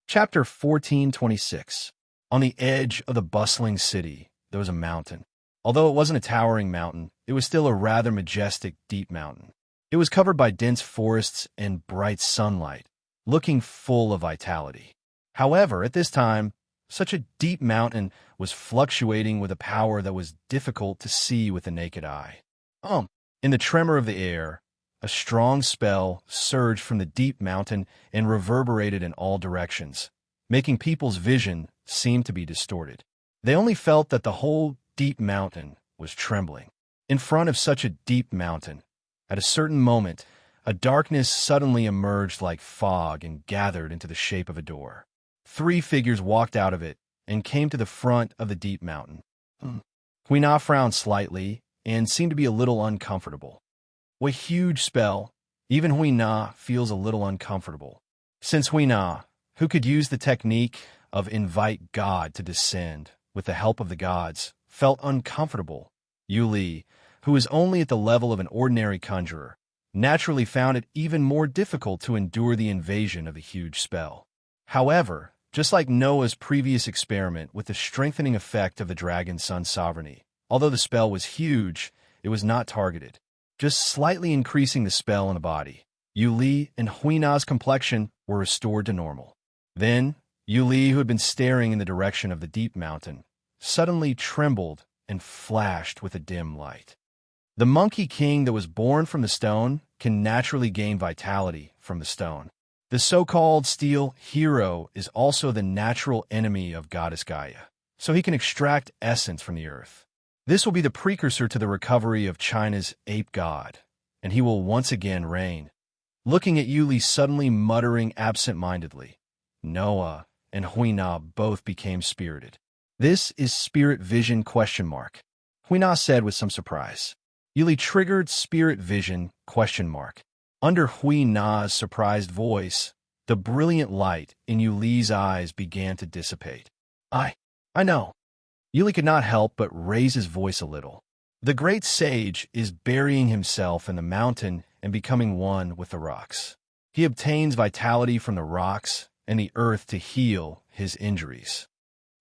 Chapter 1426. On the edge of the bustling city, there was a mountain. Although it wasn't a towering mountain, it was still a rather majestic, deep mountain. It was covered by dense forests and bright sunlight, looking full of vitality. However, at this time, such a deep mountain was fluctuating with a power that was difficult to see with the naked eye. In the tremor of the air, a strong spell surged from the deep mountain and reverberated in all directions, making people's vision seem to be distorted. They only felt that the whole deep mountain was trembling. In front of such a deep mountain, at a certain moment, a darkness suddenly emerged like fog and gathered into the shape of a door. 3 figures walked out of it and came to the front of the deep mountain. Huina frowned slightly and seemed to be a little uncomfortable. What huge spell! Even Huina feels a little uncomfortable. Since Huina, who could use the technique of invite God to descend with the help of the gods, felt uncomfortable, Yuli, who was only at the level of an ordinary conjurer, naturally found it even more difficult to endure the invasion of the huge spell. However, just like Noah's previous experiment with the strengthening effect of the dragon's son's sovereignty, although the spell was huge, it was not targeted, just slightly increasing the spell in the body. Yuli and Huina's complexion were restored to normal. Then, Yuli, who had been staring in the direction of the deep mountain, suddenly trembled and flashed with a dim light. The monkey king that was born from the stone can naturally gain vitality from the stone. The so-called steel hero is also the natural enemy of goddess Gaia, so he can extract essence from the earth. This will be the precursor to the recovery of China's ape god, and he will once again reign. Looking at Yuli suddenly muttering absent-mindedly, Noah and Huina both became spirited. "This is spirit vision ? Huina said with some surprise. Yuli triggered spirit vision ? Under Huina's surprised voice, the brilliant light in Yuli's eyes began to dissipate. I know. Yuli could not help but raise his voice a little. The great sage is burying himself in the mountain and becoming one with the rocks. He obtains vitality from the rocks and the earth to heal his injuries.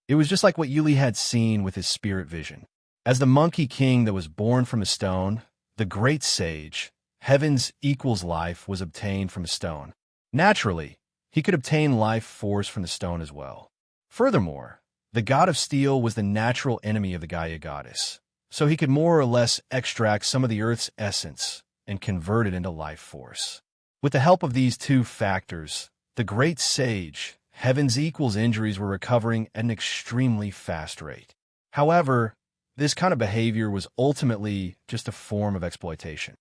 It was just like what Yuli had seen with his spirit vision. As the monkey king that was born from a stone, the great sage, heaven's equals life was obtained from a stone. Naturally, he could obtain life force from the stone as well. Furthermore, the god of steel was the natural enemy of the Gaia goddess, so he could more or less extract some of the earth's essence and convert it into life force. With the help of these 2 factors, the great sage, heaven's equals injuries were recovering at an extremely fast rate. However, this kind of behavior was ultimately just a form of exploitation.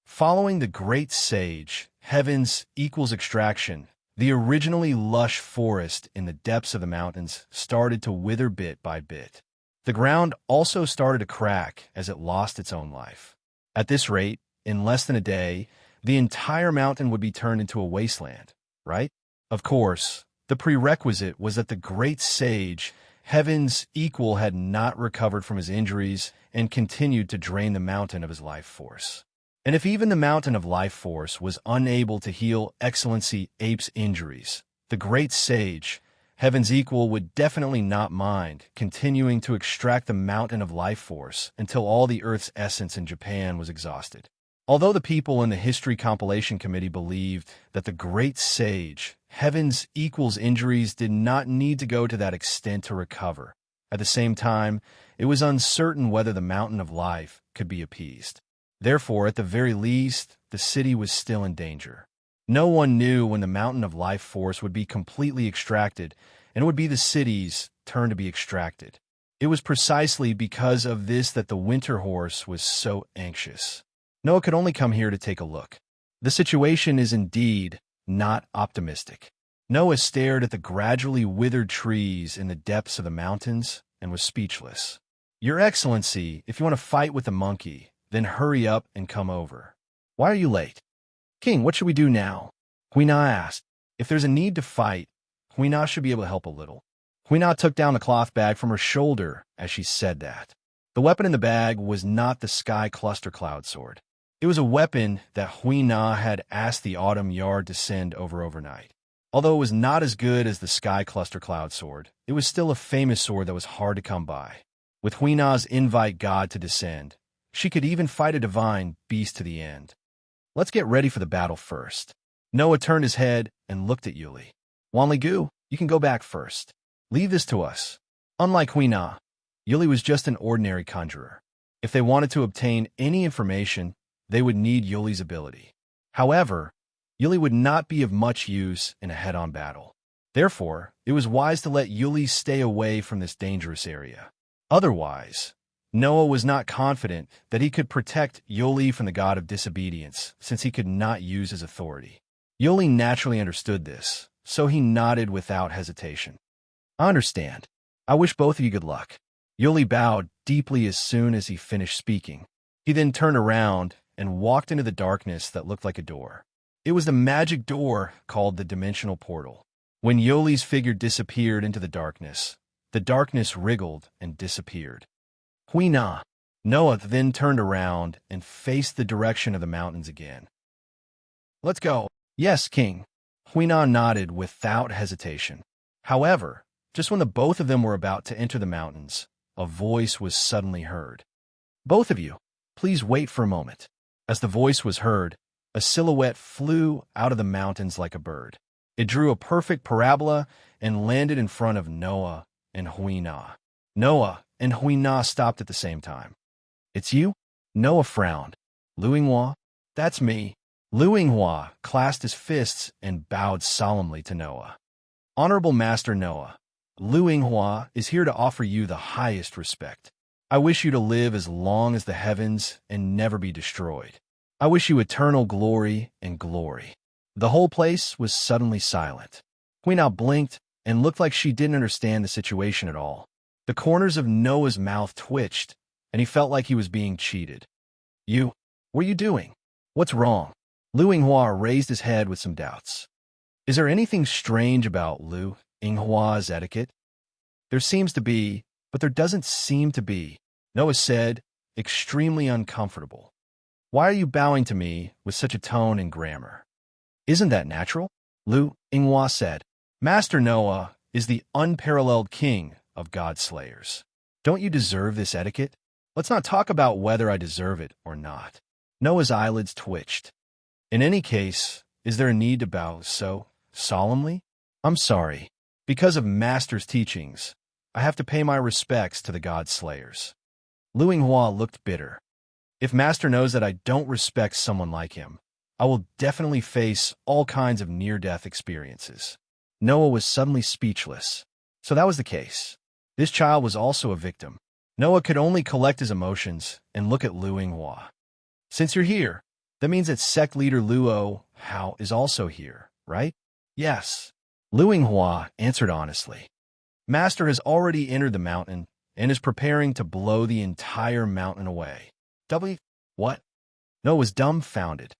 Following the great sage, heaven's equals extraction, the originally lush forest in the depths of the mountains started to wither bit by bit. The ground also started to crack as it lost its own life. At this rate, in less than a day, the entire mountain would be turned into a wasteland, right? Of course, the prerequisite was that the great sage, heaven's equal, had not recovered from his injuries and continued to drain the mountain of his life force. And if even the mountain of life force was unable to heal Excellency Ape's injuries, the great sage, heaven's equal, would definitely not mind continuing to extract the mountain of life force until all the Earth's essence in Japan was exhausted. Although the people in the History Compilation Committee believed that the great sage, heaven's equal's injuries did not need to go to that extent to recover, at the same time, it was uncertain whether the mountain of life could be appeased. Therefore, at the very least, the city was still in danger. No one knew when the mountain of life force would be completely extracted, and it would be the city's turn to be extracted. It was precisely because of this that the winter horse was so anxious. Noah could only come here to take a look. The situation is indeed not optimistic. Noah stared at the gradually withered trees in the depths of the mountains and was speechless. Your Excellency, if you want to fight with the monkey, then hurry up and come over. Why are you late? King, what should we do now? Huina asked. If there's a need to fight, Huina should be able to help a little. Huina took down the cloth bag from her shoulder as she said that. The weapon in the bag was not the Sky Cluster Cloud Sword. It was a weapon that Huina had asked the Autumn Yard to send over overnight. Although it was not as good as the Sky Cluster Cloud Sword, it was still a famous sword that was hard to come by. With Huina's invite God to descend, she could even fight a divine beast to the end. Let's get ready for the battle first. Noah turned his head and looked at Yuli. Wanli-gu, you can go back first. Leave this to us. Unlike Huina, Yuli was just an ordinary conjurer. If they wanted to obtain any information, they would need Yuli's ability. However, Yuli would not be of much use in a head-on battle. Therefore, it was wise to let Yuli stay away from this dangerous area. Otherwise, Noah was not confident that he could protect Yuli from the god of disobedience, since he could not use his authority. Yuli naturally understood this, so he nodded without hesitation. I understand. I wish both of you good luck. Yuli bowed deeply as soon as he finished speaking. He then turned around and walked into the darkness that looked like a door. It was the magic door called the Dimensional Portal. When Yuli's figure disappeared into the darkness wriggled and disappeared. Huina. Noah then turned around and faced the direction of the mountains again. Let's go. Yes, King. Huina nodded without hesitation. However, just when the both of them were about to enter the mountains, a voice was suddenly heard. Both of you, please wait for a moment. As the voice was heard, a silhouette flew out of the mountains like a bird. It drew a perfect parabola and landed in front of Noah and Huina. Noah and Huina stopped at the same time. It's you? Noah frowned. Lu Yinghua? That's me. Lu Yinghua clasped his fists and bowed solemnly to Noah. Honorable Master Noah, Lu Yinghua is here to offer you the highest respect. I wish you to live as long as the heavens and never be destroyed. I wish you eternal glory and glory. The whole place was suddenly silent. Huina blinked and looked like she didn't understand the situation at all. The corners of Noah's mouth twitched, and he felt like he was being cheated. What are you doing? What's wrong? Lu Yinghua raised his head with some doubts. Is there anything strange about Lu Yinghua's etiquette? There seems to be, but there doesn't seem to be, Noah said, extremely uncomfortable. Why are you bowing to me with such a tone and grammar? Isn't that natural? Lu Yinghua said. Master Noah is the unparalleled king of God-slayers. Don't you deserve this etiquette? Let's not talk about whether I deserve it or not. Noah's eyelids twitched. In any case, is there a need to bow so solemnly? I'm sorry. Because of Master's teachings, I have to pay my respects to the God-slayers. Lu Yinghua looked bitter. If Master knows that I don't respect someone like him, I will definitely face all kinds of near-death experiences. Noah was suddenly speechless. So that was the case. This child was also a victim. Noah could only collect his emotions and look at Lu Yinghua. Since you're here, that means that sect leader Luo Hao is also here, right? Yes. Lu Yinghua answered honestly. Master has already entered the mountain and is preparing to blow the entire mountain away. What? Noah was dumbfounded.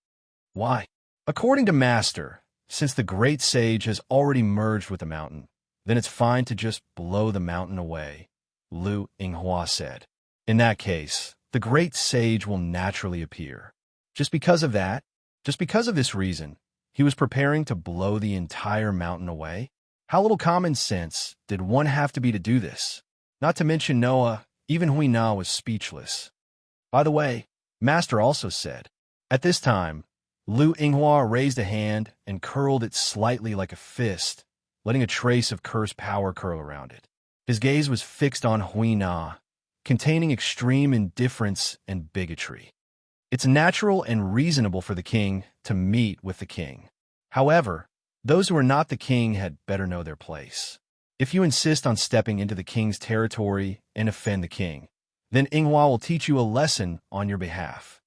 Why? According to Master, since the great sage has already merged with the mountain, then it's fine to just blow the mountain away, Lu Yinghua said. In that case, the great sage will naturally appear. Just because of this reason, he was preparing to blow the entire mountain away? How little common sense did one have to be to do this? Not to mention Noah, even Huina was speechless. By the way, Master also said. At this time, Lu Yinghua raised a hand and curled it slightly like a fist, letting a trace of cursed power curl around it. His gaze was fixed on Huina, containing extreme indifference and bigotry. It's natural and reasonable for the king to meet with the king. However, those who are not the king had better know their place. If you insist on stepping into the king's territory and offend the king, then Yinghua will teach you a lesson on your behalf.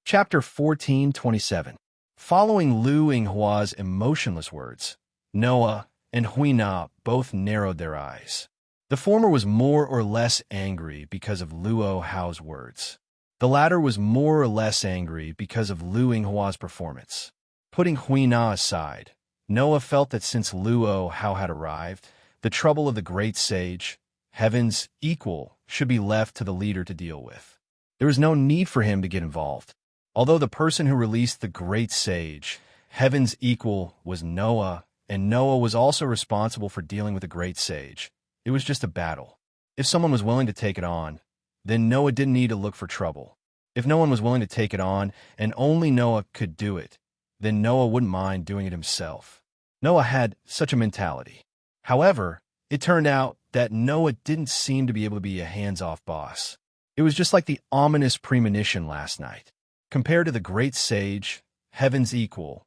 Chapter 14:27. Following Lu Yinghua's emotionless words, Noah and Huina both narrowed their eyes. The former was more or less angry because of Luo Hao's words. The latter was more or less angry because of Lu Yinghua's performance. Putting Huina aside, Noah felt that since Luo Hao had arrived, the trouble of the great sage, heaven's equal, should be left to the leader to deal with. There was no need for him to get involved. Although the person who released the great sage, heaven's equal was Noah, and Noah was also responsible for dealing with the great sage. It was just a battle. If someone was willing to take it on, then Noah didn't need to look for trouble. If no one was willing to take it on, and only Noah could do it, then Noah wouldn't mind doing it himself. Noah had such a mentality. However, it turned out that Noah didn't seem to be able to be a hands-off boss. It was just like the ominous premonition last night. Compared to the great sage, heaven's equal,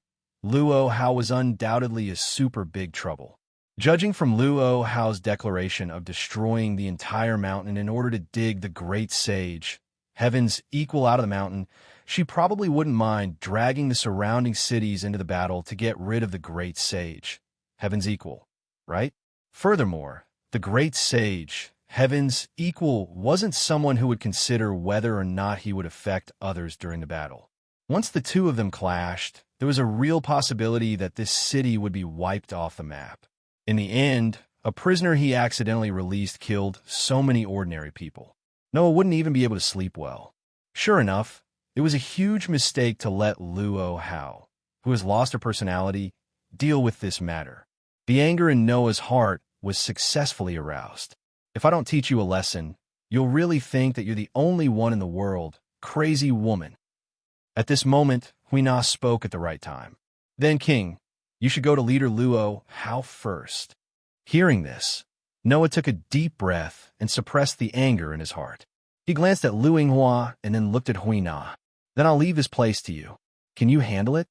Luo Hao was undoubtedly a super big trouble. Judging from Luo Hao's declaration of destroying the entire mountain in order to dig the great sage, heaven's equal, out of the mountain, she probably wouldn't mind dragging the surrounding cities into the battle to get rid of the great sage, heaven's equal, right? Furthermore, the great sage, heaven's equal, wasn't someone who would consider whether or not he would affect others during the battle. Once the two of them clashed, there was a real possibility that this city would be wiped off the map. In the end, a prisoner he accidentally released killed so many ordinary people. Noah wouldn't even be able to sleep well. Sure enough, it was a huge mistake to let Luo Hao, who has lost her personality, deal with this matter. The anger in Noah's heart was successfully aroused. If I don't teach you a lesson, you'll really think that you're the only one in the world, crazy woman. At this moment, Huina spoke at the right time. Then, King, you should go to leader Luo Hao first. Hearing this, Noah took a deep breath and suppressed the anger in his heart. He glanced at Lu Yinghua and then looked at Huina. Then I'll leave this place to you. Can you handle it?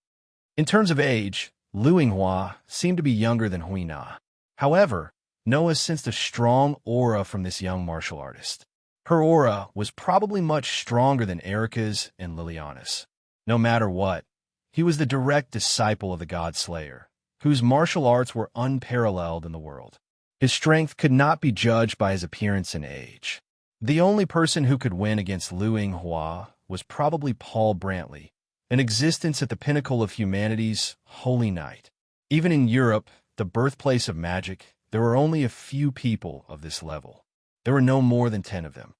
In terms of age, Lu Yinghua seemed to be younger than Huina. However, Noah sensed a strong aura from this young martial artist. Her aura was probably much stronger than Erica's and Liliana's. No matter what, he was the direct disciple of the God Slayer, whose martial arts were unparalleled in the world. His strength could not be judged by his appearance and age. The only person who could win against Lu Yinghua was probably Paul Brantley, an existence at the pinnacle of humanity's holy night. Even in Europe, the birthplace of magic, there were only a few people of this level. There were no more than 10 of them.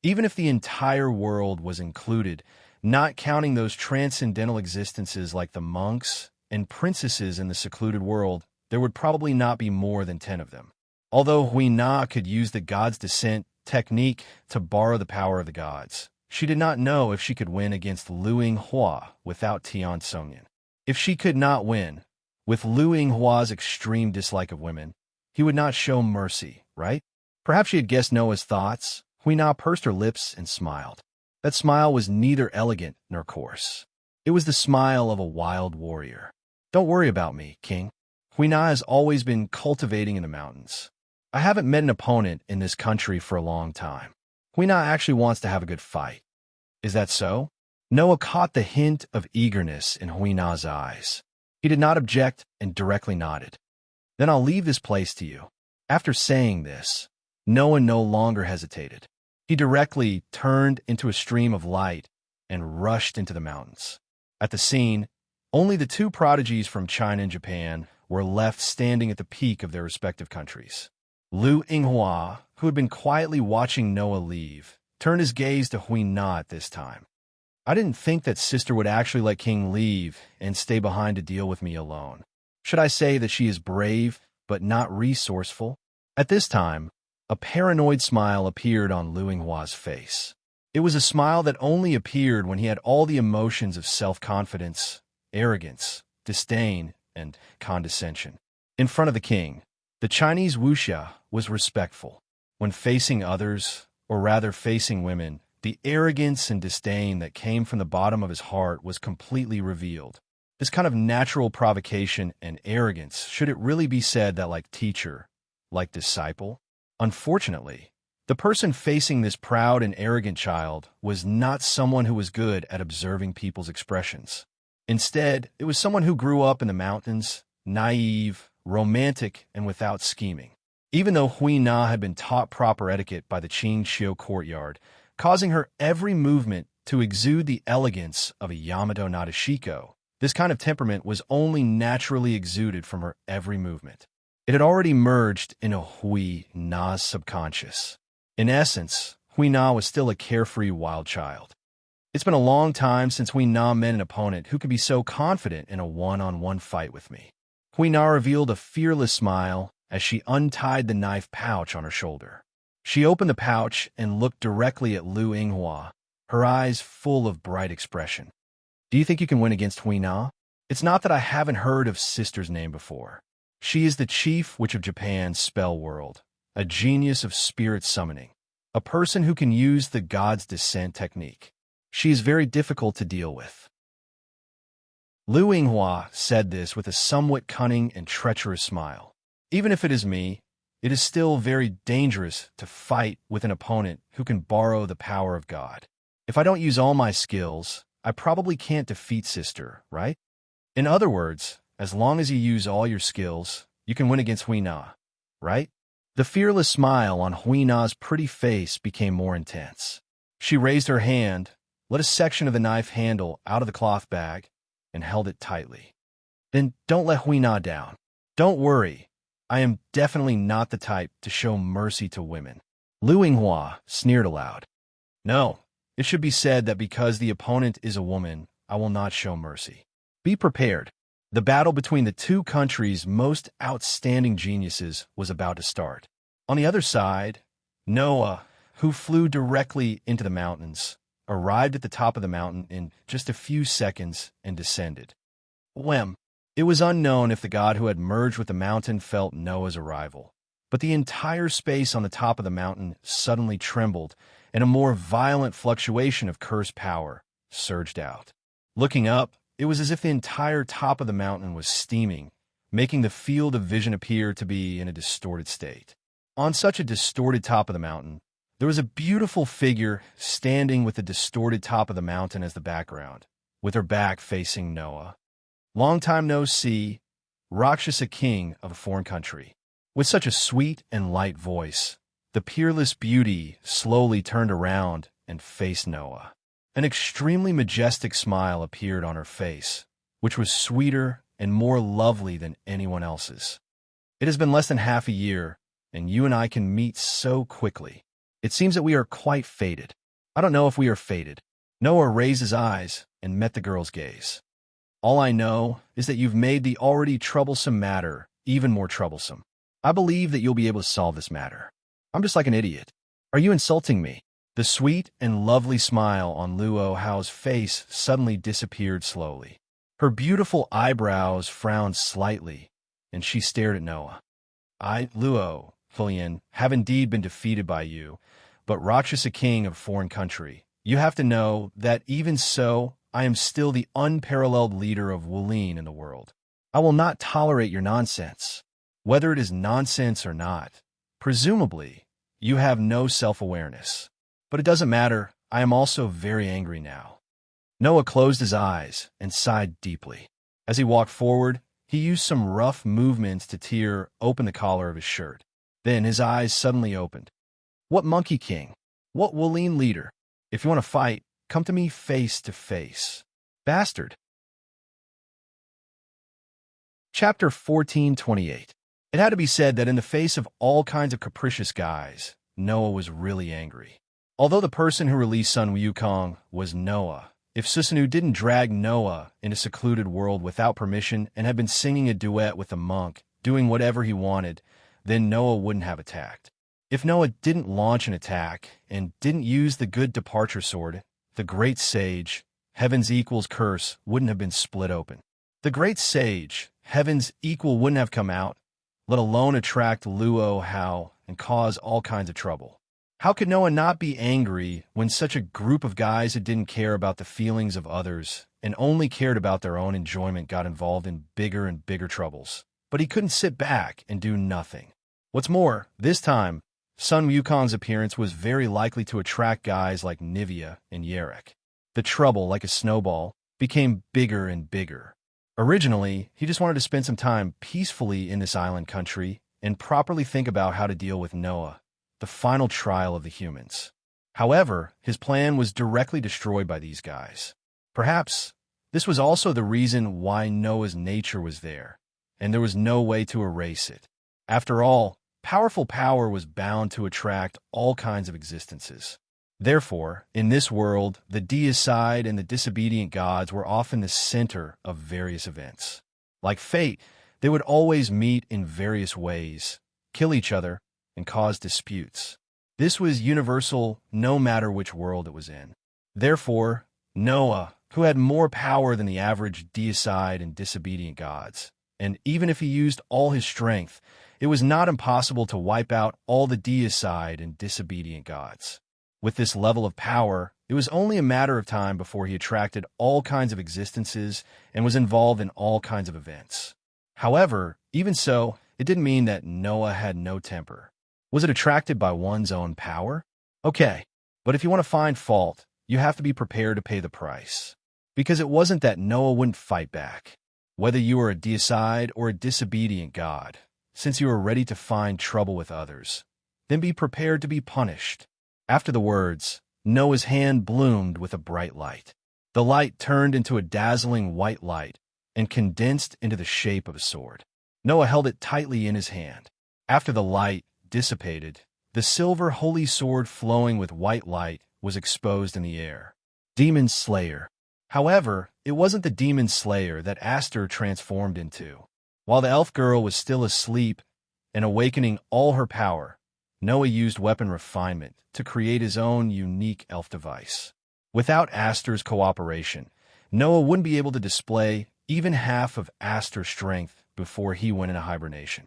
Even if the entire world was included, not counting those transcendental existences like the monks and princesses in the secluded world, there would probably not be more than 10 of them. Although Huina could use the God's Descent technique to borrow the power of the gods, she did not know if she could win against Lu Yinghua without Tian Songyan. If she could not win, with Lu Yinghua's extreme dislike of women, he would not show mercy, right? Perhaps she had guessed Noah's thoughts. Huina pursed her lips and smiled. That smile was neither elegant nor coarse. It was the smile of a wild warrior. Don't worry about me, King. Huina has always been cultivating in the mountains. I haven't met an opponent in this country for a long time. Huina actually wants to have a good fight. Is that so? Noah caught the hint of eagerness in Huina's eyes. He did not object and directly nodded. Then I'll leave this place to you. After saying this, Noah no longer hesitated. He directly turned into a stream of light and rushed into the mountains. At the scene, only the two prodigies from China and Japan were left standing at the peak of their respective countries. Lu Yinghua, who had been quietly watching Noah leave, turned his gaze to Huina at this time. I didn't think that sister would actually let King leave and stay behind to deal with me alone. Should I say that she is brave, but not resourceful? At this time, a paranoid smile appeared on Lu Yinghua's face. It was a smile that only appeared when he had all the emotions of self-confidence, arrogance, disdain, and condescension. In front of the king, the Chinese wuxia was respectful. When facing others, or rather facing women, the arrogance and disdain that came from the bottom of his heart was completely revealed. This kind of natural provocation and arrogance, should it really be said that like teacher, like disciple? Unfortunately, the person facing this proud and arrogant child was not someone who was good at observing people's expressions. Instead, it was someone who grew up in the mountains, naive, romantic, and without scheming. Even though Huina had been taught proper etiquette by the Qing Xiu courtyard, causing her every movement to exude the elegance of a Yamato Nadeshiko, this kind of temperament was only naturally exuded from her every movement. It had already merged into Huina's subconscious. In essence, Huina was still a carefree wild child. It's been a long time since Hui Na met an opponent who could be so confident in a one-on-one fight with me. Hui Na revealed a fearless smile as she untied the knife pouch on her shoulder. She opened the pouch and looked directly at Lu Yinghua, her eyes full of bright expression. Do you think you can win against Hui Na? It's not that I haven't heard of Sister's name before. She is the chief witch of Japan's spell world, a genius of spirit summoning, a person who can use the God's Descent technique. She is very difficult to deal with. Lu Yinghua said this with a somewhat cunning and treacherous smile. Even if it is me, it is still very dangerous to fight with an opponent who can borrow the power of God. If I don't use all my skills, I probably can't defeat Sister, right? In other words, as long as you use all your skills, you can win against Hui Na, right? The fearless smile on Hui Na's pretty face became more intense. She raised her hand, let a section of the knife handle out of the cloth bag, and held it tightly. Then don't let Hui Na down. Don't worry, I am definitely not the type to show mercy to women. Lu Yinghua sneered aloud. No, it should be said that because the opponent is a woman, I will not show mercy. Be prepared. The battle between the two countries' most outstanding geniuses was about to start. On the other side, Noah, who flew directly into the mountains, arrived at the top of the mountain in just a few seconds and descended. Whem! It was unknown if the god who had merged with the mountain felt Noah's arrival, but the entire space on the top of the mountain suddenly trembled, and a more violent fluctuation of cursed power surged out. Looking up, it was as if the entire top of the mountain was steaming, making the field of vision appear to be in a distorted state. On such a distorted top of the mountain, there was a beautiful figure standing with the distorted top of the mountain as the background, with her back facing Noah. Long time no see, Rakshasa king of a foreign country. With such a sweet and light voice, the peerless beauty slowly turned around and faced Noah. An extremely majestic smile appeared on her face, which was sweeter and more lovely than anyone else's. It has been less than half a year, and you and I can meet so quickly. It seems that we are quite fated. I don't know if we are fated. Noah raised his eyes and met the girl's gaze. All I know is that you've made the already troublesome matter even more troublesome. I believe that you'll be able to solve this matter. I'm just like an idiot. Are you insulting me? The sweet and lovely smile on Luo Hao's face suddenly disappeared slowly. Her beautiful eyebrows frowned slightly, and she stared at Noah. I, Luo, Fulian, have indeed been defeated by you, but Rakshasa king of a foreign country, you have to know that even so, I am still the unparalleled leader of Wulin in the world. I will not tolerate your nonsense. Whether it is nonsense or not, presumably, you have no self-awareness. But it doesn't matter, I am also very angry now. Noah closed his eyes and sighed deeply. As he walked forward, he used some rough movements to tear open the collar of his shirt. Then his eyes suddenly opened. What Monkey King? What Wulin leader? If you want to fight, come to me face to face. Bastard. Chapter 1428. It had to be said that in the face of all kinds of capricious guys, Noah was really angry. Although the person who released Sun Wukong was Noah, if Susanoo didn't drag Noah in a secluded world without permission and had been singing a duet with a monk, doing whatever he wanted, then Noah wouldn't have attacked. If Noah didn't launch an attack and didn't use the good departure sword, the great sage, Heaven's Equal's curse wouldn't have been split open. The great sage, Heaven's Equal, wouldn't have come out, let alone attract Luo Hao and cause all kinds of trouble. How could Noah not be angry when such a group of guys that didn't care about the feelings of others and only cared about their own enjoyment got involved in bigger and bigger troubles? But he couldn't sit back and do nothing. What's more, this time, Sun Wukong's appearance was very likely to attract guys like Nivea and Yarek. The trouble, like a snowball, became bigger and bigger. Originally, he just wanted to spend some time peacefully in this island country and properly think about how to deal with Noah, the final trial of the humans. However, his plan was directly destroyed by these guys. Perhaps this was also the reason why Noah's nature was there, and there was no way to erase it. After all, powerful power was bound to attract all kinds of existences. Therefore, in this world, the deicide and the disobedient gods were often the center of various events. Like fate, they would always meet in various ways, kill each other, and cause disputes. This was universal no matter which world it was in. Therefore, Noah, who had more power than the average deicide and disobedient gods, and even if he used all his strength, it was not impossible to wipe out all the deicide and disobedient gods. With this level of power, it was only a matter of time before he attracted all kinds of existences and was involved in all kinds of events. However, even so, it didn't mean that Noah had no temper. Was it attracted by one's own power? Okay, but if you want to find fault, you have to be prepared to pay the price. Because it wasn't that Noah wouldn't fight back. Whether you were a deicide or a disobedient god, since you were ready to find trouble with others, then be prepared to be punished. After the words, Noah's hand bloomed with a bright light. The light turned into a dazzling white light and condensed into the shape of a sword. Noah held it tightly in his hand. After the light dissipated, the silver holy sword flowing with white light was exposed in the air. Demon Slayer. However, it wasn't the demon slayer that Aster transformed into. While the elf girl was still asleep and awakening all her power, Noah used weapon refinement to create his own unique elf device. Without Aster's cooperation, Noah wouldn't be able to display even half of Aster's strength before he went into hibernation.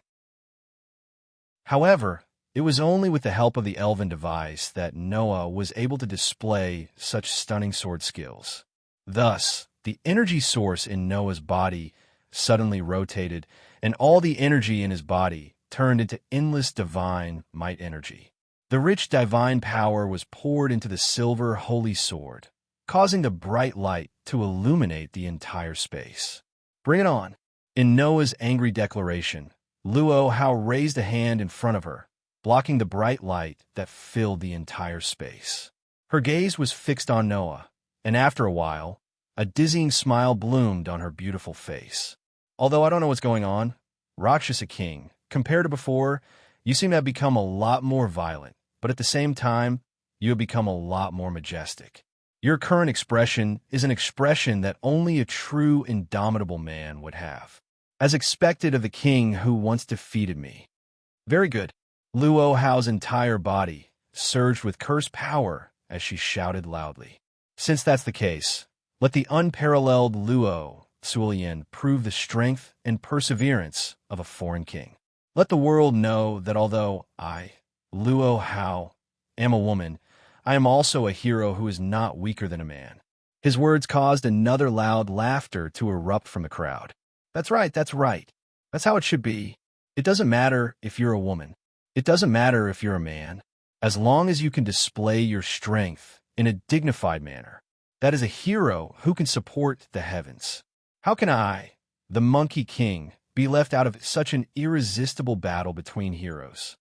However, it was only with the help of the elven device that Noah was able to display such stunning sword skills. Thus, the energy source in Noah's body suddenly rotated, and all the energy in his body turned into endless divine might energy. The rich divine power was poured into the silver holy sword, causing the bright light to illuminate the entire space. Bring it on! In Noah's angry declaration, Luo-Hao raised a hand in front of her, blocking the bright light that filled the entire space. Her gaze was fixed on Noah, and after a while, a dizzying smile bloomed on her beautiful face. Although I don't know what's going on, Rakshasa King, compared to before, you seem to have become a lot more violent, but at the same time, you have become a lot more majestic. Your current expression is an expression that only a true indomitable man would have, as expected of the king who once defeated me. Very good. Luo-Hao's entire body surged with cursed power as she shouted loudly. Since that's the case, let the unparalleled Luo Suolian prove the strength and perseverance of a foreign king. Let the world know that although I, Luo-Hao, am a woman, I am also a hero who is not weaker than a man. His words caused another loud laughter to erupt from the crowd. That's right, that's right. That's how it should be. It doesn't matter if you're a woman. It doesn't matter if you're a man. As long as you can display your strength in a dignified manner, that is a hero who can support the heavens. How can I, the Monkey King, be left out of such an irresistible battle between heroes?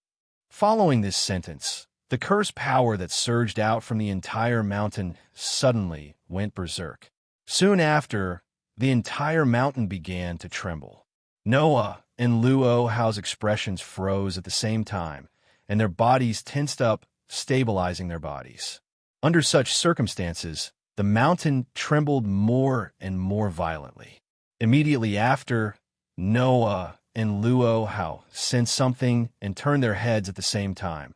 Following this sentence, the cursed power that surged out from the entire mountain suddenly went berserk. Soon after, the entire mountain began to tremble. Noah and Luo-Hao's expressions froze at the same time, and their bodies tensed up, stabilizing their bodies. Under such circumstances, the mountain trembled more and more violently. Immediately after, Noah and Luo-Hao sensed something and turned their heads at the same time,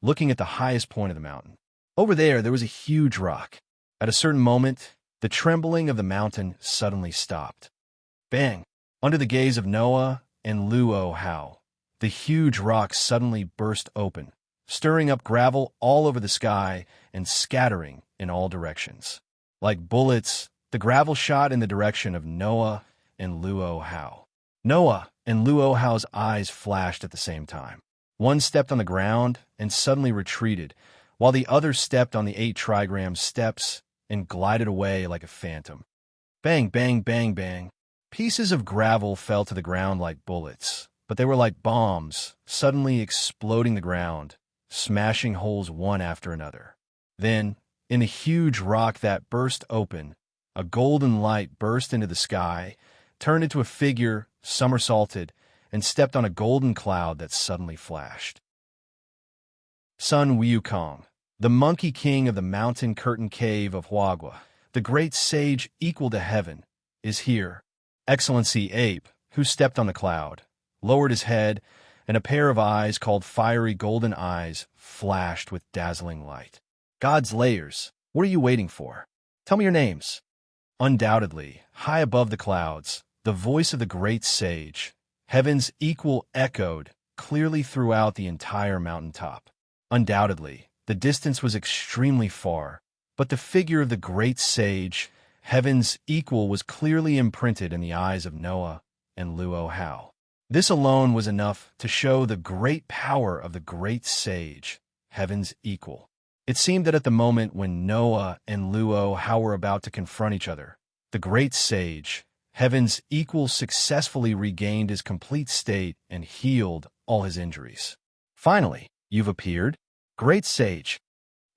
looking at the highest point of the mountain. Over there was a huge rock. At a certain moment, the trembling of the mountain suddenly stopped. Bang! Under the gaze of Noah and Luo-Hao, the huge rock suddenly burst open, stirring up gravel all over the sky and scattering in all directions. Like bullets, the gravel shot in the direction of Noah and Luo-Hao. Noah and Luo-Hao's eyes flashed at the same time. One stepped on the ground and suddenly retreated, while the other stepped on the 8 trigram steps and glided away like a phantom. Bang, bang, bang, bang. Pieces of gravel fell to the ground like bullets, but they were like bombs, suddenly exploding the ground, smashing holes one after another. Then, in the huge rock that burst open, a golden light burst into the sky, turned into a figure, somersaulted, and stepped on a golden cloud that suddenly flashed. Sun Wukong, The monkey king of the mountain curtain cave of Huagua, the great sage equal to heaven, is here. Excellency Ape, who stepped on the cloud, lowered his head, and a pair of eyes called fiery golden eyes flashed with dazzling light. God's layers, what are you waiting for? Tell me your names. Undoubtedly, high above the clouds, the voice of the great sage, heaven's equal, echoed clearly throughout the entire mountaintop. Undoubtedly, the distance was extremely far, but the figure of the great sage, heaven's equal, was clearly imprinted in the eyes of Noah and Luo Hao. This alone was enough to show the great power of the great sage, heaven's equal. It seemed that at the moment when Noah and Luo Hao were about to confront each other, the great sage, heaven's equal, successfully regained his complete state and healed all his injuries. Finally, you've appeared, great sage.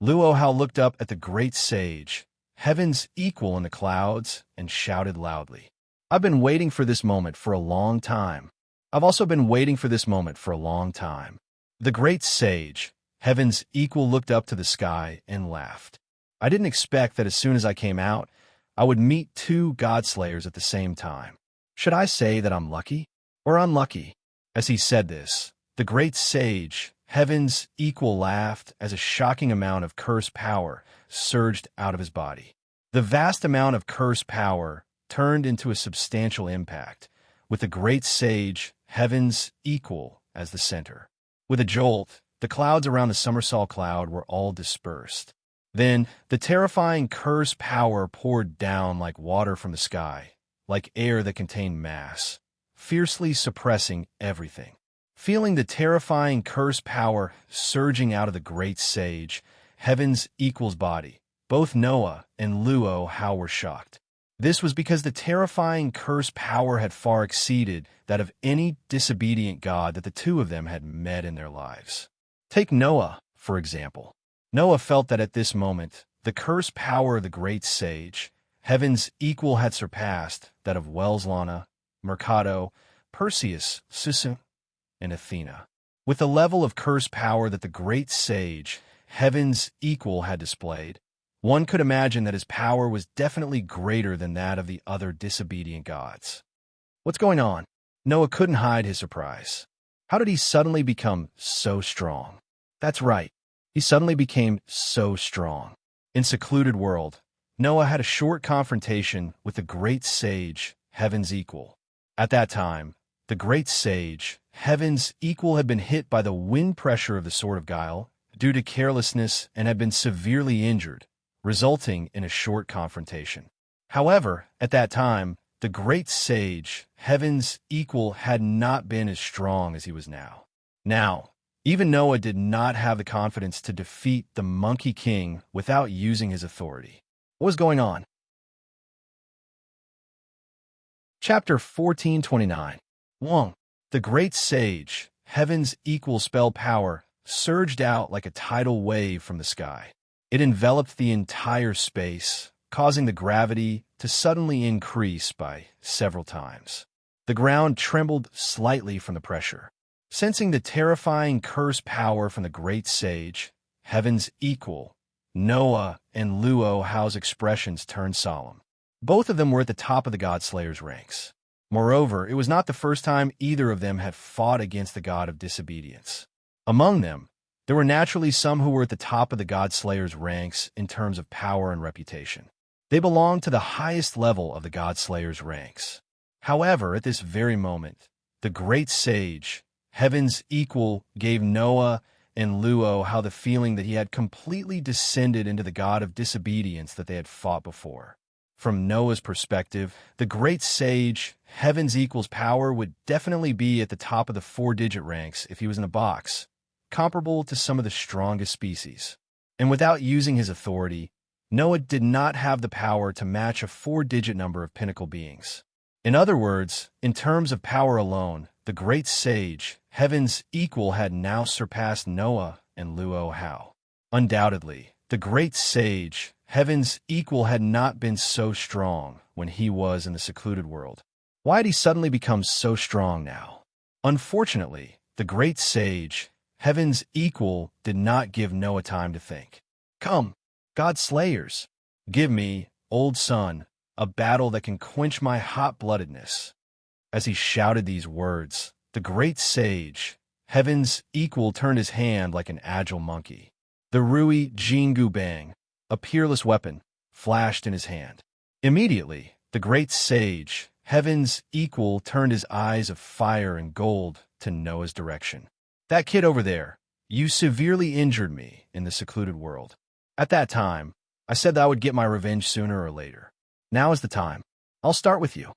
Luo Hao looked up at the great sage, heaven's equal, in the clouds, and shouted loudly, I've been waiting for this moment for a long time. I've also been waiting for this moment for a long time. The great sage, heaven's equal, looked up to the sky and laughed. I didn't expect that as soon as I came out, I would meet two godslayers at the same time. Should I say that I'm lucky or unlucky? As he said this, the great sage, heaven's equal, laughed as a shocking amount of cursed power surged out of his body. The vast amount of cursed power turned into a substantial impact, with the great sage, heaven's equal, as the center. With a jolt, the clouds around the Summersalt cloud were all dispersed. Then, the terrifying cursed power poured down like water from the sky, like air that contained mass, fiercely suppressing everything. Feeling the terrifying cursed power surging out of the great sage, heaven's equal's body, both Noah and Luo Hao were shocked. This was because the terrifying cursed power had far exceeded that of any disobedient god that the two of them had met in their lives. Take Noah, for example. Noah felt that at this moment, the cursed power of the great sage, heaven's equal, had surpassed that of Welslana, Mercado, Perseus, Susu, and Athena. With the level of cursed power that the great sage, heaven's equal, had displayed, one could imagine that his power was definitely greater than that of the other disobedient gods. What's going on? Noah couldn't hide his surprise. How did he suddenly become so strong? That's right. He suddenly became so strong. In secluded world, Noah had a short confrontation with the great sage, heaven's equal. At that time, the great sage, heaven's equal, had been hit by the wind pressure of the Sword of Guile due to carelessness and had been severely injured, resulting in a short confrontation. However, at that time, the great sage, heaven's equal, had not been as strong as he was now. Now, even Noah did not have the confidence to defeat the Monkey King without using his authority. What was going on? Chapter 1429. Wong. The great sage, heaven's equal spell power, surged out like a tidal wave from the sky. It enveloped the entire space, causing the gravity to suddenly increase by several times. The ground trembled slightly from the pressure. Sensing the terrifying cursed power from the great sage, heaven's equal, Noah and Luo Hao's expressions turned solemn. Both of them were at the top of the Godslayer's ranks. Moreover, it was not the first time either of them had fought against the god of disobedience. Among them, there were naturally some who were at the top of the Godslayer's ranks in terms of power and reputation. They belonged to the highest level of the Godslayer's ranks. However, at this very moment, the great sage, heaven's equal, gave Noah and Luo Hao the feeling that he had completely descended into the god of disobedience that they had fought before. From Noah's perspective, the great sage, heaven's equal's power would definitely be at the top of the 4-digit ranks if he was in a box, comparable to some of the strongest species. And without using his authority, Noah did not have the power to match a 4-digit number of pinnacle beings. In other words, in terms of power alone, the great sage, heaven's equal, had now surpassed Noah and Luo Hao. Undoubtedly, the great sage, heaven's equal, had not been so strong when he was in the secluded world. Why had he suddenly become so strong now? Unfortunately, the great sage, heaven's equal, did not give Noah time to think. Come, God slayers, give me, old son, a battle that can quench my hot-bloodedness." As he shouted these words, the great sage, heaven's equal, turned his hand like an agile monkey. The Rui Jingu Bang, a peerless weapon, flashed in his hand. Immediately, the great sage, heaven's equal, turned his eyes of fire and gold to Noah's direction. "That kid over there, you severely injured me in the secluded world. At that time, I said that I would get my revenge sooner or later. Now is the time. I'll start with you."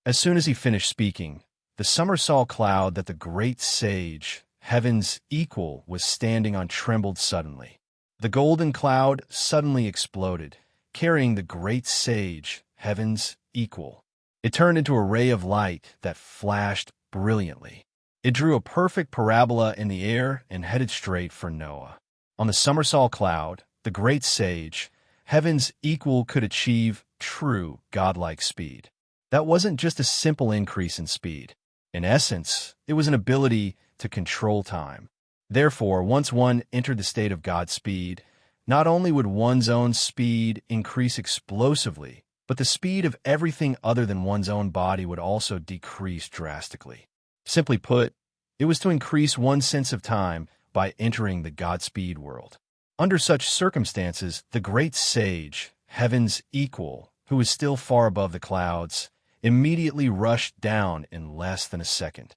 As soon as he finished speaking, the summer-saw cloud that the great sage, heaven's equal, was standing on trembled suddenly. The golden cloud suddenly exploded, carrying the great sage, heaven's equal. It turned into a ray of light that flashed brilliantly. It drew a perfect parabola in the air and headed straight for Noah. On the summer-saw cloud, the great sage, heaven's equal, could achieve true godlike speed. That wasn't just a simple increase in speed. In essence, it was an ability to control time. Therefore, once one entered the state of God speed, not only would one's own speed increase explosively, but the speed of everything other than one's own body would also decrease drastically. Simply put, it was to increase one's sense of time by entering the Godspeed world. Under such circumstances, the great sage, heaven's equal, who was still far above the clouds, immediately rushed down in less than a second.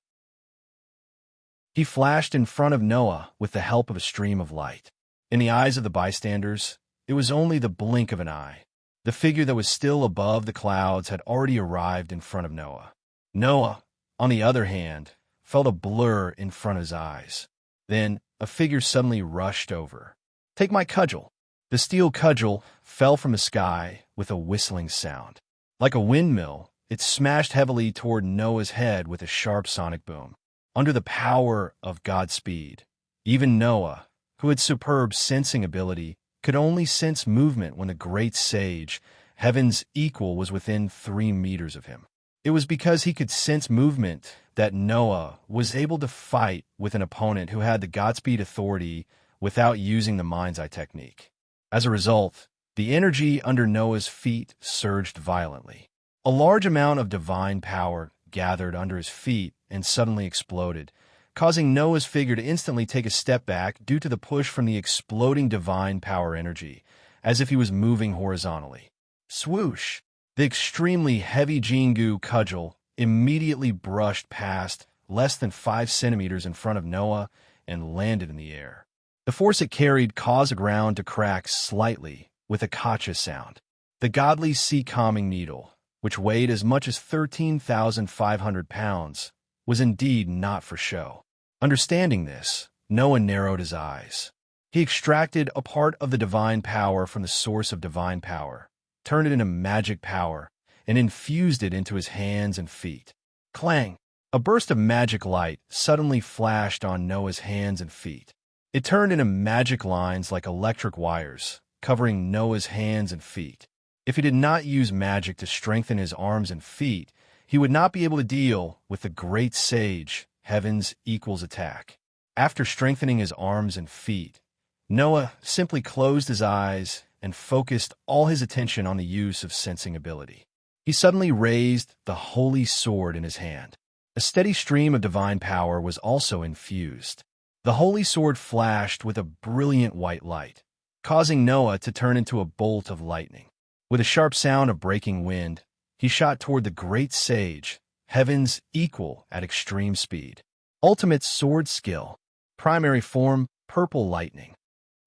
He flashed in front of Noah with the help of a stream of light. In the eyes of the bystanders, it was only the blink of an eye. The figure that was still above the clouds had already arrived in front of Noah. Noah, on the other hand, felt a blur in front of his eyes. Then a figure suddenly rushed over. "Take my cudgel." The steel cudgel fell from the sky with a whistling sound. Like a windmill, it smashed heavily toward Noah's head with a sharp sonic boom. Under the power of Godspeed, even Noah, who had superb sensing ability, could only sense movement when the great sage, heaven's equal, was within 3 meters of him. It was because he could sense movement that Noah was able to fight with an opponent who had the Godspeed authority without using the mind's eye technique. As a result, the energy under Noah's feet surged violently. A large amount of divine power gathered under his feet and suddenly exploded, causing Noah's figure to instantly take a step back due to the push from the exploding divine power energy, as if he was moving horizontally. Swoosh! The extremely heavy Jingu cudgel immediately brushed past less than 5 centimeters in front of Noah and landed in the air. The force it carried caused the ground to crack slightly with a kacha sound. The godly sea-calming needle, which weighed as much as 13,500 pounds, was indeed not for show. Understanding this, Noah narrowed his eyes. He extracted a part of the divine power from the source of divine power, turned it into magic power, and infused it into his hands and feet. Clang! A burst of magic light suddenly flashed on Noah's hands and feet. It turned into magic lines like electric wires, covering Noah's hands and feet. If he did not use magic to strengthen his arms and feet, he would not be able to deal with the great sage, heaven's equals attack. After strengthening his arms and feet, Noah simply closed his eyes and focused all his attention on the use of sensing ability. He suddenly raised the holy sword in his hand. A steady stream of divine power was also infused. The holy sword flashed with a brilliant white light, causing Noah to turn into a bolt of lightning. With a sharp sound of breaking wind, he shot toward the great sage, heaven's equal, at extreme speed. Ultimate sword skill. Primary form, purple lightning.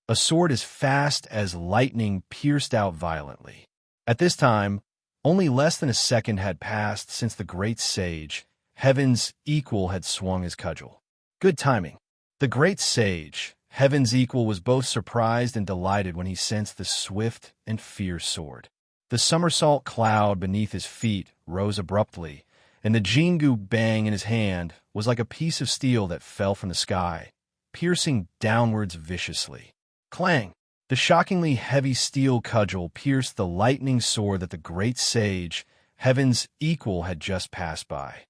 A sword as fast as lightning pierced out violently. At this time, only less than a second had passed since the great sage, heaven's equal, had swung his cudgel. Good timing. The great sage, heaven's equal, was both surprised and delighted when he sensed the swift and fierce sword. The somersault cloud beneath his feet rose abruptly, and the Jingu Bang in his hand was like a piece of steel that fell from the sky, piercing downwards viciously. Clang! The shockingly heavy steel cudgel pierced the lightning sword that the great sage, heaven's equal, had just passed by.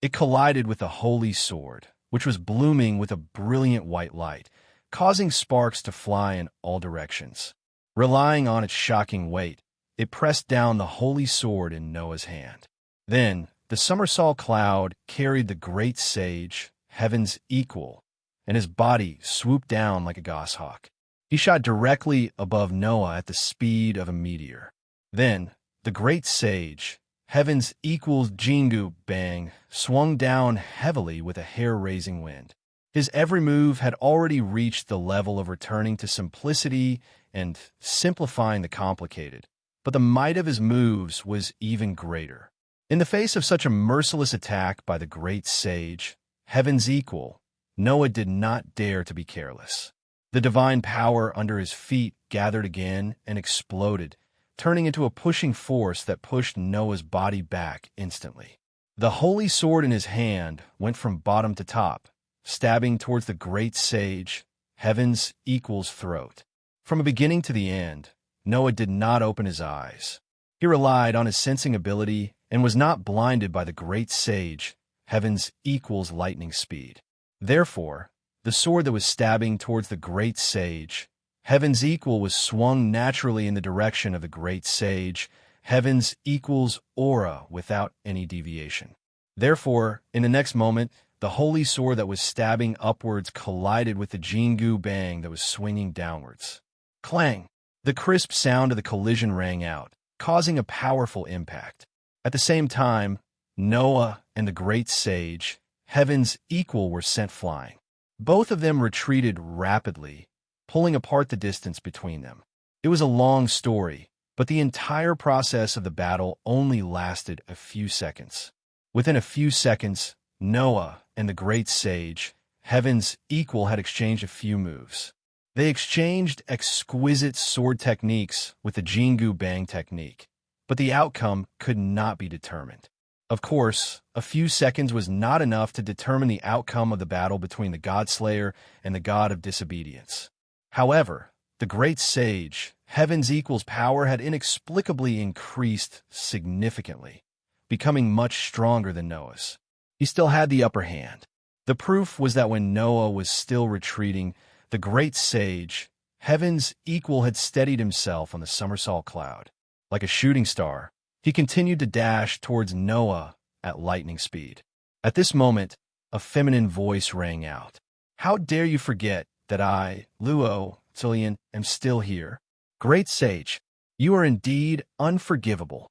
It collided with the holy sword, which was blooming with a brilliant white light, causing sparks to fly in all directions. Relying on its shocking weight, it pressed down the holy sword in Noah's hand. Then, the summersault cloud carried the great sage, heaven's equal, and his body swooped down like a goshawk. He shot directly above Noah at the speed of a meteor. Then, the great sage, heaven's equal's Jingu bang, swung down heavily with a hair-raising wind. His every move had already reached the level of returning to simplicity and simplifying the complicated, but the might of his moves was even greater. In the face of such a merciless attack by the great sage, heaven's equal, Noah did not dare to be careless. The divine power under his feet gathered again and exploded, turning into a pushing force that pushed Noah's body back instantly. The holy sword in his hand went from bottom to top, stabbing towards the great sage, heaven's equal's throat. From the beginning to the end, Noah did not open his eyes. He relied on his sensing ability and was not blinded by the great sage, heaven's equal's lightning speed. Therefore, the sword that was stabbing towards the great sage, heaven's equal, was swung naturally in the direction of the great sage, heaven's equal's aura without any deviation. Therefore, in the next moment, the holy sword that was stabbing upwards collided with the Jingu bang that was swinging downwards. Clang! The crisp sound of the collision rang out, causing a powerful impact. At the same time, Noah and the great sage, heaven's equal, were sent flying. Both of them retreated rapidly, pulling apart the distance between them. It was a long story, but the entire process of the battle only lasted a few seconds. Within a few seconds, Noah and the great sage, heaven's equal, had exchanged a few moves. They exchanged exquisite sword techniques with the Jingu bang technique, but the outcome could not be determined. Of course, a few seconds was not enough to determine the outcome of the battle between the God-Slayer and the God of Disobedience. However, the great sage, heaven's equal's power had inexplicably increased significantly, becoming much stronger than Noah's. He still had the upper hand. The proof was that when Noah was still retreating, the great sage, heaven's equal, had steadied himself on the summersault cloud. Like a shooting star, he continued to dash towards Noah at lightning speed. At this moment, a feminine voice rang out. "How dare you forget that I, Luo, Cillian, am still here? Great sage, you are indeed unforgivable."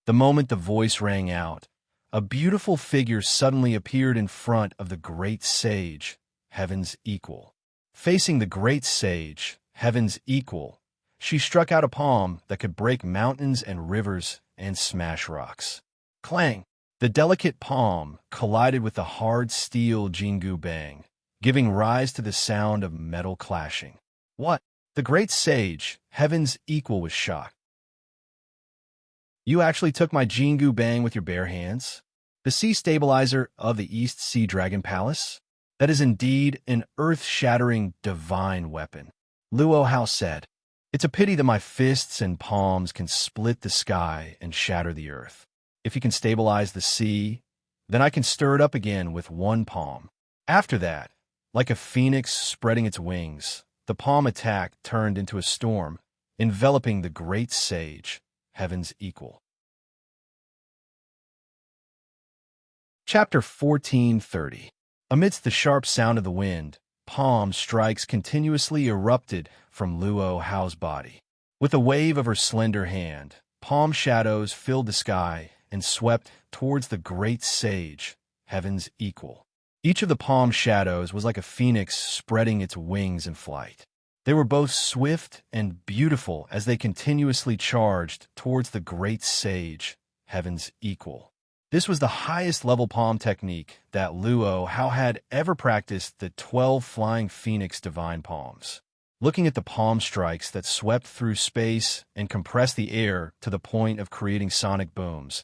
The moment the voice rang out, a beautiful figure suddenly appeared in front of the great sage, heaven's equal. Facing the great sage, heaven's equal, she struck out a palm that could break mountains and rivers and smash rocks. Clang! The delicate palm collided with the hard steel Jingu bang, giving rise to the sound of metal clashing. What? The great sage, heaven's equal, was shocked. "You actually took my Jingu bang with your bare hands? The sea stabilizer of the East Sea Dragon Palace? That is indeed an earth-shattering divine weapon," Luo Hao said. "It's a pity that my fists and palms can split the sky and shatter the earth. If you can stabilize the sea, then I can stir it up again with one palm." After that, like a phoenix spreading its wings, the palm attack turned into a storm, enveloping the great sage, heaven's equal. Chapter 1430. Amidst the sharp sound of the wind, palm strikes continuously erupted from Luo Hao's body. With a wave of her slender hand, palm shadows filled the sky and swept towards the great sage, heaven's equal. Each of the palm shadows was like a phoenix spreading its wings in flight. They were both swift and beautiful as they continuously charged towards the great sage, heaven's equal. This was the highest level palm technique that Luo Hao had ever practiced, the 12 flying phoenix divine palms. Looking at the palm strikes that swept through space and compressed the air to the point of creating sonic booms,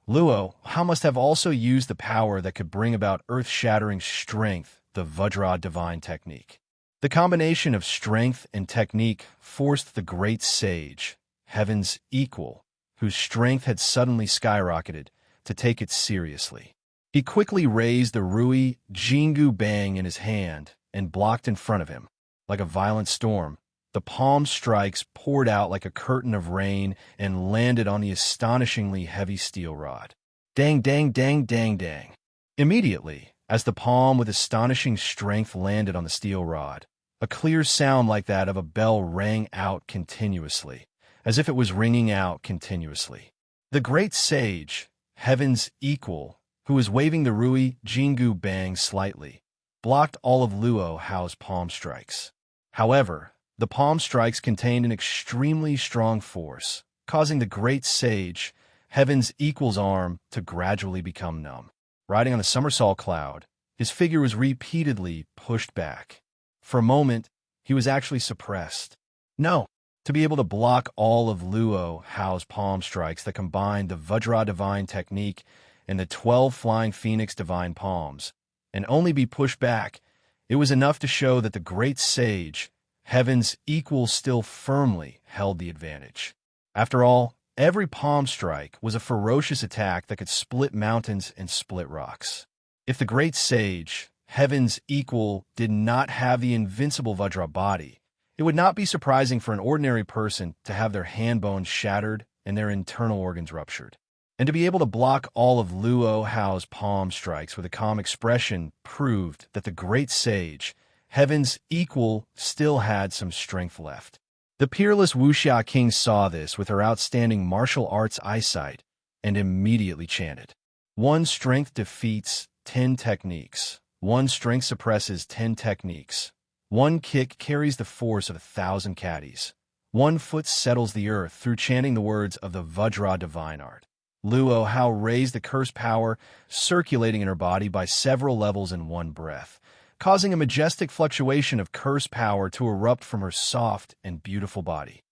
Luo Hao must have also used the power that could bring about earth-shattering strength, the Vajra divine technique. The combination of strength and technique forced the great sage, heaven's equal, whose strength had suddenly skyrocketed, to take it seriously. He quickly raised the Rui Jingu bang in his hand and blocked in front of him. like a violent storm, the palm strikes poured out like a curtain of rain and landed on the astonishingly heavy steel rod. Dang, dang, dang, dang, dang. Immediately, as the palm with astonishing strength landed on the steel rod, a clear sound like that of a bell rang out continuously, as if it was ringing out continuously. The great sage, heaven's equal, who was waving the Rui Jingu Bang slightly, blocked all of Luo Hao's palm strikes. However, the palm strikes contained an extremely strong force, causing the great sage, heaven's equal's arm to gradually become numb. Riding on the somersault cloud, his figure was repeatedly pushed back. For a moment, he was actually suppressed. No, to be able to block all of Luo Hao's palm strikes that combined the Vajra Divine technique and the 12 Flying Phoenix Divine Palms, and only be pushed back, it was enough to show that the great sage, heaven's equal, still firmly held the advantage. After all, every palm strike was a ferocious attack that could split mountains and split rocks. If the great sage, heaven's equal, did not have the invincible Vajra body, it would not be surprising for an ordinary person to have their hand bones shattered and their internal organs ruptured. And to be able to block all of Luo Hao's palm strikes with a calm expression proved that the great sage, heaven's equal, still had some strength left. The peerless Wuxia King saw this with her outstanding martial arts eyesight and immediately chanted, "One strength defeats 10 techniques. One strength suppresses 10 techniques. One kick carries the force of 1,000 caddies. One foot settles the earth," through chanting the words of the Vajra divine art. Luo Hao raised the curse power circulating in her body by several levels in one breath, causing a majestic fluctuation of curse power to erupt from her soft and beautiful body.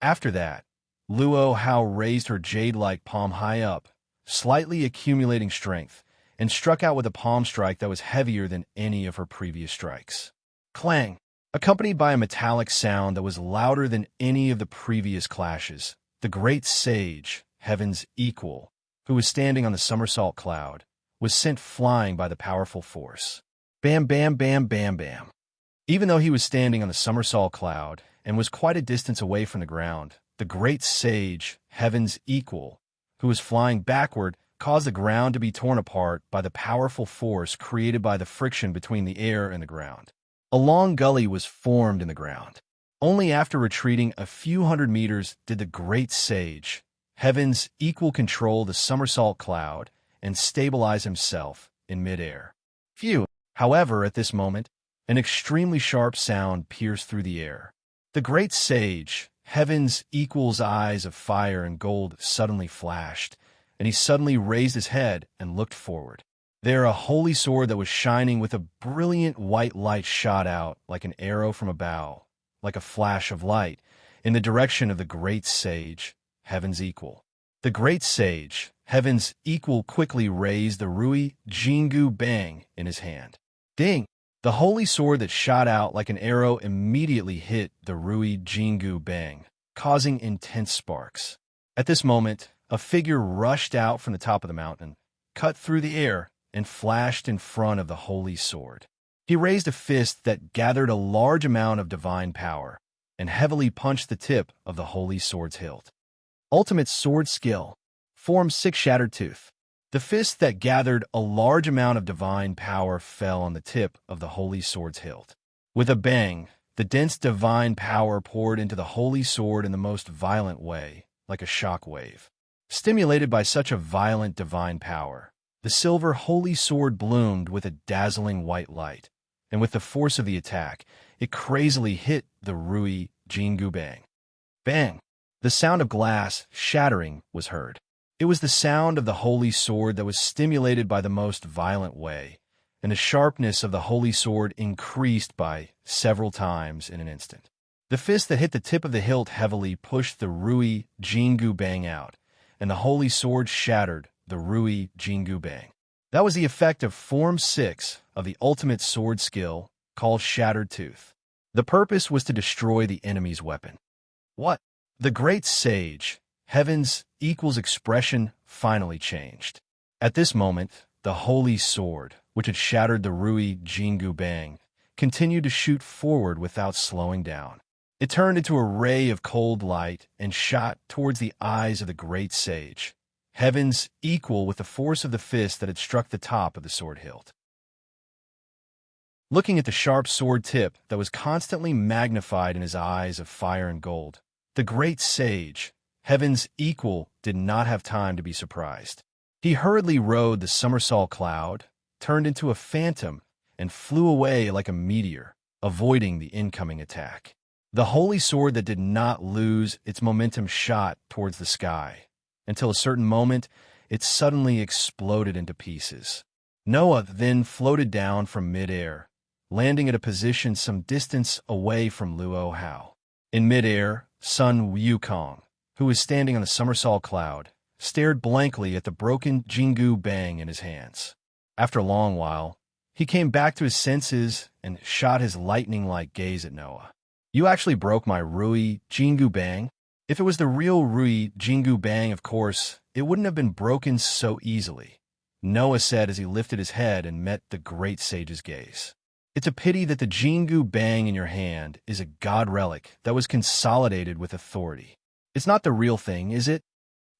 After that, Luo Hao raised her jade-like palm high up, slightly accumulating strength, and struck out with a palm strike that was heavier than any of her previous strikes. Clang! Accompanied by a metallic sound that was louder than any of the previous clashes, the great sage, heaven's equal, who was standing on the somersault cloud, was sent flying by the powerful force. Bam, bam, bam, bam, bam. Even though he was standing on the somersault cloud and was quite a distance away from the ground, the great sage, heaven's equal, who was flying backward, caused the ground to be torn apart by the powerful force created by the friction between the air and the ground. A long gully was formed in the ground. Only after retreating a few hundred meters did the great sage, heaven's equal, control the somersault cloud and stabilize himself in midair. Phew! However, at this moment, an extremely sharp sound pierced through the air. The great sage, heaven's equal's eyes of fire and gold suddenly flashed, and he suddenly raised his head and looked forward. There, a holy sword that was shining with a brilliant white light shot out like an arrow from a bow, like a flash of light, in the direction of the great sage, heaven's equal. The great sage, heaven's equal, quickly raised the Rui Jingu Bang in his hand. Ding! The holy sword that shot out like an arrow immediately hit the Rui Jingu Bang, causing intense sparks. At this moment, a figure rushed out from the top of the mountain, cut through the air, and flashed in front of the holy sword. He raised a fist that gathered a large amount of divine power and heavily punched the tip of the holy sword's hilt. Ultimate sword skill. Form 6 Shattered Tooth. The fist that gathered a large amount of divine power fell on the tip of the holy sword's hilt. With a bang, the dense divine power poured into the holy sword in the most violent way, like a shock wave. Stimulated by such a violent divine power, the silver holy sword bloomed with a dazzling white light, and with the force of the attack, it crazily hit the Rui Jingu Bang. Bang! The sound of glass shattering was heard. It was the sound of the holy sword that was stimulated by the most violent way, and the sharpness of the holy sword increased by several times in an instant. The fist that hit the tip of the hilt heavily pushed the Rui Jingu Bang out, and the holy sword shattered the Rui Jingu Bang. That was the effect of Form 6 of the ultimate sword skill, called Shattered Tooth. The purpose was to destroy the enemy's weapon. What? The great sage, heaven's equal's expression finally changed. At this moment, the holy sword, which had shattered the Rui Jingu Bang, continued to shoot forward without slowing down. It turned into a ray of cold light and shot towards the eyes of the great sage, heaven's equal with the force of the fist that had struck the top of the sword hilt. Looking at the sharp sword tip that was constantly magnified in his eyes of fire and gold, the great sage, heaven's equal, did not have time to be surprised. He hurriedly rode the somersault cloud, turned into a phantom, and flew away like a meteor, avoiding the incoming attack. The holy sword that did not lose its momentum shot towards the sky, until a certain moment it suddenly exploded into pieces. Noah then floated down from midair, landing at a position some distance away from Luo Hao. In midair, Sun Wukong, who was standing on the somersault cloud, stared blankly at the broken Jingu Bang in his hands. After a long while, he came back to his senses and shot his lightning-like gaze at Noah. "You actually broke my Rui Jingu Bang?" If it was the real Rui Jingu Bang, of course, it wouldn't have been broken so easily, Noah said as he lifted his head and met the great sage's gaze. "It's a pity that the Jingu Bang in your hand is a god relic that was consolidated with authority. It's not the real thing, is it?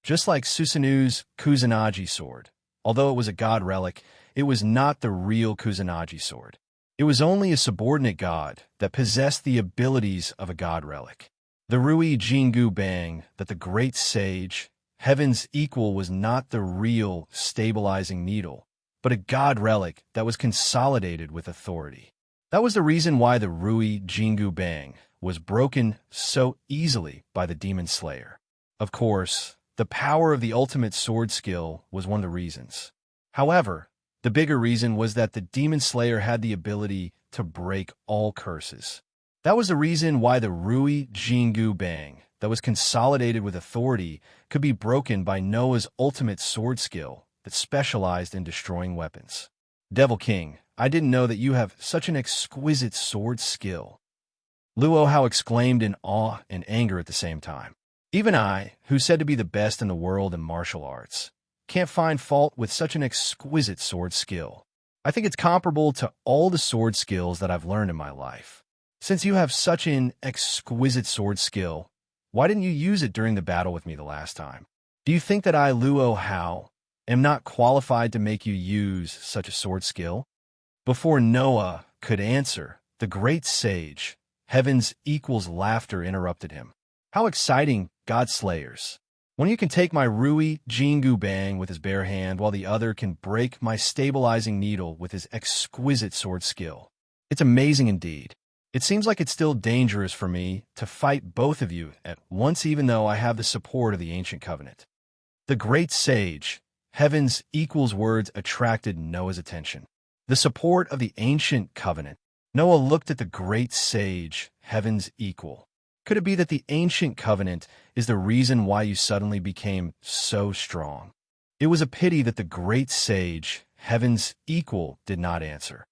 Just like Susanu's Kusanagi sword. Although it was a god relic, it was not the real Kusanagi sword. It was only a subordinate god that possessed the abilities of a god relic. The Rui Jingu Bang that the great sage, heaven's equal, was not the real stabilizing needle, but a god relic that was consolidated with authority. That was the reason why the Rui Jingu Bang was broken so easily by the demon slayer. Of course, the power of the ultimate sword skill was one of the reasons. However, the bigger reason was that the demon slayer had the ability to break all curses. That was the reason why the Rui Jingu Bang that was consolidated with authority could be broken by Noah's ultimate sword skill that specialized in destroying weapons. "Devil King, I didn't know that you have such an exquisite sword skill," Luo Hao exclaimed in awe and anger at the same time. "Even I, who's said to be the best in the world in martial arts, can't find fault with such an exquisite sword skill. I think it's comparable to all the sword skills that I've learned in my life. Since you have such an exquisite sword skill, why didn't you use it during the battle with me the last time? Do you think that I, Luo Hao, am not qualified to make you use such a sword skill?" Before Noah could answer, the great sage, heaven's equal's laughter interrupted him. "How exciting, God Slayers! When you can take my Rui Jingu Bang with his bare hand while the other can break my stabilizing needle with his exquisite sword skill. It's amazing indeed. It seems like it's still dangerous for me to fight both of you at once, even though I have the support of the ancient covenant." The great sage, heaven's equal's words attracted Noah's attention. The support of the ancient covenant. Noah looked at the great sage, heaven's equal. Could it be that the ancient covenant is the reason why you suddenly became so strong? It was a pity that the great sage, heaven's equal, did not answer.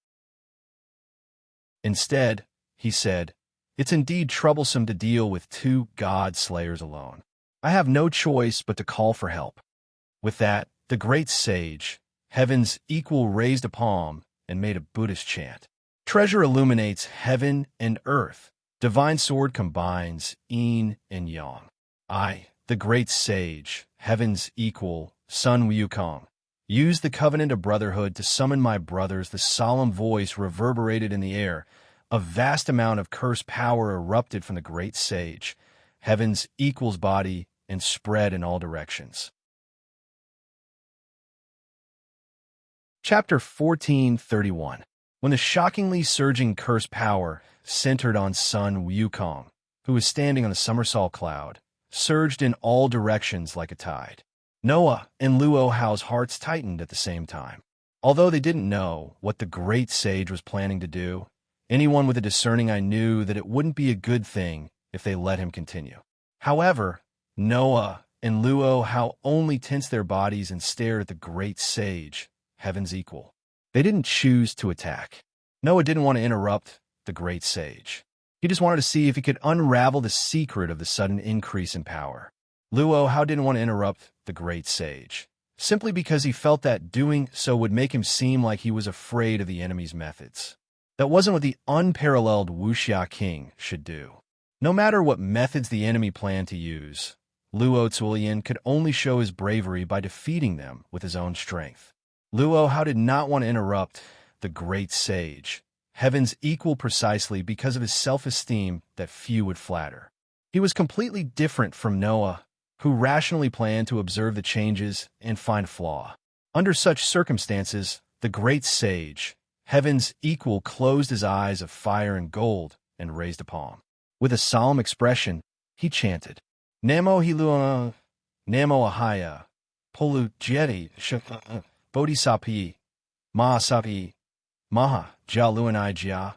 Instead, he said, "It's indeed troublesome to deal with two god slayers alone. I have no choice but to call for help." With that, the great sage, heaven's equal, raised a palm and made a Buddhist chant. Treasure illuminates heaven and earth. Divine sword combines yin and yang. I, the great sage, heaven's equal, Sun Wukong, use the covenant of brotherhood to summon my brothers. The solemn voice reverberated in the air. A vast amount of cursed power erupted from the great sage, heaven's equal's body, and spread in all directions. Chapter 1431. When the shockingly surging cursed power centered on Sun Wukong, who was standing on the somersault cloud, surged in all directions like a tide. Noah and Luo Hao's hearts tightened at the same time. Although they didn't know what the great sage was planning to do, anyone with a discerning eye knew that it wouldn't be a good thing if they let him continue. However, Noah and Luo Hao only tensed their bodies and stared at the great sage, heaven's equal. They didn't choose to attack. Noah didn't want to interrupt the great sage. He just wanted to see if he could unravel the secret of the sudden increase in power. Luo Hao didn't want to interrupt the great sage, simply because he felt that doing so would make him seem like he was afraid of the enemy's methods. That wasn't what the unparalleled Wuxia king should do. No matter what methods the enemy planned to use, Luo Zulian could only show his bravery by defeating them with his own strength. Luo Hao did not want to interrupt the great sage, heaven's equal, precisely because of his self-esteem that few would flatter. He was completely different from Noah, who rationally planned to observe the changes and find flaw. Under such circumstances, the great sage, heaven's equal, closed his eyes of fire and gold and raised a palm. With a solemn expression, he chanted, Namo Hilua, Namo Ahaya, Polu Jeti, Bodhisattva, Mahasapi, Maha, Jia Luanai Jia.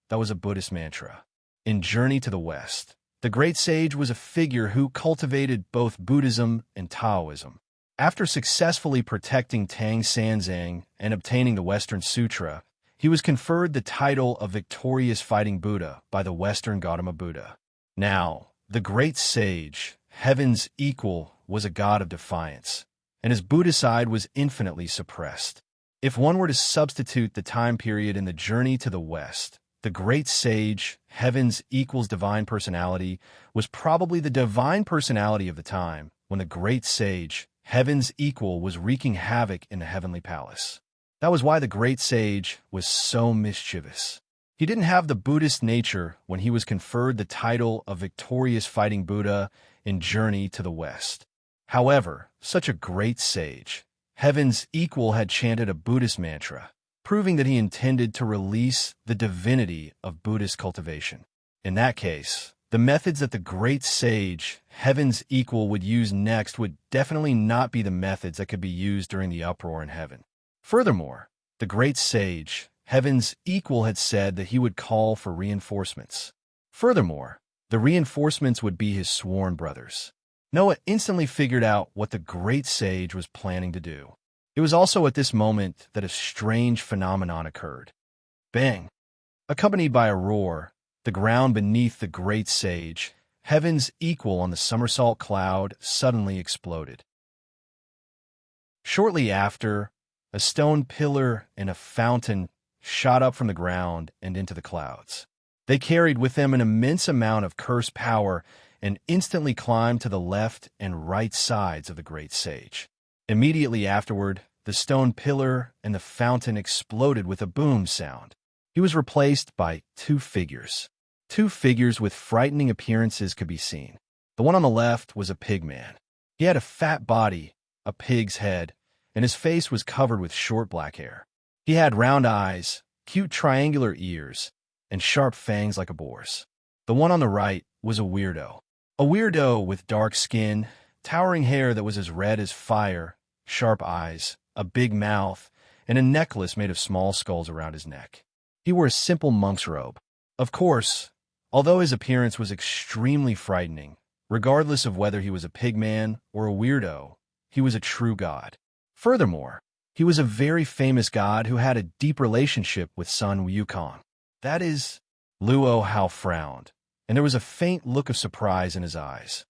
That was a Buddhist mantra. In Journey to the West, the great sage was a figure who cultivated both Buddhism and Taoism. After successfully protecting Tang Sanzang and obtaining the Western Sutra, he was conferred the title of Victorious Fighting Buddha by the Western Gautama Buddha. Now, the great sage, heaven's equal, was a god of defiance, and his Buddha side was infinitely suppressed. If one were to substitute the time period in the Journey to the West, the great sage, heaven's equal's divine personality, was probably the divine personality of the time when the great sage, heaven's equal, was wreaking havoc in the heavenly palace. That was why the great sage was so mischievous. He didn't have the Buddhist nature when he was conferred the title of Victorious Fighting Buddha in Journey to the West. However, such a great sage, heaven's equal, had chanted a Buddhist mantra, proving that he intended to release the divinity of Buddhist cultivation. In that case, the methods that the great sage, heaven's equal, would use next would definitely not be the methods that could be used during the uproar in heaven. Furthermore, the great sage, heaven's equal, had said that he would call for reinforcements. Furthermore, the reinforcements would be his sworn brothers. Noah instantly figured out what the great sage was planning to do. It was also at this moment that a strange phenomenon occurred. Bang! Accompanied by a roar, the ground beneath the great sage, heaven's equal on the somersault cloud, suddenly exploded. Shortly after, a stone pillar and a fountain shot up from the ground and into the clouds. They carried with them an immense amount of cursed power and instantly climbed to the left and right sides of the great sage. Immediately afterward, the stone pillar and the fountain exploded with a boom sound. He was replaced by two figures. Two figures with frightening appearances could be seen. The one on the left was a pig man. He had a fat body, a pig's head, and his face was covered with short black hair. He had round eyes, cute triangular ears, and sharp fangs like a boar's. The one on the right was a weirdo. A weirdo with dark skin, towering hair that was as red as fire, sharp eyes, a big mouth, and a necklace made of small skulls around his neck. He wore a simple monk's robe. Of course, although his appearance was extremely frightening, regardless of whether he was a pig man or a weirdo, he was a true god. Furthermore, he was a very famous god who had a deep relationship with Sun Wukong. That is, Luo Hao frowned, and there was a faint look of surprise in his eyes.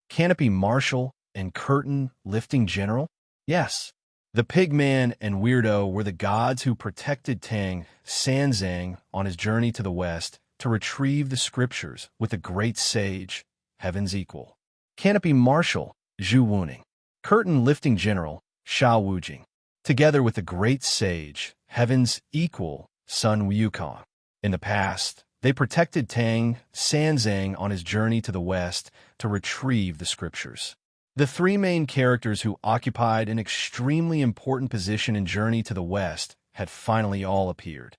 Canopy Marshal and Curtain Lifting General? Yes. The pigman and weirdo were the gods who protected Tang Sanzang on his journey to the west to retrieve the scriptures with the great sage, heaven's equal. Canopy Marshal, Zhu Wuning. Curtain Lifting General, Sha Wujing. Together with the great sage, heaven's equal, Sun Wukong. In the past, they protected Tang Sanzang on his journey to the west to retrieve the scriptures. The three main characters who occupied an extremely important position in Journey to the West had finally all appeared.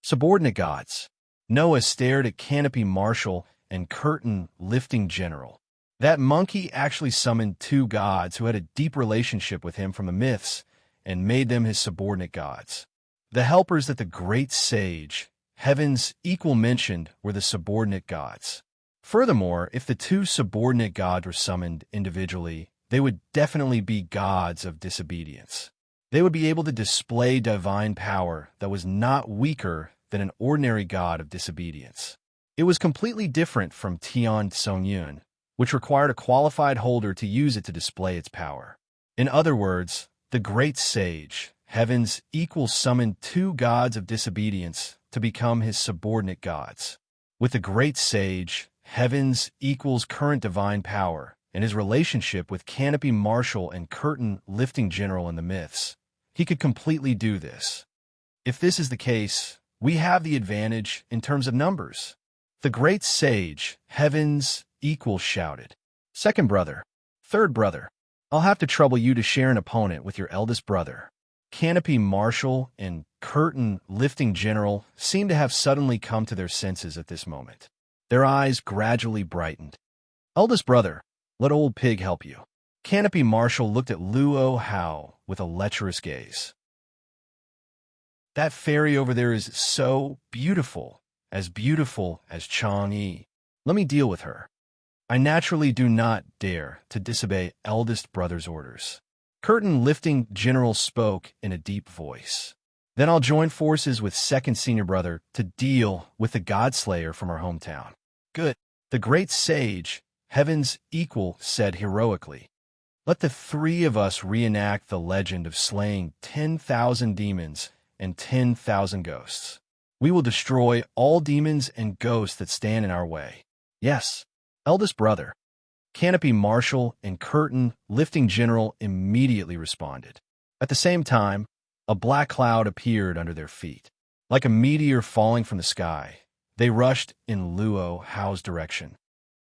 Subordinate gods. Noah stared at Canopy Marshal and Curtain Lifting General. That monkey actually summoned two gods who had a deep relationship with him from the myths and made them his subordinate gods. The helpers that the great sage, heaven's equal, mentioned were the subordinate gods. Furthermore, if the two subordinate gods were summoned individually, they would definitely be gods of disobedience. They would be able to display divine power that was not weaker than an ordinary god of disobedience. It was completely different from Tian Songyun, which required a qualified holder to use it to display its power. In other words, the great sage, heaven's equal, summoned two gods of disobedience to become his subordinate gods. With the great sage, heavens equals current divine power, and his relationship with canopy marshal and curtain lifting general in the myths, he could completely do this. If this is the case, we have the advantage in terms of numbers. The great sage, heavens equals shouted. Second brother, third brother, I'll have to trouble you to share an opponent with your eldest brother. Canopy marshal and curtain lifting general seemed to have suddenly come to their senses at this moment. Their eyes gradually brightened. Eldest brother, let old pig help you. Canopy marshal looked at Luo Hao with a lecherous gaze. That fairy over there is so beautiful as Chang'e. Let me deal with her. I naturally do not dare to disobey eldest brother's orders. Curtain lifting general spoke in a deep voice. Then I'll join forces with second senior brother to deal with the Godslayer from our hometown. Good. The great sage, heavens equal, said heroically. Let the three of us reenact the legend of slaying 10,000 demons and 10,000 ghosts. We will destroy all demons and ghosts that stand in our way. Yes, eldest brother. Canopy marshal and curtain lifting general immediately responded. At the same time, a black cloud appeared under their feet. Like a meteor falling from the sky, they rushed in Luo Hao's direction.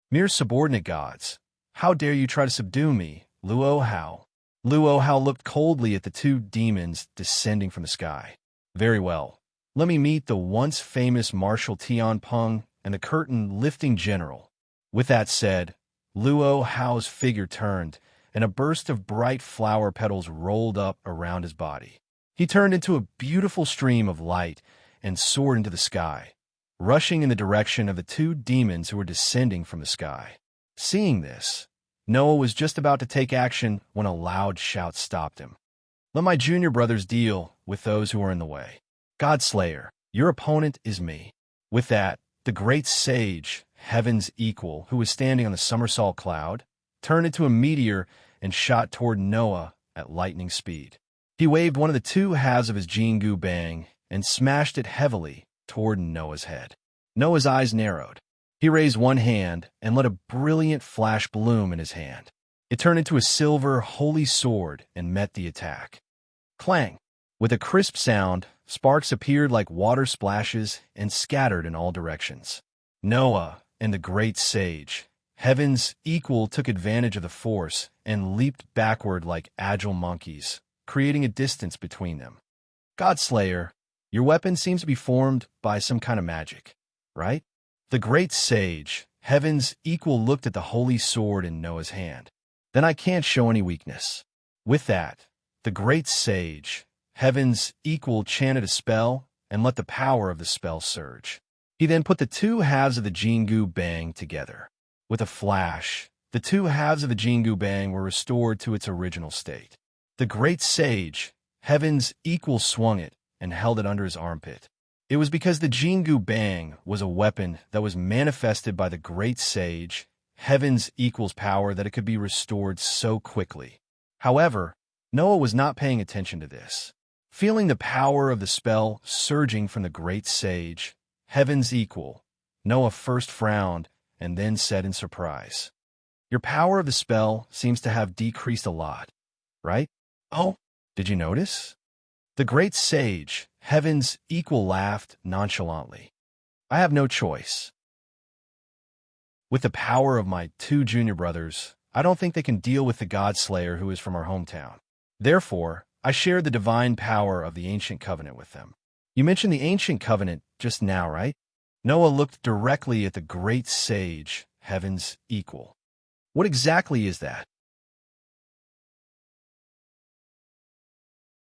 Mere subordinate gods, how dare you try to subdue me, Luo Hao? Luo Hao looked coldly at the two demons descending from the sky. Very well. Let me meet the once famous Marshal Tianpeng and the curtain lifting general. With that said, Luo Hao's figure turned, and a burst of bright flower petals rolled up around his body. He turned into a beautiful stream of light and soared into the sky, rushing in the direction of the two demons who were descending from the sky. Seeing this, Noah was just about to take action when a loud shout stopped him. Let my junior brothers deal with those who are in the way. Godslayer, your opponent is me. With that, the great sage, heaven's equal, who was standing on the somersault cloud, turned into a meteor and shot toward Noah at lightning speed. He waved one of the two halves of his Jingu Bang and smashed it heavily toward Noah's head. Noah's eyes narrowed. He raised one hand and let a brilliant flash bloom in his hand. It turned into a silver holy sword and met the attack. Clang! With a crisp sound, sparks appeared like water splashes and scattered in all directions. Noah and the great sage, heaven's equal, took advantage of the force and leaped backward like agile monkeys, creating a distance between them. Godslayer, your weapon seems to be formed by some kind of magic, right? The great sage, heaven's equal, looked at the holy sword in Noah's hand. Then I can't show any weakness. With that, the great sage, heaven's equal, chanted a spell and let the power of the spell surge. He then put the two halves of the Jingu Bang together. With a flash, the two halves of the Jingu Bang were restored to its original state. The great sage, heaven's equal, swung it and held it under his armpit. It was because the Jingu Bang was a weapon that was manifested by the great sage, heaven's equal's power, that it could be restored so quickly. However, Noah was not paying attention to this. Feeling the power of the spell surging from the great sage, heaven's equal, Noah first frowned and then said in surprise, "Your power of the spell seems to have decreased a lot, right?" "Oh, did you notice?" The great sage, heaven's equal, laughed nonchalantly. "I have no choice. With the power of my two junior brothers, I don't think they can deal with the Godslayer who is from our hometown. Therefore, I share the divine power of the Ancient Covenant with them." You mentioned the Ancient Covenant just now, right? Noah looked directly at the great sage, heaven's equal. What exactly is that?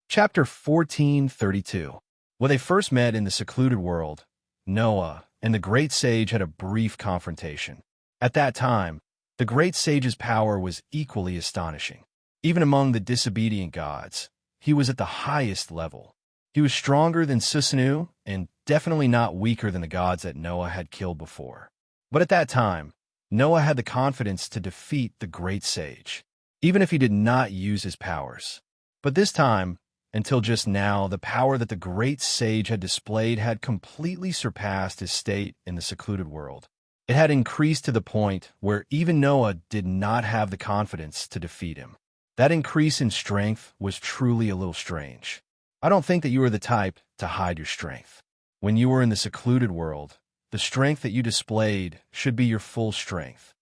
Chapter 1432. When they first met in the secluded world, Noah and the great sage had a brief confrontation. At that time, the great sage's power was equally astonishing. Even among the disobedient gods, he was at the highest level. He was stronger than Susanu and definitely not weaker than the gods that Noah had killed before. But at that time, Noah had the confidence to defeat the great sage, even if he did not use his powers. But this time, Until just now, the power that the great sage had displayed had completely surpassed his state in the secluded world. It had increased to the point where even Noah did not have the confidence to defeat him. That increase in strength was truly a little strange. I don't think that you are the type to hide your strength. When you were in the secluded world, the strength that you displayed should be your full strength.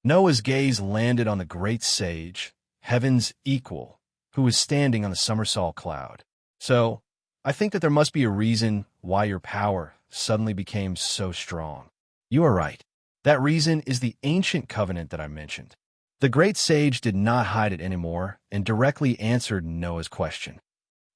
Noah's gaze landed on the great sage, heaven's equal, who was standing on the somersault cloud. So, I think that there must be a reason why your power suddenly became so strong. You are right. That reason is the ancient covenant that I mentioned. The great sage did not hide it anymore and directly answered Noah's question.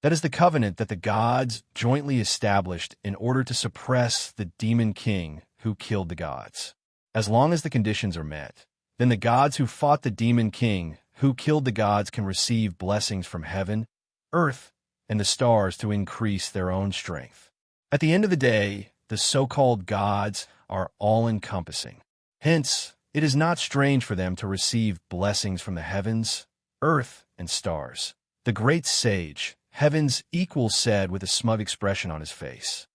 That is the covenant that the gods jointly established in order to suppress the demon king who killed the gods. As long as the conditions are met, then the gods who fought the demon king who killed the gods can receive blessings from heaven, earth, and the stars to increase their own strength. At the end of the day, the so-called gods are all-encompassing. Hence, it is not strange for them to receive blessings from the heavens, earth, and stars. The great sage, heaven's equal, said with a smug expression on his face.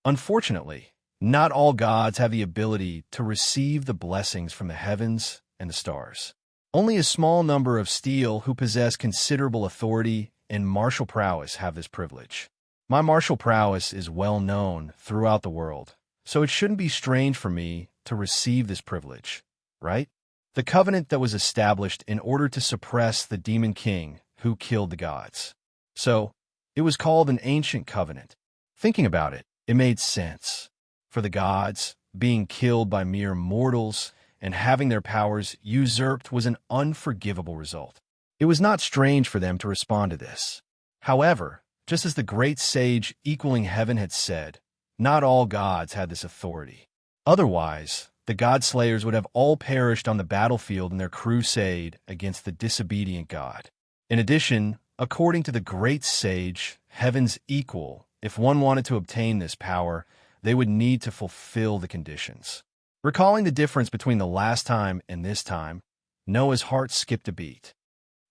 Unfortunately, not all gods have the ability to receive the blessings from the heavens and the stars. Only a small number of steel who possess considerable authority and martial prowess have this privilege. My martial prowess is well known throughout the world, so it shouldn't be strange for me to receive this privilege, right? The covenant that was established in order to suppress the demon king who killed the gods. So, it was called an ancient covenant. Thinking about it, it made sense. For the gods, being killed by mere mortals and having their powers usurped was an unforgivable result. It was not strange for them to respond to this. However, just as the great sage equaling heaven had said, not all gods had this authority. Otherwise, the god-slayers would have all perished on the battlefield in their crusade against the disobedient god. In addition, according to the great sage, heaven's equal, if one wanted to obtain this power, they would need to fulfill the conditions. Recalling the difference between the last time and this time, Noah's heart skipped a beat.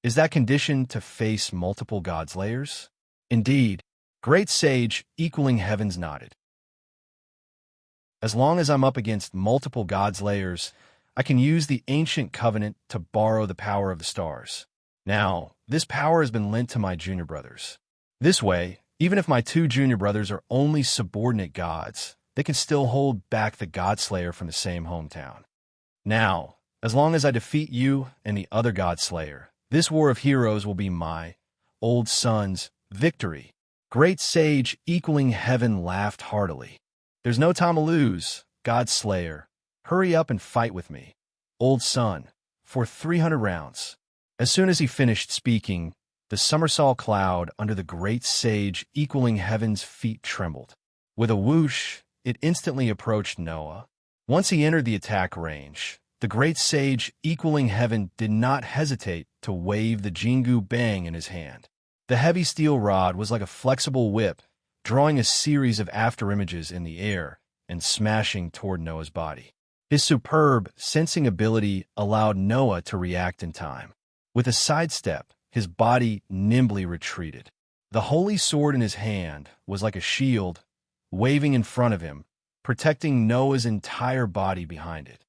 Is that condition to face multiple god-slayers? Indeed, great sage equaling heavens nodded. As long as I'm up against multiple god-slayers, I can use the ancient covenant to borrow the power of the stars. Now, this power has been lent to my junior brothers. This way, even if my two junior brothers are only subordinate gods, they can still hold back the God-Slayer from the same hometown. Now, as long as I defeat you and the other God-Slayer, this war of heroes will be my old son's victory. Great sage equaling heaven laughed heartily. There's no time to lose, God-Slayer. Hurry up and fight with me, old son, for 300 rounds. As soon as he finished speaking, the somersault cloud under the great sage equaling heaven's feet trembled. With a whoosh, it instantly approached Noah. Once he entered the attack range, the great sage equaling heaven did not hesitate to wave the Jingu Bang in his hand. The heavy steel rod was like a flexible whip, drawing a series of afterimages in the air and smashing toward Noah's body. His superb sensing ability allowed Noah to react in time. With a sidestep, his body nimbly retreated. The holy sword in his hand was like a shield, waving in front of him, protecting Noah's entire body behind it.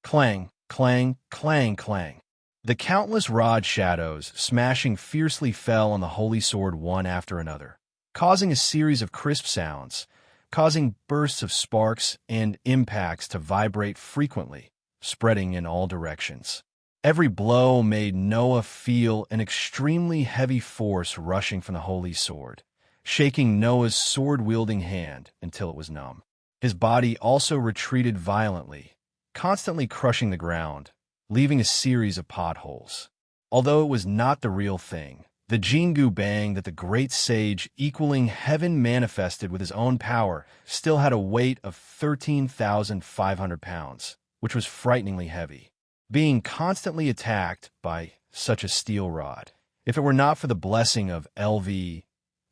Clang, clang, clang, clang. The countless rod shadows smashing fiercely fell on the holy sword one after another, causing a series of crisp sounds, causing bursts of sparks and impacts to vibrate frequently, spreading in all directions. Every blow made Noah feel an extremely heavy force rushing from the holy sword, shaking Noah's sword-wielding hand until it was numb. His body also retreated violently, constantly crushing the ground, leaving a series of potholes. Although it was not the real thing, the Jingu Bang that the great sage equaling heaven manifested with his own power still had a weight of 13,500 pounds, which was frighteningly heavy. Being constantly attacked by such a steel rod, if it were not for the blessing of LV,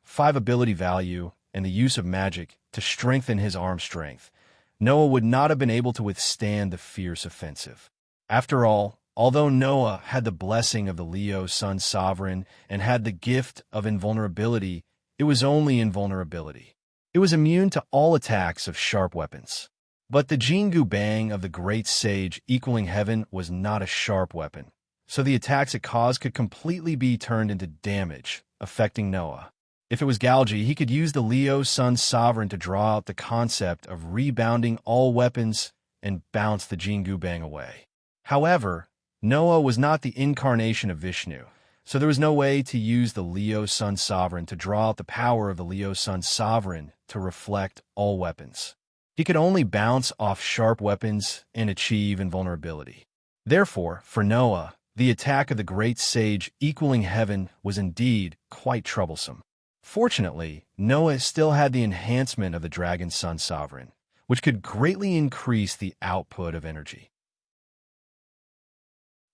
5 ability value, and the use of magic to strengthen his arm strength, Noah would not have been able to withstand the fierce offensive. After all, Although Noah had the blessing of the Leo Sun Sovereign and had the gift of invulnerability, it was only invulnerability. It was immune to all attacks of sharp weapons. But the Jingu Bang of the Great Sage equaling heaven was not a sharp weapon, so the attacks it caused could completely be turned into damage, affecting Noah. If it was Galgi, he could use the Leo Sun Sovereign to draw out the concept of rebounding all weapons and bounce the Jingu Bang away. However, Noah was not the incarnation of Vishnu, so there was no way to use the Leo Sun Sovereign to draw out the power of the Leo Sun Sovereign to reflect all weapons. He could only bounce off sharp weapons and achieve invulnerability. Therefore, for Noah, the attack of the Great Sage equaling heaven was indeed quite troublesome. Fortunately, Noah still had the enhancement of the Dragon Sun Sovereign, which could greatly increase the output of energy.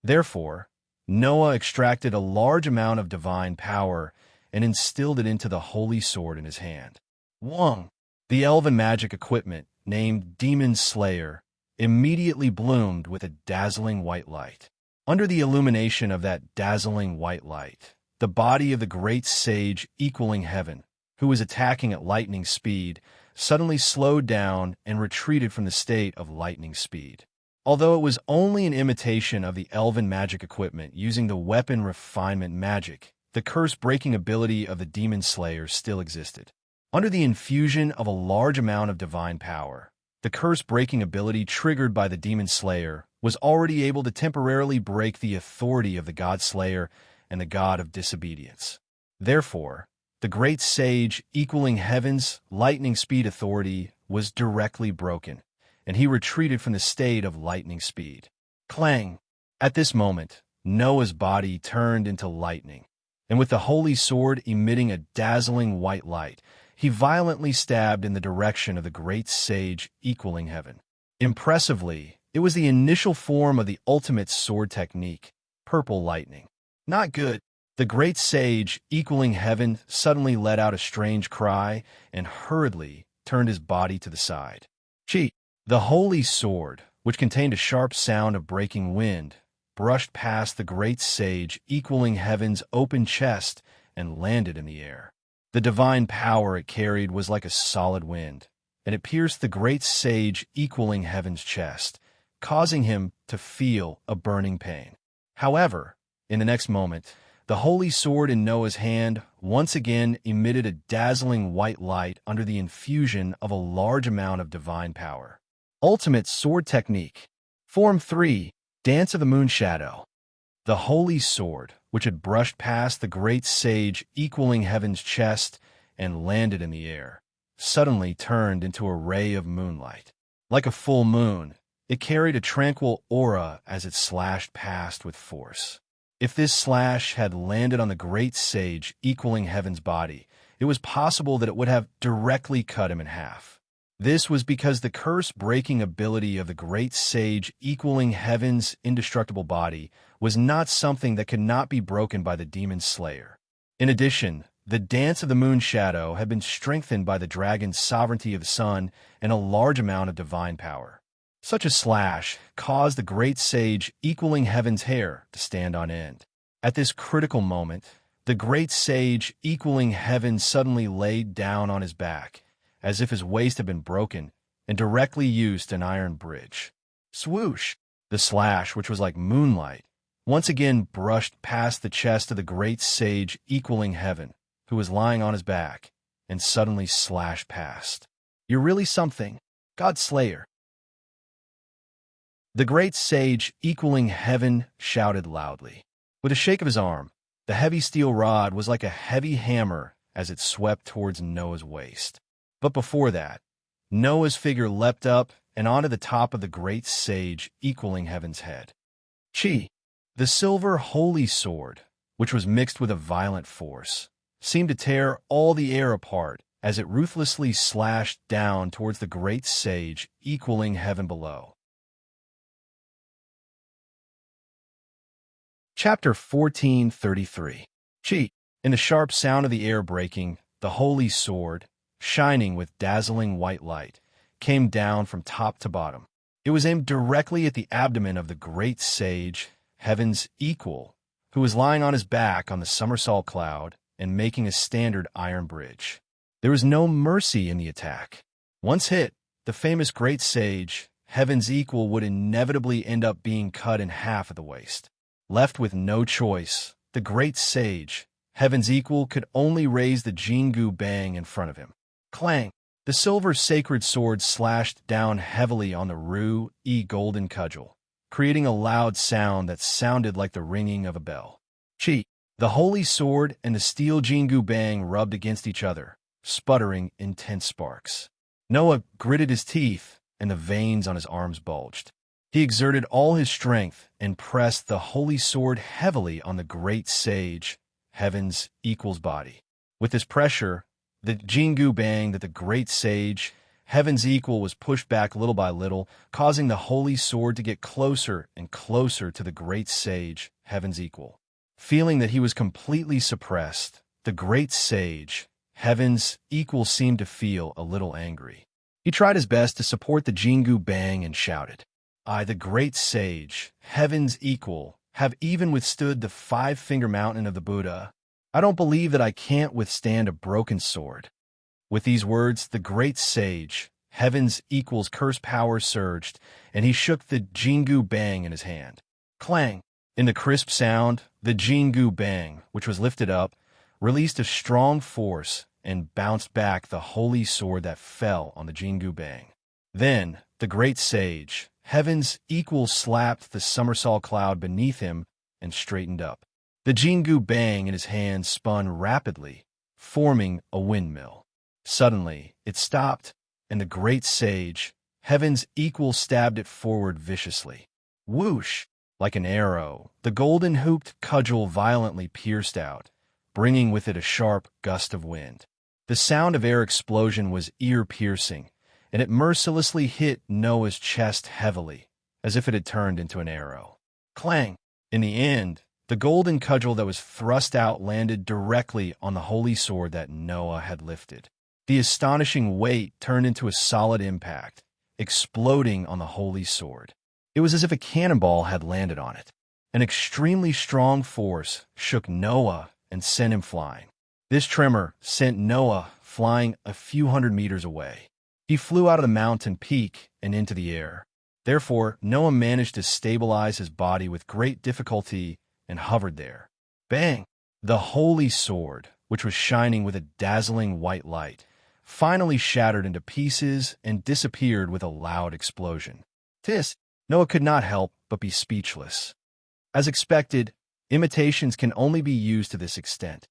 Therefore, Noah extracted a large amount of divine power and instilled it into the holy sword in his hand. Wong, the elven magic equipment, named Demon Slayer, immediately bloomed with a dazzling white light. Under the illumination of that dazzling white light, the body of the great sage equaling heaven, who was attacking at lightning speed, suddenly slowed down and retreated from the state of lightning speed. Although it was only an imitation of the elven magic equipment using the weapon refinement magic, the curse-breaking ability of the Demon Slayer still existed. Under the infusion of a large amount of divine power, the curse-breaking ability triggered by the Demon Slayer was already able to temporarily break the authority of the God Slayer and the God of Disobedience. Therefore, the great sage equaling heaven's lightning speed authority was directly broken, and he retreated from the state of lightning speed. Clang! At this moment, Noah's body turned into lightning, and with the holy sword emitting a dazzling white light, he violently stabbed in the direction of the great sage equaling heaven. Impressively, it was the initial form of the ultimate sword technique, purple lightning. Not good. The great sage equaling heaven suddenly let out a strange cry and hurriedly turned his body to the side. Chi! The holy sword, which contained a sharp sound of breaking wind, brushed past the great sage equaling heaven's open chest and landed in the air. The divine power it carried was like a solid wind, and it pierced the great sage equaling heaven's chest, causing him to feel a burning pain. However, in the next moment, the holy sword in Noah's hand once again emitted a dazzling white light under the infusion of a large amount of divine power. Ultimate Sword Technique. Form 3. Dance of the Moon Shadow. The holy sword, which had brushed past the great sage equaling heaven's chest and landed in the air, suddenly turned into a ray of moonlight. Like a full moon, it carried a tranquil aura as it slashed past with force. If this slash had landed on the great sage equaling heaven's body, it was possible that it would have directly cut him in half. This was because the curse-breaking ability of the great sage equaling heaven's indestructible body was not something that could not be broken by the Demon Slayer. In addition, the Dance of the Moon Shadow had been strengthened by the dragon's sovereignty of the sun and a large amount of divine power. Such a slash caused the great sage equaling heaven's hair to stand on end. At this critical moment, the great sage equaling heaven suddenly laid down on his back, as if his waist had been broken, and directly used an iron bridge. Swoosh! The slash, which was like moonlight, once again brushed past the chest of the great sage equaling heaven, who was lying on his back, and suddenly slashed past. You're really something, God Slayer. The great sage equaling heaven shouted loudly. With a shake of his arm, the heavy steel rod was like a heavy hammer as it swept towards Noah's waist. But before that, Noah's figure leapt up and onto the top of the great sage equaling heaven's head. Chi, the silver holy sword, which was mixed with a violent force, seemed to tear all the air apart as it ruthlessly slashed down towards the great sage equaling heaven below. Chapter 1433. Chi, in the sharp sound of the air breaking, the holy sword, shining with dazzling white light, came down from top to bottom. It was aimed directly at the abdomen of the great sage, Heaven's equal, who was lying on his back on the somersault cloud and making a standard iron bridge. There was no mercy in the attack. Once hit, the famous great sage, Heaven's equal, would inevitably end up being cut in half at the waist. Left with no choice, the great sage, Heaven's equal, could only raise the Jingu Bang in front of him. Clang! The silver sacred sword slashed down heavily on the Ru-E golden cudgel, creating a loud sound that sounded like the ringing of a bell. Chi! The holy sword and the steel Jingu Bang rubbed against each other, sputtering intense sparks. Noah gritted his teeth, and the veins on his arms bulged. He exerted all his strength and pressed the holy sword heavily on the great sage, Heaven's equal's body. With this pressure, the Jingu Bang that the great sage, Heaven's equal, was pushed back little by little, causing the holy sword to get closer and closer to the great sage, Heaven's equal. Feeling that he was completely suppressed, the great sage, Heaven's equal, seemed to feel a little angry. He tried his best to support the Jingu Bang and shouted, "I, the great sage, Heaven's equal, have even withstood the five-finger mountain of the Buddha. I don't believe that I can't withstand a broken sword." With these words, the great sage, Heaven's equal's curse power surged, and he shook the Jingu Bang in his hand. Clang! In the crisp sound, the Jingu Bang, which was lifted up, released a strong force and bounced back the holy sword that fell on the Jingu Bang. Then, the great sage, Heaven's equal, slapped the somersault cloud beneath him and straightened up. The Jingu Bang in his hand spun rapidly, forming a windmill. Suddenly, it stopped, and the great sage, Heaven's equal, stabbed it forward viciously. Whoosh! Like an arrow, the golden hooped cudgel violently pierced out, bringing with it a sharp gust of wind. The sound of air explosion was ear-piercing, and it mercilessly hit Noah's chest heavily, as if it had turned into an arrow. Clang! In the end, the golden cudgel that was thrust out landed directly on the holy sword that Noah had lifted. The astonishing weight turned into a solid impact, exploding on the holy sword. It was as if a cannonball had landed on it. An extremely strong force shook Noah and sent him flying. This tremor sent Noah flying a few hundred meters away. He flew out of the mountain peak and into the air. Therefore, Noah managed to stabilize his body with great difficulty and hovered there. Bang! The holy sword, which was shining with a dazzling white light, finally shattered into pieces and disappeared with a loud explosion. Tis! Noah could not help but be speechless. As expected, imitations can only be used to this extent.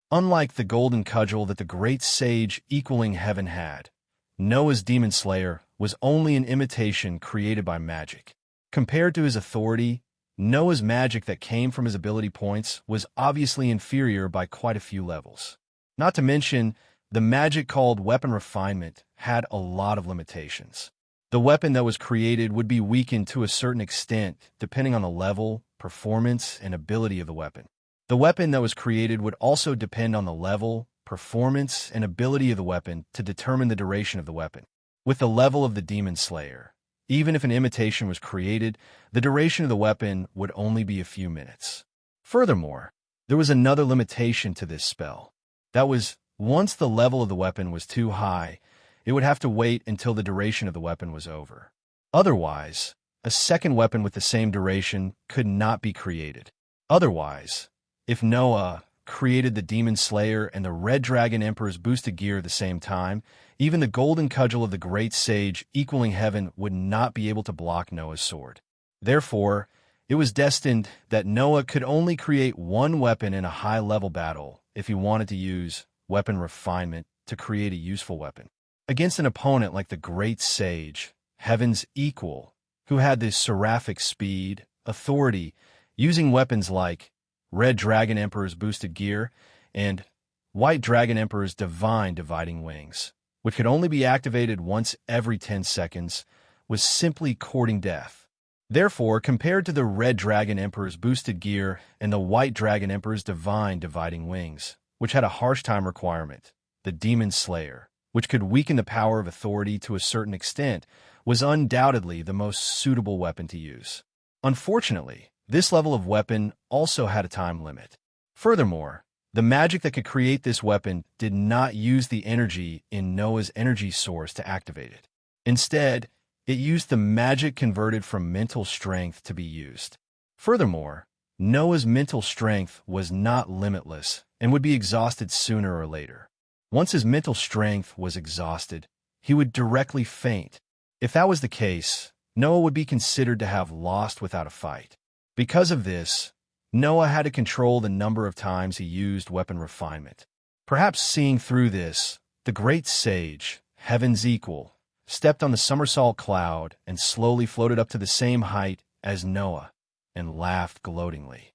Unlike the golden cudgel that the great sage equaling heaven had, Noah's demon slayer was only an imitation created by magic. Compared to his authority, Noah's magic that came from his ability points was obviously inferior by quite a few levels. Not to mention, the magic called weapon refinement had a lot of limitations. The weapon that was created would be weakened to a certain extent depending on the level, performance, and ability of the weapon. The weapon that was created would also depend on the level, performance, and ability of the weapon to determine the duration of the weapon. With the level of the demon slayer, even if an imitation was created, the duration of the weapon would only be a few minutes. Furthermore, there was another limitation to this spell. That was, once the level of the weapon was too high, it would have to wait until the duration of the weapon was over. Otherwise, a second weapon with the same duration could not be created. Otherwise, if Noah created the Demon Slayer and the Red Dragon Emperor's boosted gear at the same time, even the golden cudgel of the great sage equaling heaven would not be able to block Noah's sword. Therefore, it was destined that Noah could only create one weapon in a high-level battle if he wanted to use weapon refinement to create a useful weapon. Against an opponent like the great sage, heaven's equal, who had this seraphic speed, authority, using weapons like Red Dragon Emperor's boosted gear and White Dragon Emperor's divine dividing wings, which could only be activated once every 10 seconds, was simply courting death. Therefore, compared to the Red Dragon Emperor's boosted gear and the White Dragon Emperor's divine dividing wings, which had a harsh time requirement, the Demon Slayer, which could weaken the power of authority to a certain extent, was undoubtedly the most suitable weapon to use. Unfortunately, this level of weapon also had a time limit. Furthermore, the magic that could create this weapon did not use the energy in Noah's energy source to activate it. Instead, it used the magic converted from mental strength to be used. Furthermore, Noah's mental strength was not limitless and would be exhausted sooner or later. Once his mental strength was exhausted, he would directly faint. If that was the case, Noah would be considered to have lost without a fight. Because of this, Noah had to control the number of times he used weapon refinement. Perhaps seeing through this, the great sage, heaven's equal, stepped on the somersault cloud and slowly floated up to the same height as Noah and laughed gloatingly.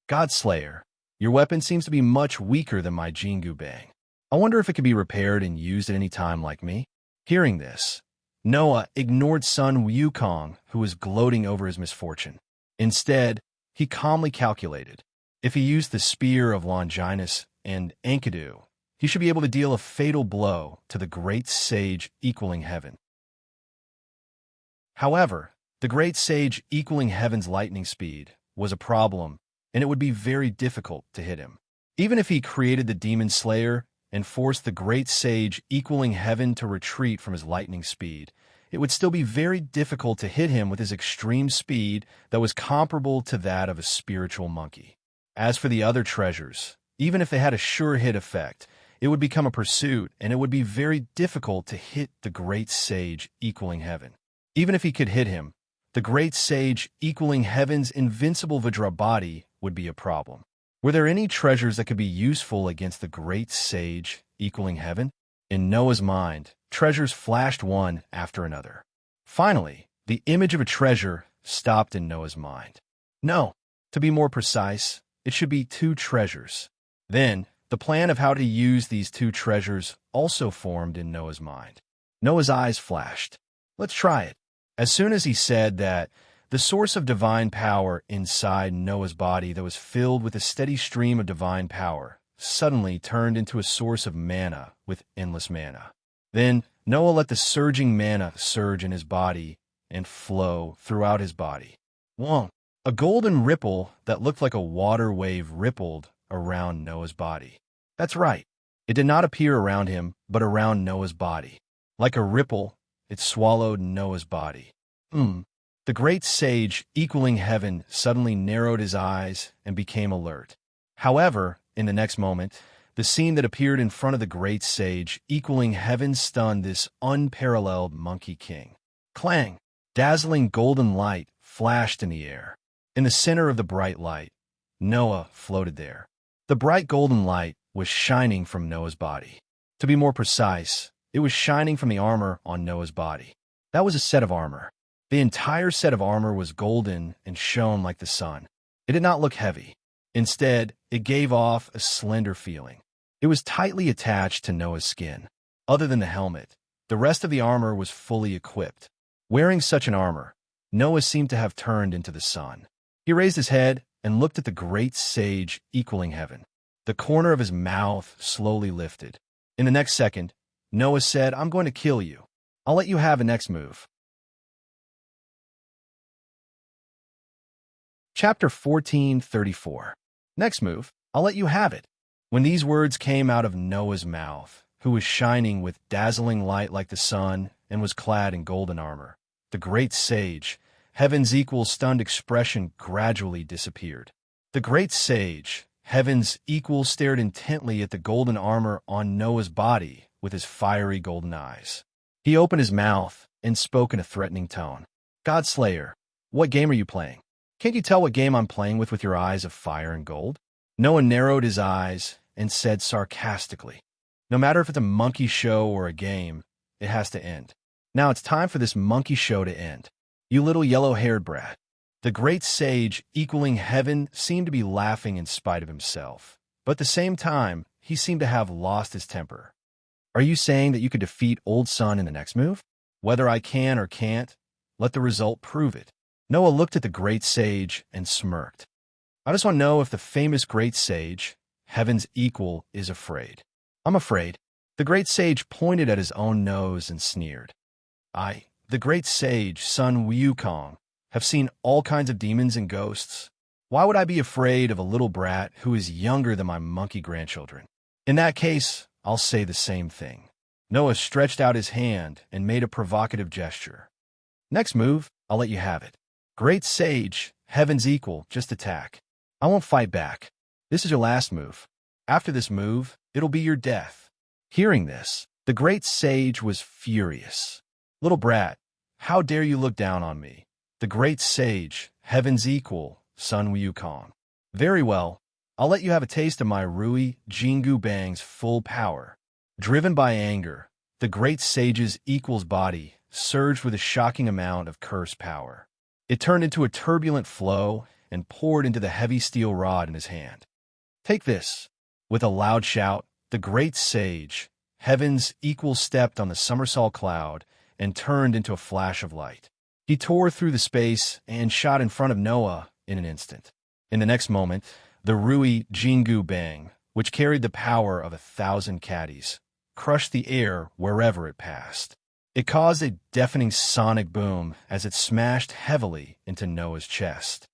Godslayer, your weapon seems to be much weaker than my Jingu Bang. I wonder if it could be repaired and used at any time like me? Hearing this, Noah ignored son Wukong, who was gloating over his misfortune. Instead, he calmly calculated. If he used the Spear of Longinus and Enkidu, he should be able to deal a fatal blow to the great sage equaling heaven. However, the great sage equaling heaven's lightning speed was a problem, and it would be very difficult to hit him. Even if he created the demon slayer and forced the great sage equaling heaven to retreat from his lightning speed, it would still be very difficult to hit him with his extreme speed that was comparable to that of a spiritual monkey. As for the other treasures, even if they had a sure hit effect, it would become a pursuit, and it would be very difficult to hit the great sage equaling heaven. Even if he could hit him, the great sage equaling heaven's invincible Vajrabhati would be a problem. Were there any treasures that could be useful against the great sage equaling heaven? In Noah's mind, treasures flashed one after another. Finally, the image of a treasure stopped in Noah's mind. No, to be more precise, it should be 2 treasures. Then, the plan of how to use these 2 treasures also formed in Noah's mind. Noah's eyes flashed. Let's try it. As soon as he said that, the source of divine power inside Noah's body that was filled with a steady stream of divine power suddenly turned into a source of manna with endless manna. Then Noah let the surging manna surge in his body and flow throughout his body. Whoa! A golden ripple that looked like a water wave rippled around Noah's body. That's right. It did not appear around him, but around Noah's body. Like a ripple, it swallowed Noah's body. The great sage equaling heaven suddenly narrowed his eyes and became alert. However, in the next moment, the scene that appeared in front of the great sage equaling heaven stunned this unparalleled monkey king. Clang! Dazzling golden light flashed in the air. In the center of the bright light, Noah floated there. The bright golden light was shining from Noah's body. To be more precise, it was shining from the armor on Noah's body. That was a set of armor. The entire set of armor was golden and shone like the sun. It did not look heavy. Instead, it gave off a slender feeling. It was tightly attached to Noah's skin. Other than the helmet, the rest of the armor was fully equipped. Wearing such an armor, Noah seemed to have turned into the sun. He raised his head and looked at the great sage equaling heaven. The corner of his mouth slowly lifted. In the next second, Noah said, "I'm going to kill you. I'll let you have a next move." Chapter 14:34. Next move, I'll let you have it. When these words came out of Noah's mouth, who was shining with dazzling light like the sun and was clad in golden armor, the great sage, heaven's equal stunned expression gradually disappeared. The great sage, heaven's equal, stared intently at the golden armor on Noah's body with his fiery golden eyes. He opened his mouth and spoke in a threatening tone. "Godslayer, what game are you playing? Can't you tell what game I'm playing with your eyes of fire and gold?" Noah narrowed his eyes and said sarcastically, "No matter if it's a monkey show or a game, it has to end. Now it's time for this monkey show to end. You little yellow-haired brat." The great sage equaling heaven seemed to be laughing in spite of himself, but at the same time, he seemed to have lost his temper. "Are you saying that you could defeat Old Sun in the next move? Whether I can or can't, let the result prove it." Noah looked at the great sage and smirked. "I just want to know if the famous great sage, heaven's equal, is afraid." "I'm afraid." The great sage pointed at his own nose and sneered. "The great sage, son Wukong, have seen all kinds of demons and ghosts. Why would I be afraid of a little brat who is younger than my monkey grandchildren? In that case, I'll say the same thing. Noah stretched out his hand and made a provocative gesture. Next move, I'll let you have it. Great sage, heaven's equal, just attack. I won't fight back. This is your last move. After this move, it'll be your death. Hearing this, the great sage was furious. Little brat, how dare you look down on me? The great sage, heaven's equal, Sun Wukong. Very well, I'll let you have a taste of my Rui Jingu Bang's full power. Driven by anger, the great sage's equal's body surged with a shocking amount of curse power. It turned into a turbulent flow and poured into the heavy steel rod in his hand. Take this. With a loud shout, the great sage, heaven's equal, stepped on the somersault cloud and turned into a flash of light. He tore through the space and shot in front of Noah in an instant. In the next moment, the Rui Jingu Bang, which carried the power of 1,000 caddies, crushed the air wherever it passed. It caused a deafening sonic boom as it smashed heavily into Noah's chest.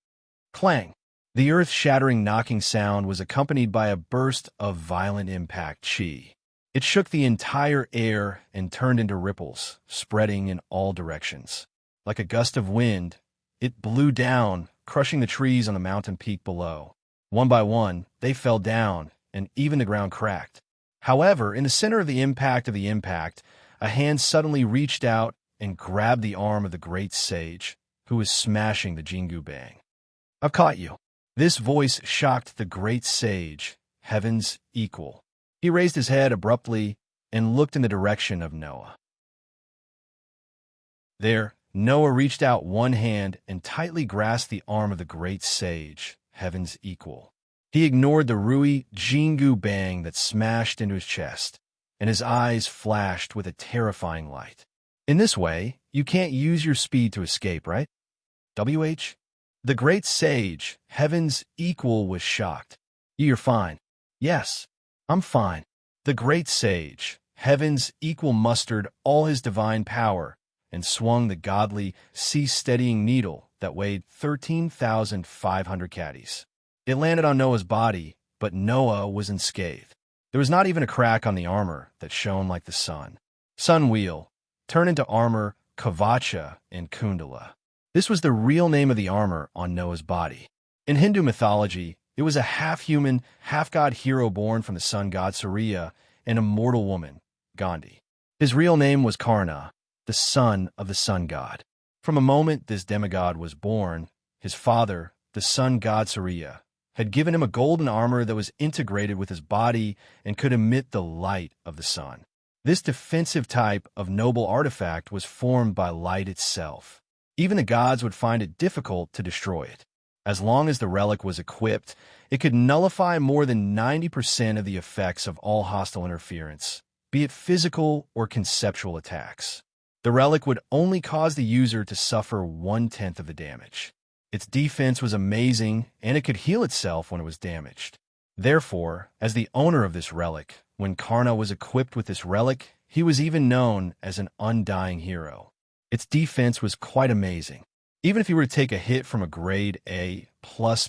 Clang! The earth-shattering knocking sound was accompanied by a burst of violent impact chi. It shook the entire air and turned into ripples, spreading in all directions. Like a gust of wind, it blew down, crushing the trees on the mountain peak below. One by one, they fell down, and even the ground cracked. However, in the center of the impact, a hand suddenly reached out and grabbed the arm of the great sage, who was smashing the Jingu Bang. I've caught you. This voice shocked the great sage, heaven's equal. He raised his head abruptly and looked in the direction of Noah. There, Noah reached out one hand and tightly grasped the arm of the great sage, heaven's equal. He ignored the Rui Jingu Bang that smashed into his chest, and his eyes flashed with a terrifying light. In this way, you can't use your speed to escape, right? WH? The great sage, heaven's equal, was shocked. You're fine. Yes, I'm fine. The great sage, heaven's equal, mustered all his divine power and swung the godly, sea-steadying needle that weighed 13,500 caddies. It landed on Noah's body, but Noah was unscathed. There was not even a crack on the armor that shone like the sun. Sun Wheel turned into armor Kavacha and Kundala. This was the real name of the armor on Noah's body. In Hindu mythology, it was a half-human, half-god hero born from the sun god Surya and a mortal woman, Gandhi. His real name was Karna, the son of the sun god. From the moment this demigod was born, his father, the sun god Surya, had given him a golden armor that was integrated with his body and could emit the light of the sun. This defensive type of noble artifact was formed by light itself. Even the gods would find it difficult to destroy it. As long as the relic was equipped, it could nullify more than 90% of the effects of all hostile interference, be it physical or conceptual attacks. The relic would only cause the user to suffer 1/10 of the damage. Its defense was amazing, and it could heal itself when it was damaged. Therefore, as the owner of this relic, when Karna was equipped with this relic, he was even known as an undying hero. Its defense was quite amazing. Even if he were to take a hit from a grade A+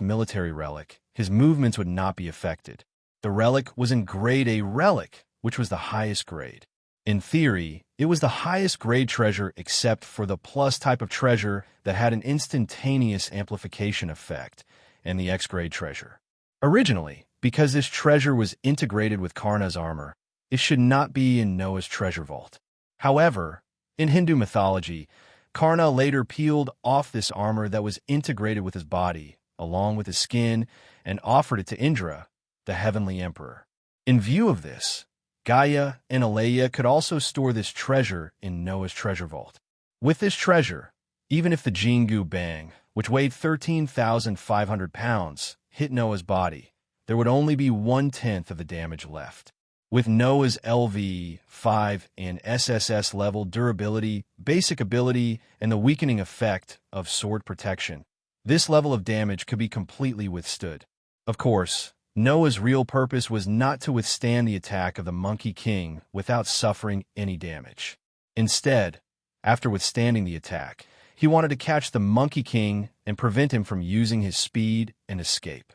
military relic, his movements would not be affected. The relic was in grade A relic, which was the highest grade. In theory, it was the highest grade treasure except for the plus type of treasure that had an instantaneous amplification effect, and the X-grade treasure. Originally, because this treasure was integrated with Karna's armor, it should not be in Noah's treasure vault. However, in Hindu mythology, Karna later peeled off this armor that was integrated with his body, along with his skin, and offered it to Indra, the heavenly emperor. In view of this, Gaia and Alea could also store this treasure in Noah's treasure vault. With this treasure, even if the Jingu Bang, which weighed 13,500 pounds, hit Noah's body, there would only be 1/10 of the damage left. With Noah's LV5 and SSS level durability, basic ability, and the weakening effect of sword protection, this level of damage could be completely withstood. Of course, Noah's real purpose was not to withstand the attack of the Monkey King without suffering any damage. Instead, after withstanding the attack, He wanted to catch the Monkey King and prevent him from using his speed and escape.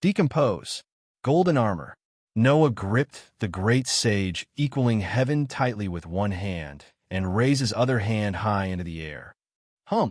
Decompose. Golden armor. Noah gripped the great sage, equaling heaven tightly with one hand, and raised his other hand high into the air. Hum!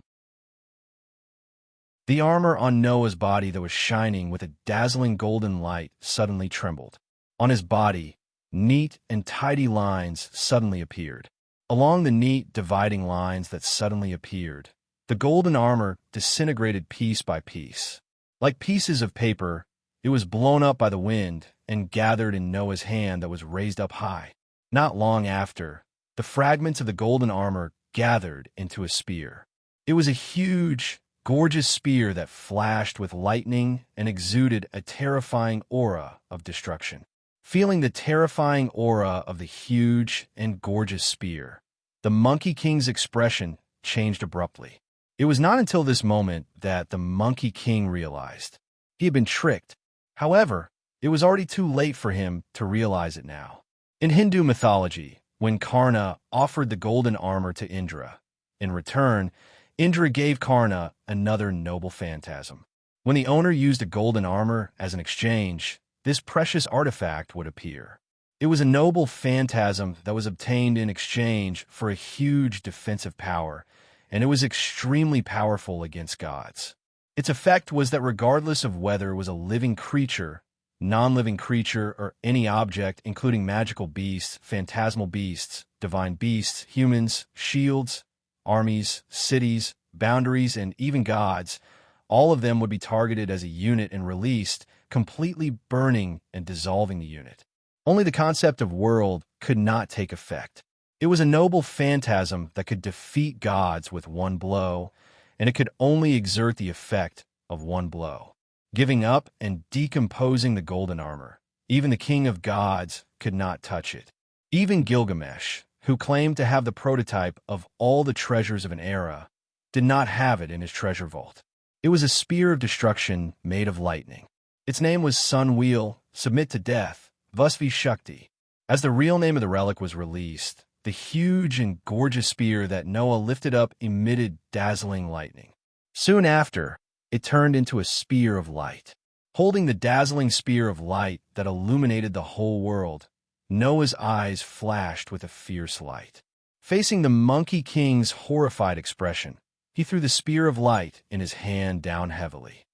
The armor on Noah's body that was shining with a dazzling golden light suddenly trembled. On his body, neat and tidy lines suddenly appeared. Along the neat dividing lines that suddenly appeared, the golden armor disintegrated piece by piece. Like pieces of paper, it was blown up by the wind and gathered in Noah's hand that was raised up high. Not long after, the fragments of the golden armor gathered into a spear. It was a huge, gorgeous spear that flashed with lightning and exuded a terrifying aura of destruction. Feeling the terrifying aura of the huge and gorgeous spear, the Monkey King's expression changed abruptly. It was not until this moment that the Monkey King realized he had been tricked. However, it was already too late for him to realize it now. In Hindu mythology, when Karna offered the golden armor to Indra, in return, Indra gave Karna another noble phantasm. When the owner used a golden armor as an exchange, this precious artifact would appear. It was a noble phantasm that was obtained in exchange for a huge defensive power, and it was extremely powerful against gods. Its effect was that regardless of whether it was a living creature, non-living creature, or any object, including magical beasts, phantasmal beasts, divine beasts, humans, shields, armies, cities, boundaries, and even gods, all of them would be targeted as a unit and released, completely burning and dissolving the unit. Only the concept of world could not take effect. It was a noble phantasm that could defeat gods with one blow, and it could only exert the effect of one blow. Giving up and decomposing the golden armor, even the king of gods could not touch it. Even Gilgamesh, who claimed to have the prototype of all the treasures of an era, did not have it in his treasure vault. It was a spear of destruction made of lightning. Its name was Sun Wheel, Submit to Death, Vasvi Shakti. As the real name of the relic was released, the huge and gorgeous spear that Noah lifted up emitted dazzling lightning. Soon after, it turned into a spear of light. Holding the dazzling spear of light that illuminated the whole world, Noah's eyes flashed with a fierce light. Facing the Monkey King's horrified expression, he threw the spear of light in his hand down heavily.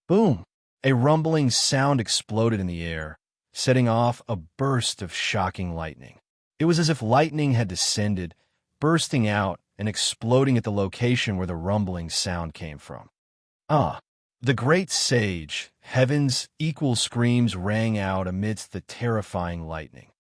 Boom! A rumbling sound exploded in the air, setting off a burst of shocking lightning. It was as if lightning had descended, bursting out and exploding at the location where the rumbling sound came from. The great sage, heaven's equal screams rang out amidst the terrifying lightning.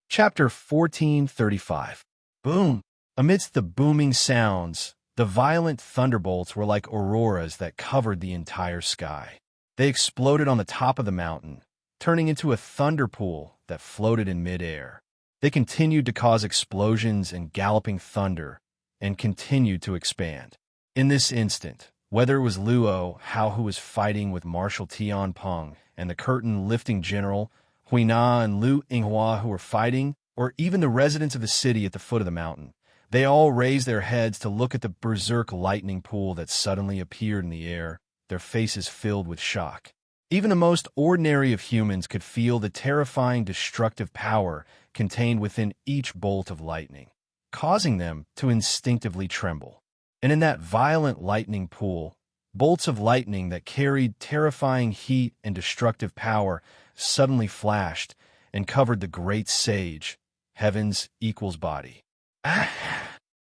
Chapter 1435. Boom! Amidst the booming sounds, the violent thunderbolts were like auroras that covered the entire sky. They exploded on the top of the mountain, turning into a thunder pool that floated in midair. They continued to cause explosions and galloping thunder, and continued to expand. In this instant, whether it was Luo Hao who was fighting with Marshal Tian Peng and the curtain-lifting general Hui Na and Lu Yinghua who were fighting, or even the residents of the city at the foot of the mountain, they all raised their heads to look at the berserk lightning pool that suddenly appeared in the air, their faces filled with shock. Even the most ordinary of humans could feel the terrifying destructive power contained within each bolt of lightning, causing them to instinctively tremble. And in that violent lightning pool, bolts of lightning that carried terrifying heat and destructive power suddenly flashed and covered the great sage, heaven's equal's body.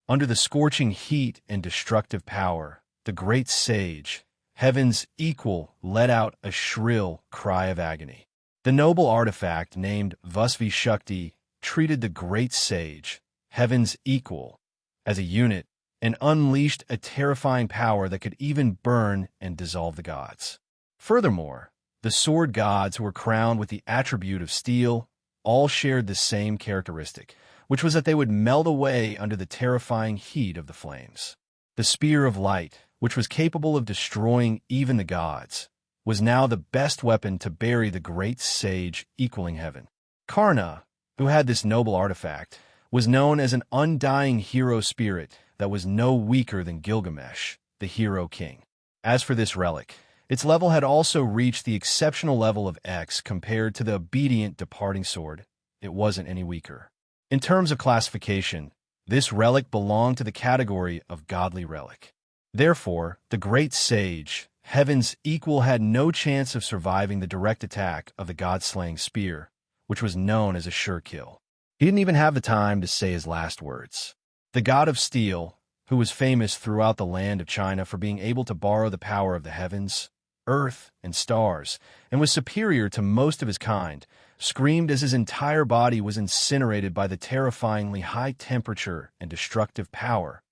Under the scorching heat and destructive power, the great sage, heaven's equal, let out a shrill cry of agony. The noble artifact named Vasvi Shakti treated the great sage, heaven's equal, as a unit and unleashed a terrifying power that could even burn and dissolve the gods. Furthermore, the sword gods who were crowned with the attribute of steel all shared the same characteristic, which was that they would melt away under the terrifying heat of the flames. The spear of light, which was capable of destroying even the gods, was now the best weapon to bury the great sage equaling heaven. Karna, who had this noble artifact, was known as an undying hero spirit that was no weaker than Gilgamesh, the hero king. As for this relic, its level had also reached the exceptional level of X compared to the obedient departing sword. It wasn't any weaker. In terms of classification, this relic belonged to the category of godly relic. Therefore, the great sage, Heaven's equal, had no chance of surviving the direct attack of the god-slaying spear, which was known as a sure kill. He didn't even have the time to say his last words. The god of steel, who was famous throughout the land of China for being able to borrow the power of the heavens, earth, and stars, and was superior to most of his kind, screamed as his entire body was incinerated by the terrifyingly high temperature and destructive power,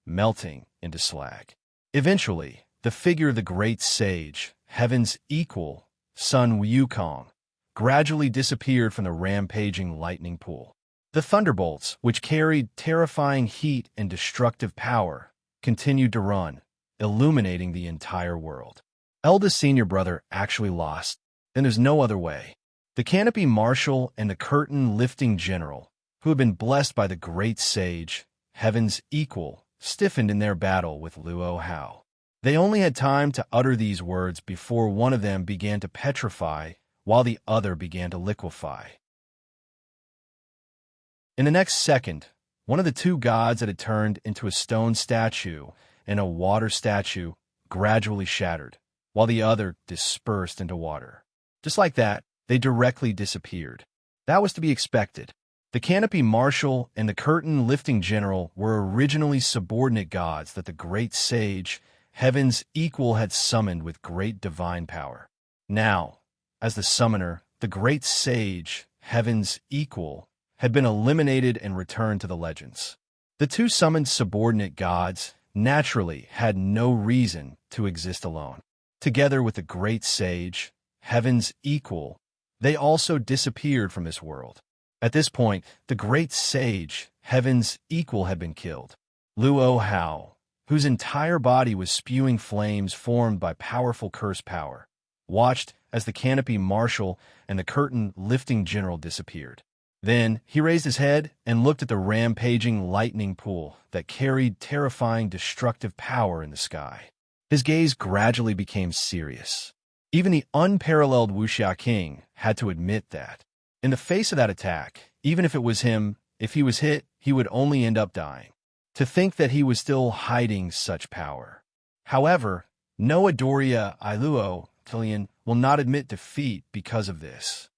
melting into slag. Eventually, the figure of the great sage, Heaven's equal, Sun Wukong, gradually disappeared from the rampaging lightning pool. The thunderbolts, which carried terrifying heat and destructive power, continued to run, illuminating the entire world. Eldest senior brother actually lost, and there's no other way. The canopy marshal and the curtain-lifting general, who had been blessed by the great sage, Heaven's equal, stiffened in their battle with Luo Hao. They only had time to utter these words before one of them began to petrify, while the other began to liquefy. In the next second, one of the two gods that had turned into a stone statue and a water statue gradually shattered, while the other dispersed into water. Just like that, they directly disappeared. That was to be expected. The canopy marshal and the curtain-lifting general were originally subordinate gods that the great sage, Heaven's equal, had summoned with great divine power. Now, as the summoner, the great sage, Heaven's equal, had been eliminated and returned to the legends. The two summoned subordinate gods naturally had no reason to exist alone. Together with the great sage, Heaven's equal, they also disappeared from this world. At this point, the great sage, Heaven's equal, had been killed. Luo Hao, whose entire body was spewing flames formed by powerful curse power, watched as the canopy marshal and the curtain-lifting general disappeared. Then he raised his head and looked at the rampaging lightning pool that carried terrifying destructive power in the sky. His gaze gradually became serious. Even the unparalleled Wuxia King had to admit that, in the face of that attack, even if it was him, if he was hit, he would only end up dying. To think that he was still hiding such power. However, Noah Doria Iluo Tilian will not admit defeat because of this.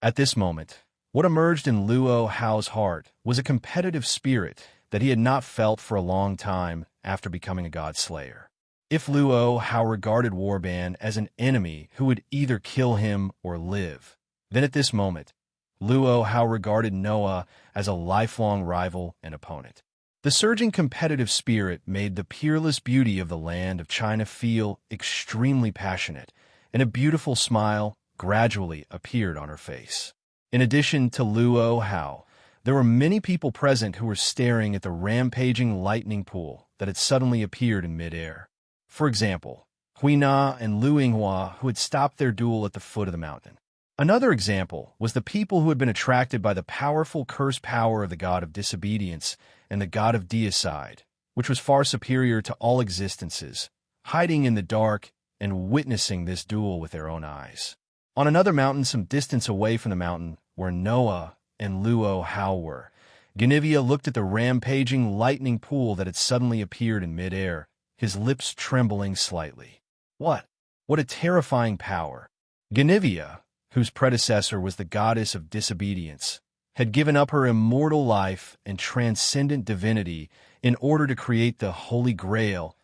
At this moment, what emerged in Luo Hao's heart was a competitive spirit that he had not felt for a long time after becoming a god slayer. If Luo Hao regarded Warban as an enemy who would either kill him or live, then at this moment, Luo Hao regarded Noah as a lifelong rival and opponent. The surging competitive spirit made the peerless beauty of the land of China feel extremely passionate, and a beautiful smile gradually appeared on her face. In addition to Luo Hao, there were many people present who were staring at the rampaging lightning pool that had suddenly appeared in midair. For example, Huina and Lu Yinghua, who had stopped their duel at the foot of the mountain. Another example was the people who had been attracted by the powerful curse power of the god of disobedience and the god of deicide, which was far superior to all existences, hiding in the dark and witnessing this duel with their own eyes. On another mountain some distance away from the mountain, where Noah and Luo Hao were, Ganivia looked at the rampaging lightning pool that had suddenly appeared in midair, his lips trembling slightly. What a terrifying power! Ganivia, whose predecessor was the goddess of disobedience, had given up her immortal life and transcendent divinity in order to create the Holy Grail,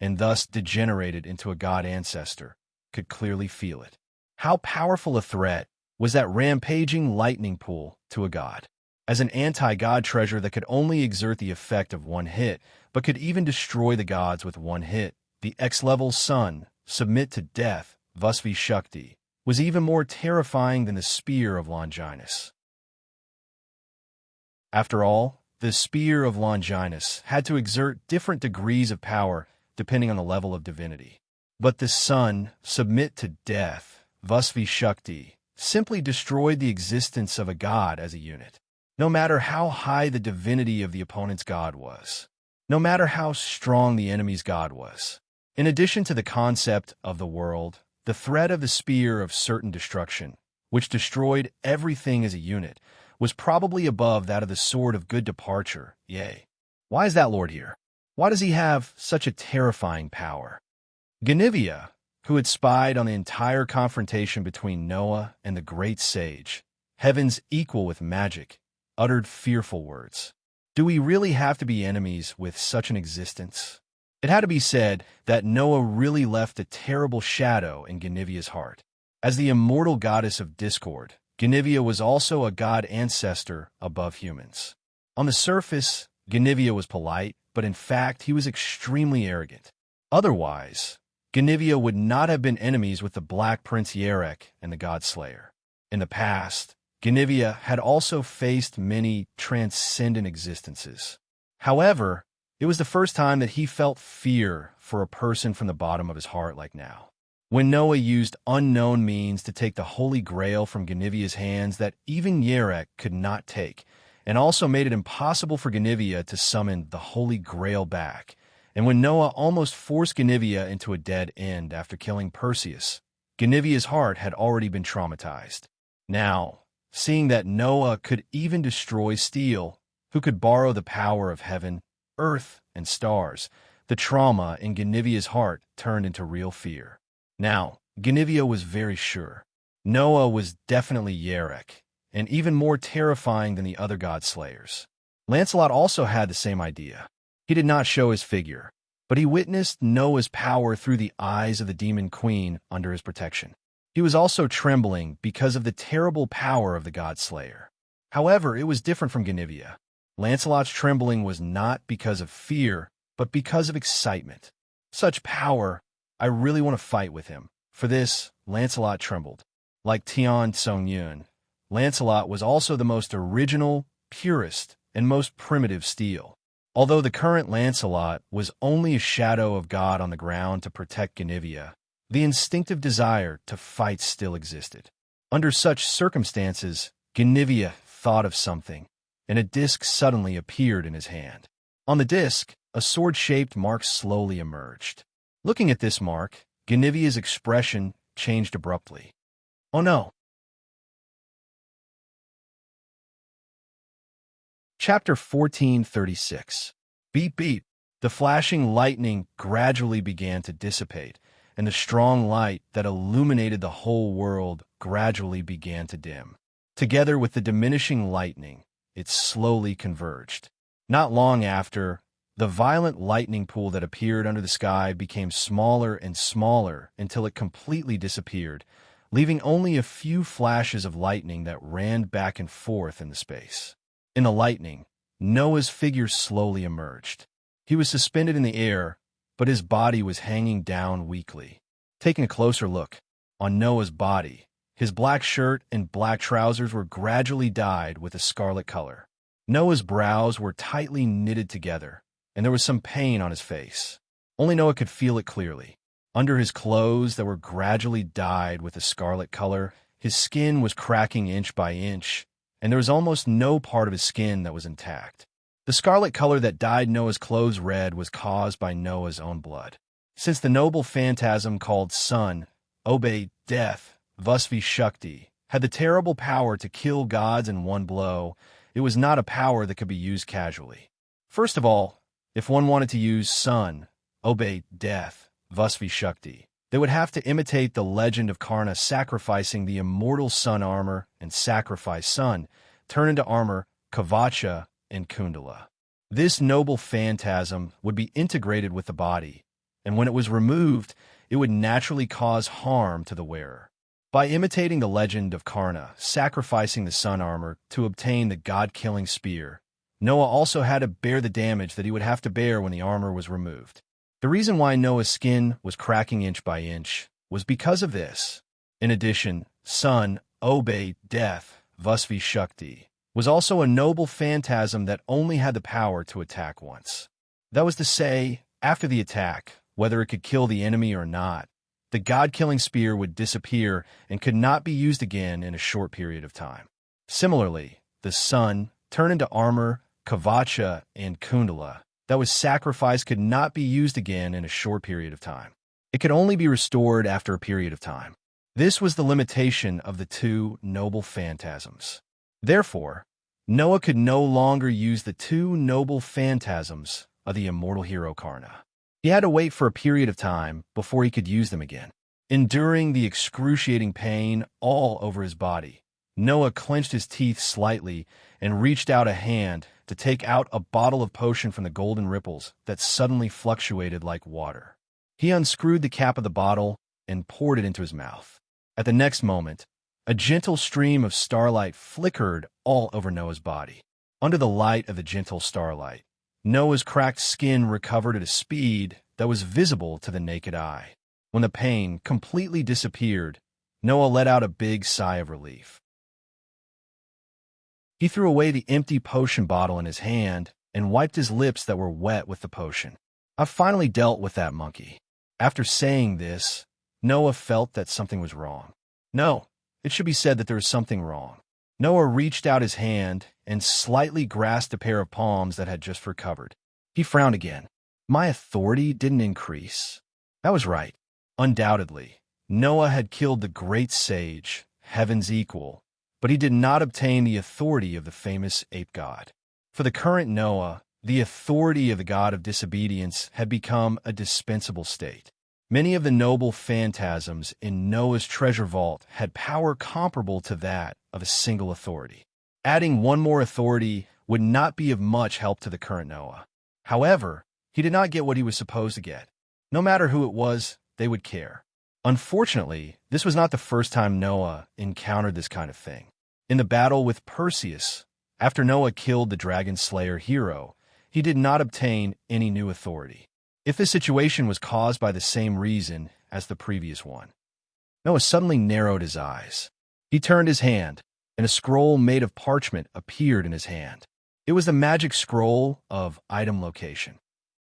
and thus degenerated into a god ancestor, could clearly feel it. How powerful a threat was that rampaging lightning pool to a god? As an anti-god treasure that could only exert the effect of one hit, but could even destroy the gods with one hit, the X-level sun, submit to death, Vasvi Shakti, was even more terrifying than the spear of Longinus. After all, the spear of Longinus had to exert different degrees of power depending on the level of divinity. But the sun, submit to death, Vasvi Shakti, simply destroyed the existence of a god as a unit. no matter how high the divinity of the opponent's god was, no matter how strong the enemy's god was. In addition to the concept of the world, the threat of the spear of certain destruction, which destroyed everything as a unit, was probably above that of the sword of good departure, yea. Why is that Lord here? Why does he have such a terrifying power? Guinevere, who had spied on the entire confrontation between Noah and the great sage, heaven's equal with magic, uttered fearful words. Do we really have to be enemies with such an existence? It had to be said that Noah really left a terrible shadow in Guinevere's heart. As the immortal goddess of discord, Guinevere was also a god ancestor above humans. On the surface, Guinevere was polite, but in fact he was extremely arrogant. Otherwise, Guinevere would not have been enemies with the Black Prince Yarek and the God Slayer. In the past, Guinevere had also faced many transcendent existences. However, it was the first time that he felt fear for a person from the bottom of his heart like now. When Noah used unknown means to take the Holy Grail from Guinevere's hands that even Yarek could not take, and also made it impossible for Guinevere to summon the Holy Grail back, and when Noah almost forced Guinevere into a dead end after killing Perseus, Guinevere's heart had already been traumatized. Now, seeing that Noah could even destroy steel, who could borrow the power of heaven, earth, and stars, the trauma in Guinevere's heart turned into real fear. Now, Guinevere was very sure. Noah was definitely Yarek, and even more terrifying than the other god slayers. Lancelot also had the same idea. He did not show his figure, but he witnessed Noah's power through the eyes of the demon queen under his protection. He was also trembling because of the terrible power of the god slayer. However, it was different from Guinevere. Lancelot's trembling was not because of fear, but because of excitement. Such power, I really want to fight with him. For this, Lancelot trembled. Like Tian Tsung-yun, Lancelot was also the most original, purest, and most primitive steel. Although the current Lancelot was only a shadow of God on the ground to protect Guinevere, the instinctive desire to fight still existed. Under such circumstances, Guinevere thought of something, and a disc suddenly appeared in his hand. On the disc, a sword-shaped mark slowly emerged. Looking at this mark, Guinevere's expression changed abruptly. Oh no! Chapter 1436. Beep beep. The flashing lightning gradually began to dissipate, and the strong light that illuminated the whole world gradually began to dim. Together with the diminishing lightning, it slowly converged. Not long after, the violent lightning pool that appeared under the sky became smaller and smaller until it completely disappeared, leaving only a few flashes of lightning that ran back and forth in the space. In the lightning, Noah's figure slowly emerged. He was suspended in the air, but his body was hanging down weakly. Taking a closer look, on Noah's body, his black shirt and black trousers were gradually dyed with a scarlet color. Noah's brows were tightly knitted together, and there was some pain on his face. Only Noah could feel it clearly. Under his clothes that were gradually dyed with a scarlet color, his skin was cracking inch by inch, and there was almost no part of his skin that was intact. The scarlet color that dyed Noah's clothes red was caused by Noah's own blood. Since the noble phantasm called Sun, obeyed death, Vasvi Shakti, had the terrible power to kill gods in one blow, it was not a power that could be used casually. First of all, if one wanted to use Sun, obey death, Vasvi Shakti, they would have to imitate the legend of Karna sacrificing the immortal sun armor and sacrifice Sun, turn into armor Kavacha and Kundala. This noble phantasm would be integrated with the body, and when it was removed, it would naturally cause harm to the wearer. By imitating the legend of Karna, sacrificing the sun armor to obtain the god-killing spear, Noah also had to bear the damage that he would have to bear when the armor was removed. The reason why Noah's skin was cracking inch by inch was because of this. In addition, Sun, obey death, Vasvi Shakti, was also a noble phantasm that only had the power to attack once. That was to say, after the attack, whether it could kill the enemy or not, the god-killing spear would disappear and could not be used again in a short period of time. Similarly, the Sun, turn into armor, kavacha, and kundala that was sacrificed could not be used again in a short period of time. It could only be restored after a period of time. This was the limitation of the two noble phantasms. Therefore, Noah could no longer use the two noble phantasms of the immortal hero Karna. He had to wait for a period of time before he could use them again. Enduring the excruciating pain all over his body, Noah clenched his teeth slightly and reached out a hand to take out a bottle of potion from the golden ripples that suddenly fluctuated like water. He unscrewed the cap of the bottle and poured it into his mouth. At the next moment, a gentle stream of starlight flickered all over Noah's body. Under the light of the gentle starlight, Noah's cracked skin recovered at a speed that was visible to the naked eye. When the pain completely disappeared, Noah let out a big sigh of relief. He threw away the empty potion bottle in his hand and wiped his lips that were wet with the potion. "I've finally dealt with that monkey." After saying this, Noah felt that something was wrong. No, it should be said that there was something wrong. Noah reached out his hand and slightly grasped a pair of palms that had just recovered. He frowned again. My authority didn't increase. That was right. Undoubtedly, Noah had killed the great sage, heaven's equal, but he did not obtain the authority of the famous ape god. For the current Noah, the authority of the god of disobedience had become a dispensable state. Many of the noble phantasms in Noah's treasure vault had power comparable to that of a single authority. Adding one more authority would not be of much help to the current Noah. However, he did not get what he was supposed to get. No matter who it was, they would care. Unfortunately, this was not the first time Noah encountered this kind of thing. In the battle with Perseus, after Noah killed the dragon slayer hero, he did not obtain any new authority. If the situation was caused by the same reason as the previous one, Noah suddenly narrowed his eyes. He turned his hand, and a scroll made of parchment appeared in his hand. It was the magic scroll of item location.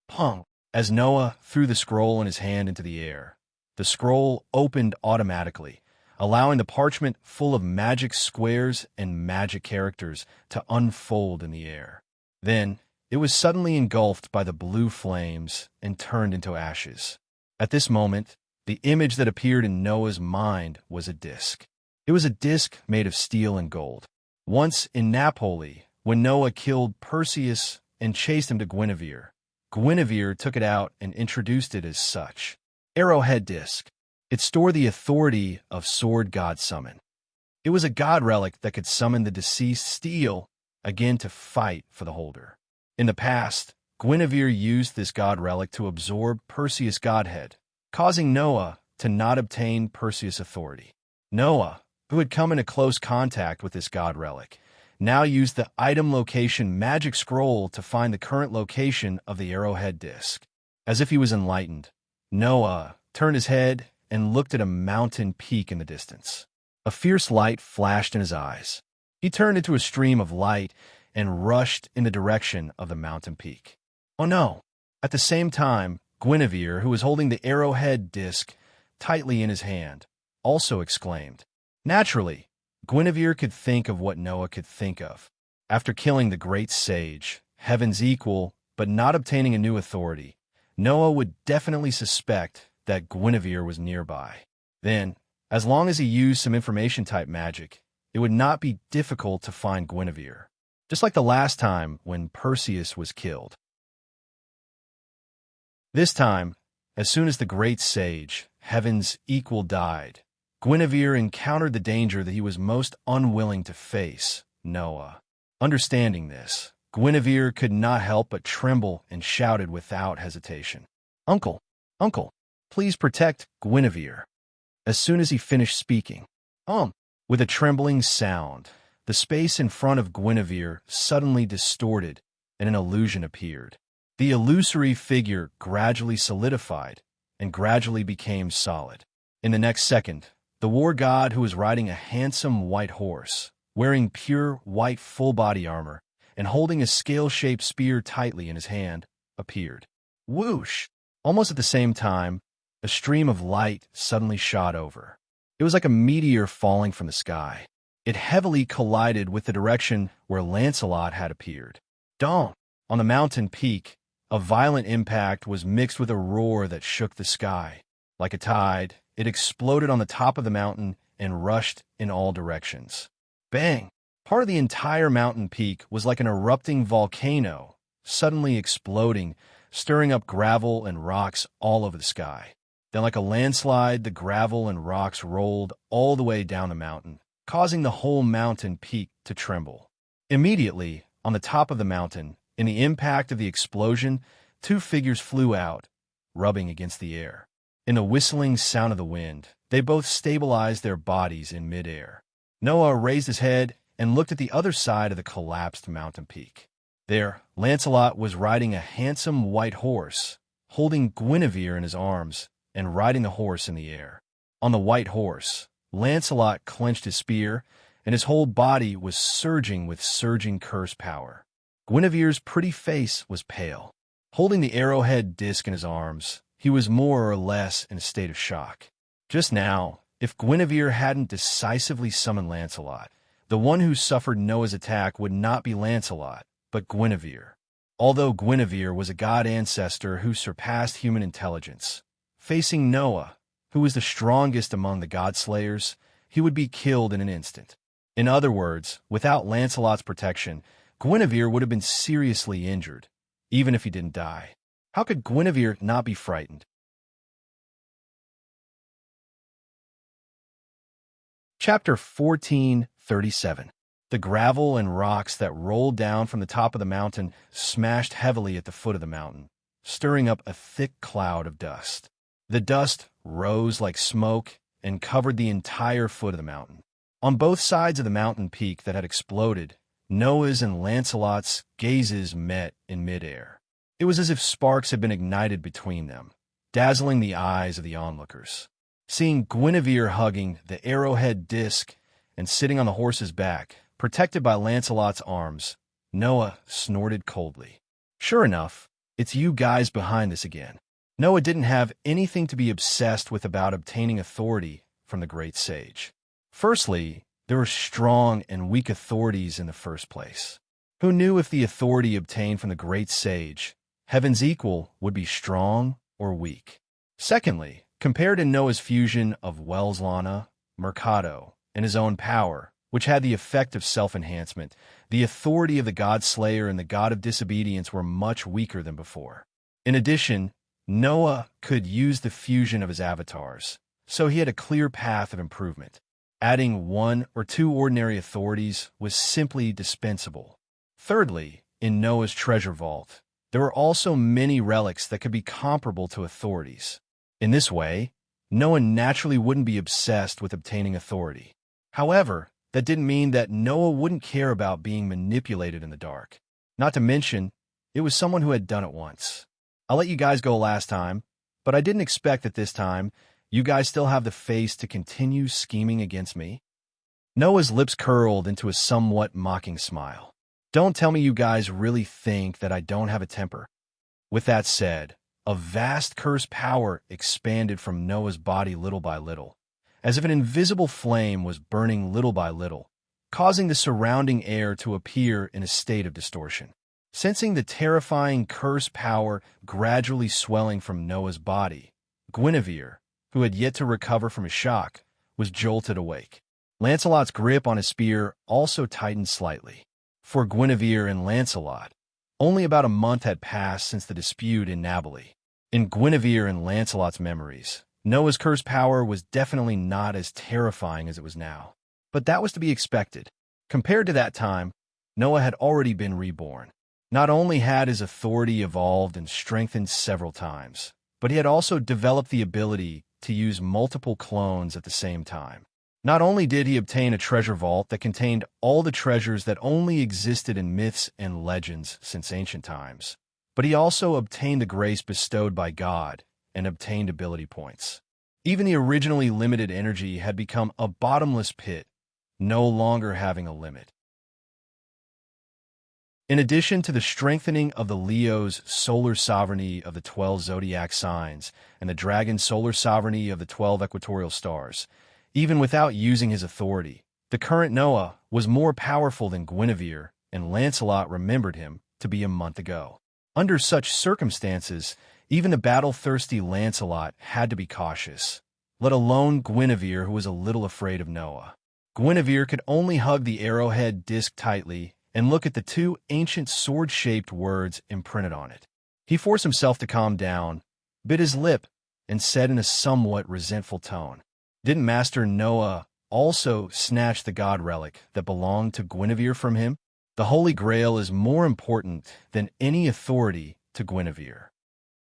Pong! As Noah threw the scroll in his hand into the air, the scroll opened automatically, allowing the parchment full of magic squares and magic characters to unfold in the air. Then, it was suddenly engulfed by the blue flames and turned into ashes. At this moment, the image that appeared in Noah's mind was a disc. It was a disc made of steel and gold. Once in Napoli, when Noah killed Perseus and chased him to Guinevere, Guinevere took it out and introduced it as such. Arrowhead disc. It stored the authority of sword god summon. It was a god relic that could summon the deceased steel again to fight for the holder. In the past, Guinevere used this god relic to absorb Perseus' godhead, causing Noah to not obtain Perseus' authority. Noah, who had come into close contact with this god relic, now used the item location magic scroll to find the current location of the arrowhead disc. As if he was enlightened, Noah turned his head and looked at a mountain peak in the distance. A fierce light flashed in his eyes. He turned into a stream of light and rushed in the direction of the mountain peak. Oh no! At the same time, Guinevere, who was holding the arrowhead disc tightly in his hand, also exclaimed. Naturally, Guinevere could think of what Noah could think of. After killing the great sage, heaven's equal, but not obtaining a new authority, Noah would definitely suspect that Guinevere was nearby. Then, as long as he used some information-type magic, it would not be difficult to find Guinevere, just like the last time when Perseus was killed. This time, as soon as the great sage, heaven's equal, died, Guinevere encountered the danger that he was most unwilling to face, Noah. Understanding this, Guinevere could not help but tremble and shouted without hesitation, "Uncle, uncle, please protect Guinevere." As soon as he finished speaking, with a trembling sound, the space in front of Guinevere suddenly distorted and an illusion appeared. The illusory figure gradually solidified and gradually became solid. In the next second, the war god, who was riding a handsome white horse, wearing pure white full-body armor, and holding a scale-shaped spear tightly in his hand, appeared. Whoosh! Almost at the same time, a stream of light suddenly shot over. It was like a meteor falling from the sky. It heavily collided with the direction where Lancelot had appeared. Dawn! On the mountain peak, a violent impact was mixed with a roar that shook the sky. Like a tide, it exploded on the top of the mountain and rushed in all directions. Bang! Part of the entire mountain peak was like an erupting volcano, suddenly exploding, stirring up gravel and rocks all over the sky. Then like a landslide, the gravel and rocks rolled all the way down the mountain, causing the whole mountain peak to tremble. Immediately, on the top of the mountain, in the impact of the explosion, two figures flew out, rubbing against the air. In the whistling sound of the wind, they both stabilized their bodies in midair. Noah raised his head and looked at the other side of the collapsed mountain peak. There, Lancelot was riding a handsome white horse, holding Guinevere in his arms and riding the horse in the air. On the white horse, Lancelot clenched his spear, and his whole body was surging with surging curse power. Guinevere's pretty face was pale. Holding the arrowhead disc in his arms, he was more or less in a state of shock. Just now, if Guinevere hadn't decisively summoned Lancelot, the one who suffered Noah's attack would not be Lancelot, but Guinevere. Although Guinevere was a god ancestor who surpassed human intelligence, facing Noah, who was the strongest among the god-slayers, he would be killed in an instant. In other words, without Lancelot's protection, Guinevere would have been seriously injured, even if he didn't die. How could Guinevere not be frightened? Chapter 14:37. The gravel and rocks that rolled down from the top of the mountain smashed heavily at the foot of the mountain, stirring up a thick cloud of dust. The dust rose like smoke and covered the entire foot of the mountain. On both sides of the mountain peak that had exploded, Noah's and Lancelot's gazes met in midair. It was as if sparks had been ignited between them, dazzling the eyes of the onlookers. Seeing Guinevere hugging the arrowhead disc and sitting on the horse's back, protected by Lancelot's arms, Noah snorted coldly. Sure enough, it's you guys behind this again. Noah didn't have anything to be obsessed with about obtaining authority from the great sage. Firstly, there were strong and weak authorities in the first place. Who knew if the authority obtained from the great sage, heaven's equal, would be strong or weak? Secondly, compared to Noah's fusion of Welslana, Mercado, and his own power, which had the effect of self-enhancement, the authority of the God-Slayer and the God of Disobedience were much weaker than before. In addition, Noah could use the fusion of his avatars, so he had a clear path of improvement. Adding one or two ordinary authorities was simply dispensable. Thirdly, in Noah's treasure vault, there were also many relics that could be comparable to authorities. In this way, Noah naturally wouldn't be obsessed with obtaining authority. However, that didn't mean that Noah wouldn't care about being manipulated in the dark. Not to mention, it was someone who had done it once. I'll let you guys go last time, but I didn't expect that this time you guys still have the face to continue scheming against me. Noah's lips curled into a somewhat mocking smile. Don't tell me you guys really think that I don't have a temper. With that said, a vast cursed power expanded from Noah's body little by little, as if an invisible flame was burning little by little, causing the surrounding air to appear in a state of distortion. Sensing the terrifying cursed power gradually swelling from Noah's body, Guinevere, who had yet to recover from his shock, was jolted awake. Lancelot's grip on his spear also tightened slightly. For Guinevere and Lancelot, only about a month had passed since the dispute in Nabali. In Guinevere and Lancelot's memories, Noah's cursed power was definitely not as terrifying as it was now. But that was to be expected. Compared to that time, Noah had already been reborn. Not only had his authority evolved and strengthened several times, but he had also developed the ability to use multiple clones at the same time. Not only did he obtain a treasure vault that contained all the treasures that only existed in myths and legends since ancient times, but he also obtained the grace bestowed by God and obtained ability points. Even the originally limited energy had become a bottomless pit, no longer having a limit. In addition to the strengthening of the Leo's solar sovereignty of the 12 zodiac signs and the dragon's solar sovereignty of the 12 equatorial stars, even without using his authority, The current Noah was more powerful than Guinevere, and Lancelot remembered him to be a month ago. Under such circumstances, even the battle-thirsty Lancelot had to be cautious, let alone Guinevere, who was a little afraid of Noah. Guinevere could only hug the arrowhead disc tightly and look at the two ancient sword-shaped words imprinted on it. He forced himself to calm down, bit his lip, and said in a somewhat resentful tone, "Didn't Master Noah also snatch the god relic that belonged to Guinevere from him? The Holy Grail is more important than any authority to Guinevere.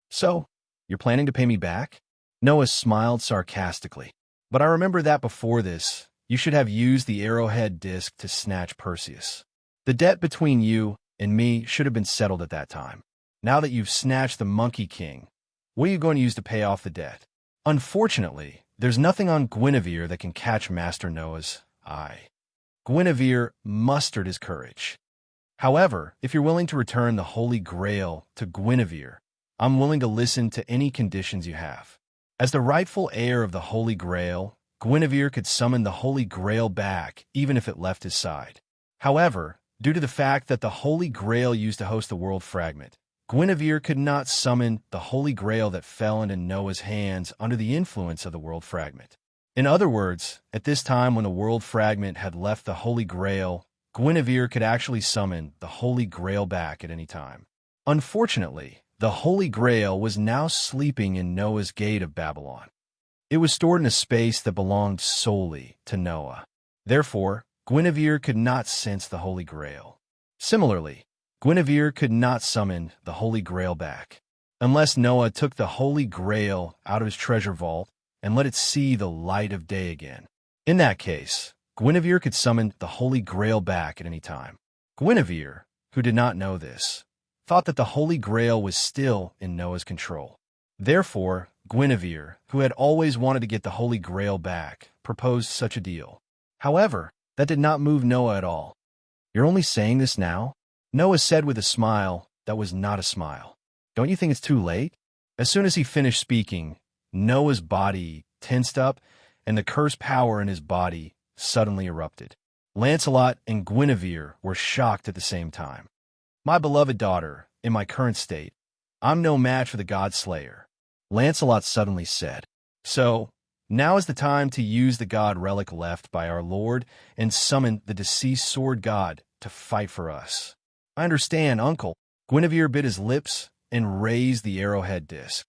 So, you're planning to pay me back?" Noah smiled sarcastically. "But I remember that before this, you should have used the arrowhead disc to snatch Perseus. The debt between you and me should have been settled at that time. Now that you've snatched the Monkey King, what are you going to use to pay off the debt? Unfortunately, there's nothing on Guinevere that can catch Master Noah's eye." Guinevere mustered his courage. "However, if you're willing to return the Holy Grail to Guinevere, I'm willing to listen to any conditions you have." As the rightful heir of the Holy Grail, Guinevere could summon the Holy Grail back even if it left his side. However, due to the fact that the Holy Grail used to host the world fragment, Guinevere could not summon the Holy Grail that fell into Noah's hands under the influence of the world fragment. In other words, at this time when the world fragment had left the Holy Grail, Guinevere could actually summon the Holy Grail back at any time. Unfortunately, the Holy Grail was now sleeping in Noah's Gate of Babylon. It was stored in a space that belonged solely to Noah. Therefore, Guinevere could not sense the Holy Grail. Similarly, Guinevere could not summon the Holy Grail back, unless Noah took the Holy Grail out of his treasure vault and let it see the light of day again. In that case, Guinevere could summon the Holy Grail back at any time. Guinevere, who did not know this, thought that the Holy Grail was still in Noah's control. Therefore, Guinevere, who had always wanted to get the Holy Grail back, proposed such a deal. However, that did not move Noah at all. "You're only saying this now?" Noah said with a smile that was not a smile. "Don't you think it's too late?" As soon as he finished speaking, Noah's body tensed up, and the cursed power in his body suddenly erupted. Lancelot and Guinevere were shocked at the same time. "My beloved daughter, in my current state, I'm no match for the God Slayer," Lancelot suddenly said. "So, now is the time to use the god relic left by our Lord and summon the deceased sword god to fight for us." "I understand, uncle." Guinevere bit his lips and raised the arrowhead disc.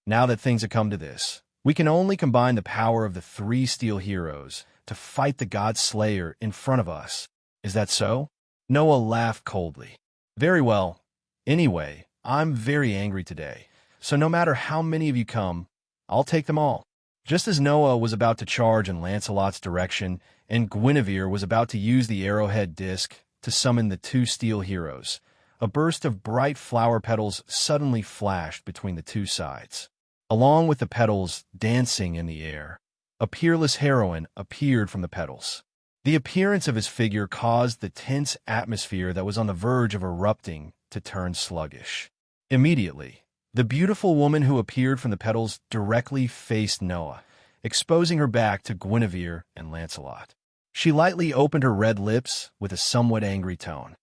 "Now that things have come to this, we can only combine the power of the three steel heroes to fight the god Slayer in front of us. Is that so?" Noah laughed coldly. "Very well. Anyway, I'm very angry today, so no matter how many of you come, I'll take them all." Just as Noah was about to charge in Lancelot's direction, and Guinevere was about to use the arrowhead disc to summon the two steel heroes, a burst of bright flower petals suddenly flashed between the two sides. Along with the petals dancing in the air, a peerless heroine appeared from the petals. The appearance of his figure caused the tense atmosphere that was on the verge of erupting to turn sluggish. Immediately, the beautiful woman who appeared from the petals directly faced Noah, exposing her back to Guinevere and Lancelot. She lightly opened her red lips with a somewhat angry tone.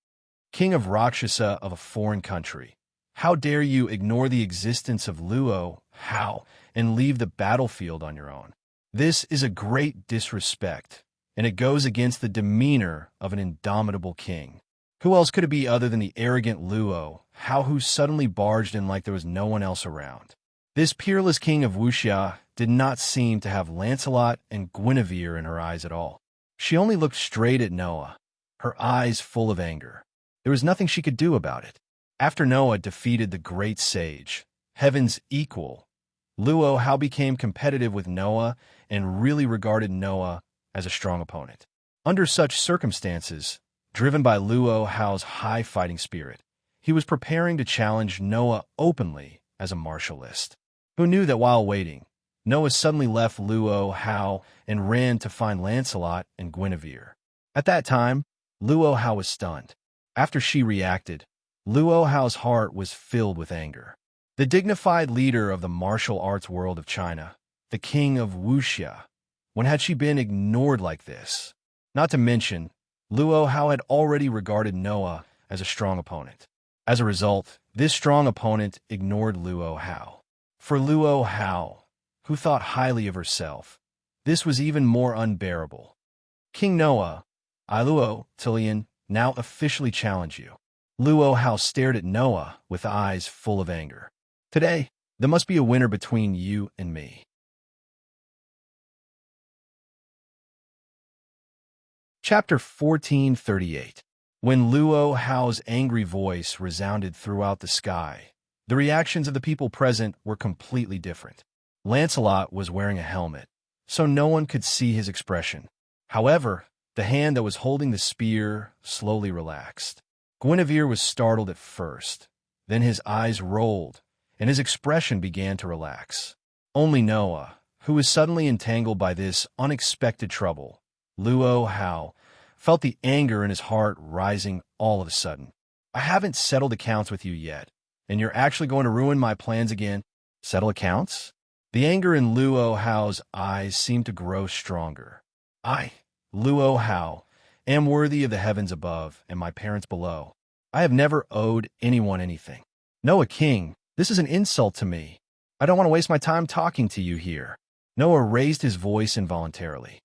"King of Rakshasa of a foreign country, how dare you ignore the existence of Luo, and leave the battlefield on your own? This is a great disrespect, and it goes against the demeanor of an indomitable king. Who else could it be other than the arrogant Luo, who suddenly barged in like there was no one else around?" This peerless king of Wuxia did not seem to have Lancelot and Guinevere in her eyes at all. She only looked straight at Noah, her eyes full of anger. There was nothing she could do about it. After Noah defeated the great sage, heaven's equal, Luo became competitive with Noah and really regarded Noah as a strong opponent. Under such circumstances, driven by Luo's high fighting spirit, he was preparing to challenge Noah openly as a martialist. Who knew that while waiting, Noah suddenly left Luo and ran to find Lancelot and Guinevere. At that time, Luo was stunned. After she reacted, Luo's heart was filled with anger. The dignified leader of the martial arts world of China, the king of Wuxia, When had she been ignored like this? Not to mention, Luo Hao had already regarded Noah as a strong opponent. As a result, this strong opponent ignored Luo Hao. For Luo Hao, who thought highly of herself, this was even more unbearable. King Noah, I Luo Tilian, now officially challenge you. Luo Hao stared at Noah with eyes full of anger. Today, there must be a winner between you and me. Chapter 1438. When Luo Hao's angry voice resounded throughout the sky, the reactions of the people present were completely different. Lancelot was wearing a helmet, so no one could see his expression. However, the hand that was holding the spear slowly relaxed. Guinevere was startled at first. Then his eyes rolled, and his expression began to relax. Only Noah, who was suddenly entangled by this unexpected trouble, Luo Hao, felt the anger in his heart rising all of a sudden. I haven't settled accounts with you yet, and you're actually going to ruin my plans again? Settle accounts? The anger in Luo Hao's eyes seemed to grow stronger. I, Luo Hao, am worthy of the heavens above and my parents below. I have never owed anyone anything. Noah King, this is an insult to me. I don't want to waste my time talking to you here. Noah raised his voice involuntarily.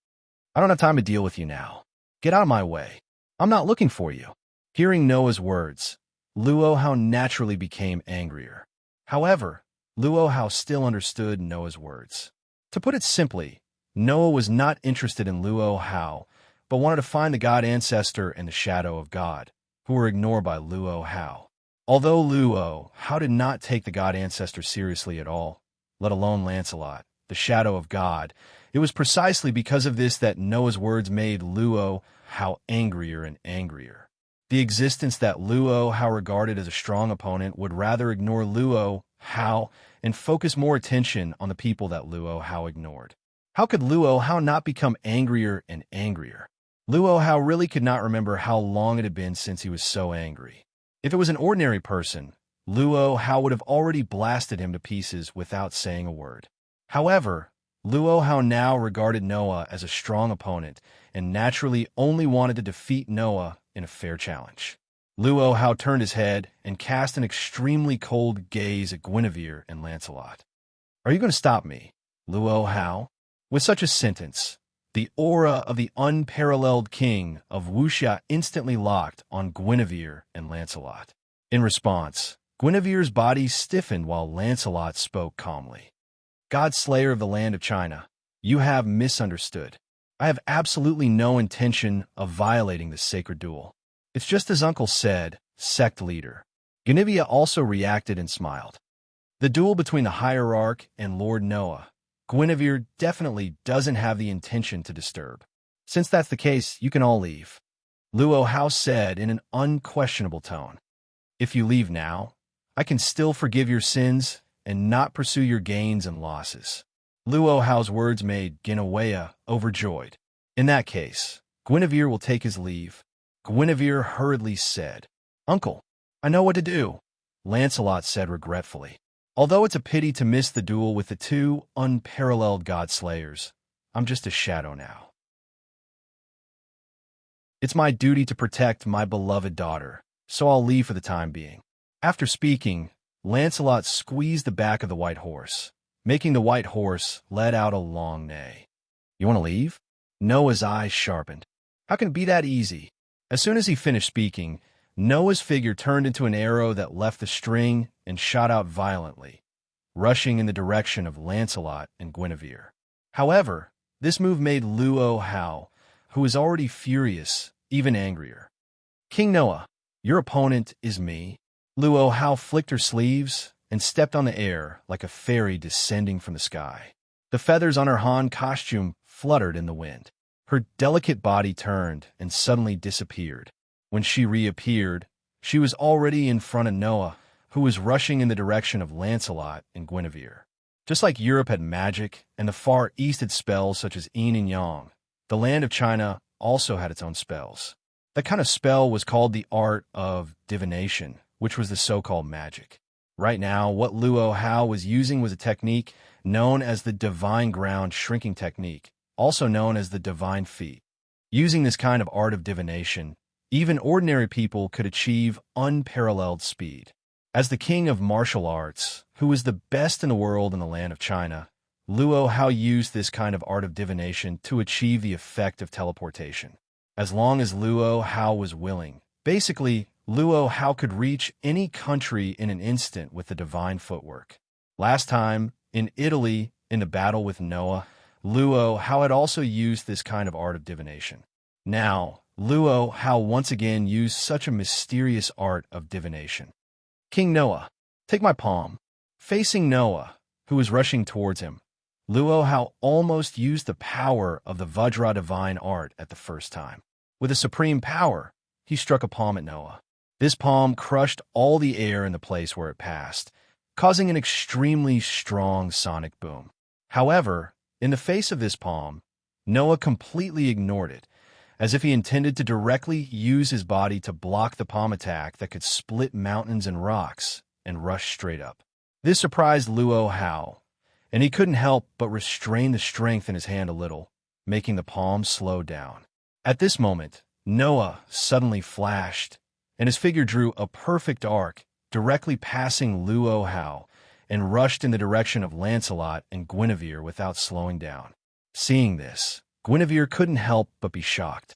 I don't have time to deal with you now. Get out of my way. I'm not looking for you. Hearing Noah's words, Luo Hao naturally became angrier. However, Luo Hao still understood Noah's words. To put it simply, Noah was not interested in Luo Hao, but wanted to find the god ancestor and the shadow of God, who were ignored by Luo Hao. Although Luo Hao did not take the god ancestor seriously at all, let alone Lancelot, the shadow of God, it was precisely because of this that Noah's words made Luo Hao angrier and angrier. The existence that Luo Hao regarded as a strong opponent would rather ignore Luo Hao and focus more attention on the people that Luo Hao ignored. How could Luo Hao not become angrier and angrier? Luo Hao really could not remember how long it had been since he was so angry. If it was an ordinary person, Luo Hao would have already blasted him to pieces without saying a word. However, Luo Hao now regarded Noah as a strong opponent and naturally only wanted to defeat Noah in a fair challenge. Luo Hao turned his head and cast an extremely cold gaze at Guinevere and Lancelot. Are you going to stop me, Luo Hao? With such a sentence, the aura of the unparalleled king of Wuxia instantly locked on Guinevere and Lancelot. In response, Guinevere's body stiffened while Lancelot spoke calmly. God Slayer of the land of China, you have misunderstood. I have absolutely no intention of violating this sacred duel. It's just as Uncle said, sect leader. Guinevere also reacted and smiled. The duel between the hierarch and Lord Noah, Guinevere definitely doesn't have the intention to disturb. Since that's the case, you can all leave. Luo Hao said in an unquestionable tone. If you leave now, I can still forgive your sins and not pursue your gains and losses. Luo Hao's words made Guinevere overjoyed. In that case, Guinevere will take his leave. Guinevere hurriedly said, Uncle, I know what to do. Lancelot said regretfully. Although it's a pity to miss the duel with the two unparalleled god-slayers, I'm just a shadow now. It's my duty to protect my beloved daughter, so I'll leave for the time being. After speaking, Lancelot squeezed the back of the white horse, making the white horse let out a long neigh. You want to leave? Noah's eyes sharpened. How can it be that easy? As soon as he finished speaking, Noah's figure turned into an arrow that left the string and shot out violently, rushing in the direction of Lancelot and Guinevere. However, this move made Luo Hao, who was already furious, even angrier. King Noah, your opponent is me. Luo Hao flicked her sleeves and stepped on the air like a fairy descending from the sky. The feathers on her Han costume fluttered in the wind. Her delicate body turned and suddenly disappeared. When she reappeared, she was already in front of Noah, who was rushing in the direction of Lancelot and Guinevere. Just like Europe had magic and the Far East had spells such as yin and yang, the land of China also had its own spells. That kind of spell was called the art of divination, which was the so-called magic. Right now, what Luo Hao was using was a technique known as the divine ground shrinking technique, also known as the divine feat. Using this kind of art of divination, even ordinary people could achieve unparalleled speed. As the king of martial arts, who was the best in the world in the land of China, Luo Hao used this kind of art of divination to achieve the effect of teleportation. As long as Luo Hao was willing, basically, Luo Hao could reach any country in an instant with the divine footwork. Last time, in Italy, in the battle with Noah, Luo Hao had also used this kind of art of divination. Now, Luo Hao once again used such a mysterious art of divination. King Noah, take my palm. Facing Noah, who was rushing towards him, Luo Hao almost used the power of the Vajra divine art at the first time. With a supreme power, he struck a palm at Noah. This palm crushed all the air in the place where it passed, causing an extremely strong sonic boom. However, in the face of this palm, Noah completely ignored it, as if he intended to directly use his body to block the palm attack that could split mountains and rocks and rush straight up. This surprised Luo Hao, and he couldn't help but restrain the strength in his hand a little, making the palm slow down. At this moment, Noah suddenly flashed, and his figure drew a perfect arc, directly passing Luo Hao, and rushed in the direction of Lancelot and Guinevere without slowing down. Seeing this, Guinevere couldn't help but be shocked.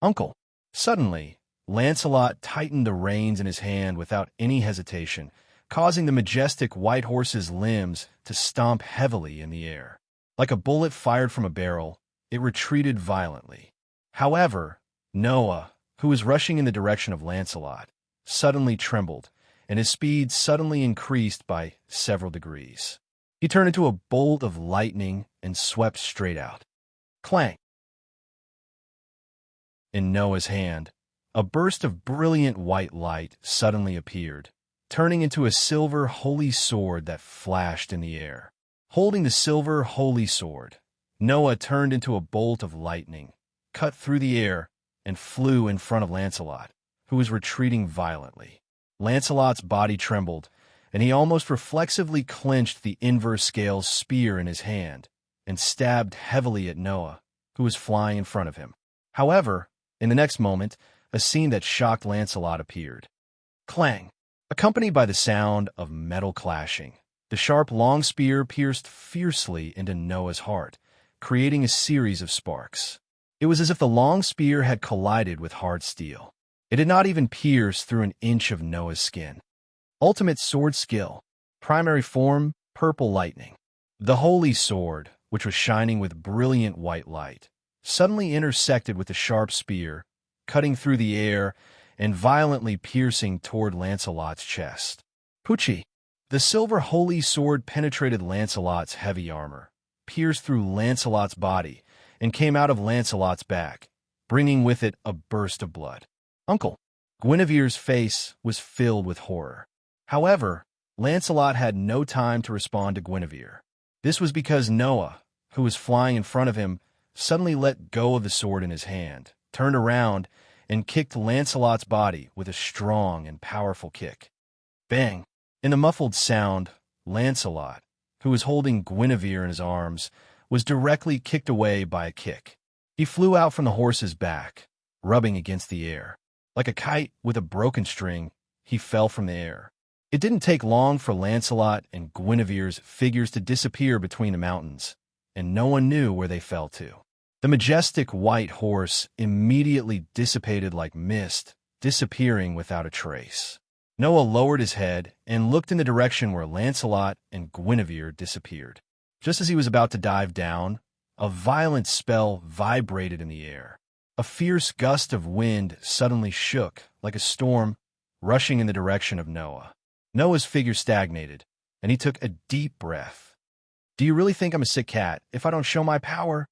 "Uncle!" Suddenly, Lancelot tightened the reins in his hand without any hesitation, causing the majestic white horse's limbs to stomp heavily in the air. Like a bullet fired from a barrel, it retreated violently. However, Noah, who was rushing in the direction of Lancelot, suddenly trembled, and his speed suddenly increased by several degrees. He turned into a bolt of lightning and swept straight out. Clang! In Noah's hand, a burst of brilliant white light suddenly appeared, turning into a silver holy sword that flashed in the air. Holding the silver holy sword, Noah turned into a bolt of lightning, cut through the air, and flew in front of Lancelot, who was retreating violently. Lancelot's body trembled, and he almost reflexively clenched the inverse scale spear in his hand and stabbed heavily at Noah, who was flying in front of him. However, in the next moment, a scene that shocked Lancelot appeared. Clang! Accompanied by the sound of metal clashing, the sharp long spear pierced fiercely into Noah's heart, creating a series of sparks. It was as if the long spear had collided with hard steel. It did not even pierce through an inch of Noah's skin. Ultimate sword skill. Primary form, purple lightning. The holy sword, which was shining with brilliant white light, suddenly intersected with the sharp spear, cutting through the air and violently piercing toward Lancelot's chest. Pucci! The silver holy sword penetrated Lancelot's heavy armor, pierced through Lancelot's body, and came out of Lancelot's back, bringing with it a burst of blood. Uncle! Guinevere's face was filled with horror. However, Lancelot had no time to respond to Guinevere. This was because Noah, who was flying in front of him, suddenly let go of the sword in his hand, turned around, and kicked Lancelot's body with a strong and powerful kick. Bang! In the muffled sound, Lancelot, who was holding Guinevere in his arms, was directly kicked away by a kick. He flew out from the horse's back, rubbing against the air. Like a kite with a broken string, he fell from the air. It didn't take long for Lancelot and Guinevere's figures to disappear between the mountains, and no one knew where they fell to. The majestic white horse immediately dissipated like mist, disappearing without a trace. Noah lowered his head and looked in the direction where Lancelot and Guinevere disappeared. Just as he was about to dive down, a violent spell vibrated in the air. A fierce gust of wind suddenly shook, like a storm, rushing in the direction of Noah. Noah's figure stagnated, and he took a deep breath. Do you really think I'm a sick cat if I don't show my power?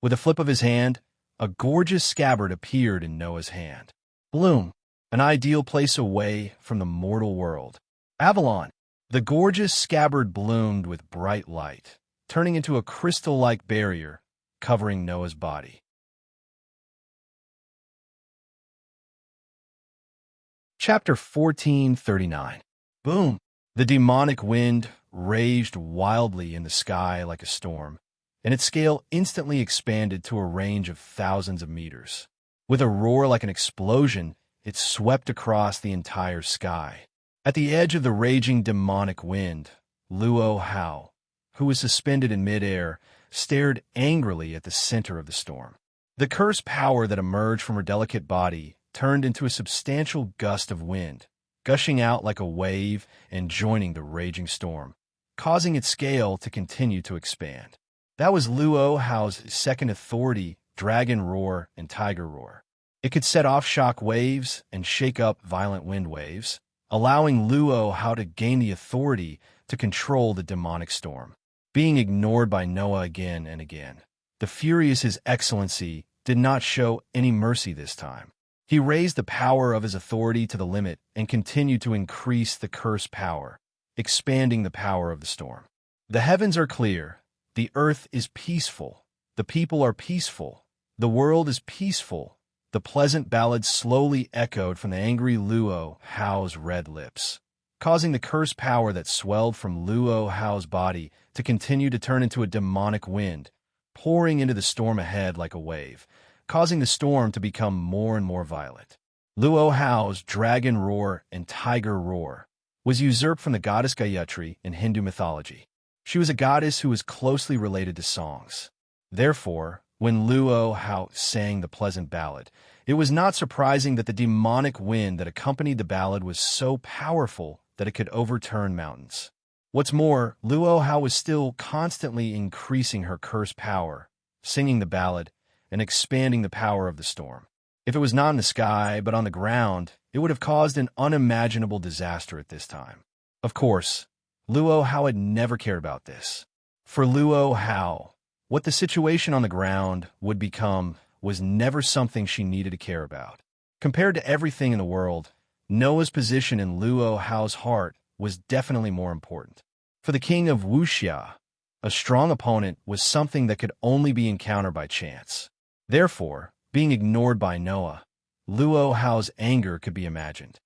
With a flip of his hand, a gorgeous scabbard appeared in Noah's hand. Bloom, an ideal place away from the mortal world. Avalon, the gorgeous scabbard bloomed with bright light, turning into a crystal-like barrier covering Noah's body. Chapter 1439. Boom! The demonic wind raged wildly in the sky like a storm, and its scale instantly expanded to a range of thousands of meters. With a roar like an explosion, it swept across the entire sky. At the edge of the raging demonic wind, Luo Hao, who was suspended in midair, stared angrily at the center of the storm. The cursed power that emerged from her delicate body turned into a substantial gust of wind, gushing out like a wave and joining the raging storm, causing its scale to continue to expand. That was Luo Hao's second authority, Dragon Roar and Tiger Roar. It could set off shock waves and shake up violent wind waves, allowing Luo Hao to gain the authority to control the demonic storm. Being ignored by Noah again and again, the furious His Excellency did not show any mercy this time. He raised the power of his authority to the limit and continued to increase the cursed power, expanding the power of the storm. The heavens are clear, the earth is peaceful, the people are peaceful, the world is peaceful. The pleasant ballad slowly echoed from the angry Luo Hao's red lips, causing the cursed power that swelled from Luo Hao's body to continue to turn into a demonic wind, pouring into the storm ahead like a wave, causing the storm to become more and more violent. Luo Hao's Dragon Roar and Tiger Roar was usurped from the goddess Gayatri in Hindu mythology. She was a goddess who was closely related to songs. Therefore, when Luo Hao sang the pleasant ballad, it was not surprising that the demonic wind that accompanied the ballad was so powerful that it could overturn mountains. What's more, Luo Hao was still constantly increasing her cursed power, singing the ballad, and expanding the power of the storm. If it was not in the sky, but on the ground, it would have caused an unimaginable disaster at this time. Of course, Luo Hao had never cared about this. For Luo Hao, what the situation on the ground would become was never something she needed to care about. Compared to everything in the world, Noah's position in Luo Hao's heart was definitely more important. For the king of Wuxia, a strong opponent was something that could only be encountered by chance. Therefore, being ignored by Noah, Luo Hao's anger could be imagined.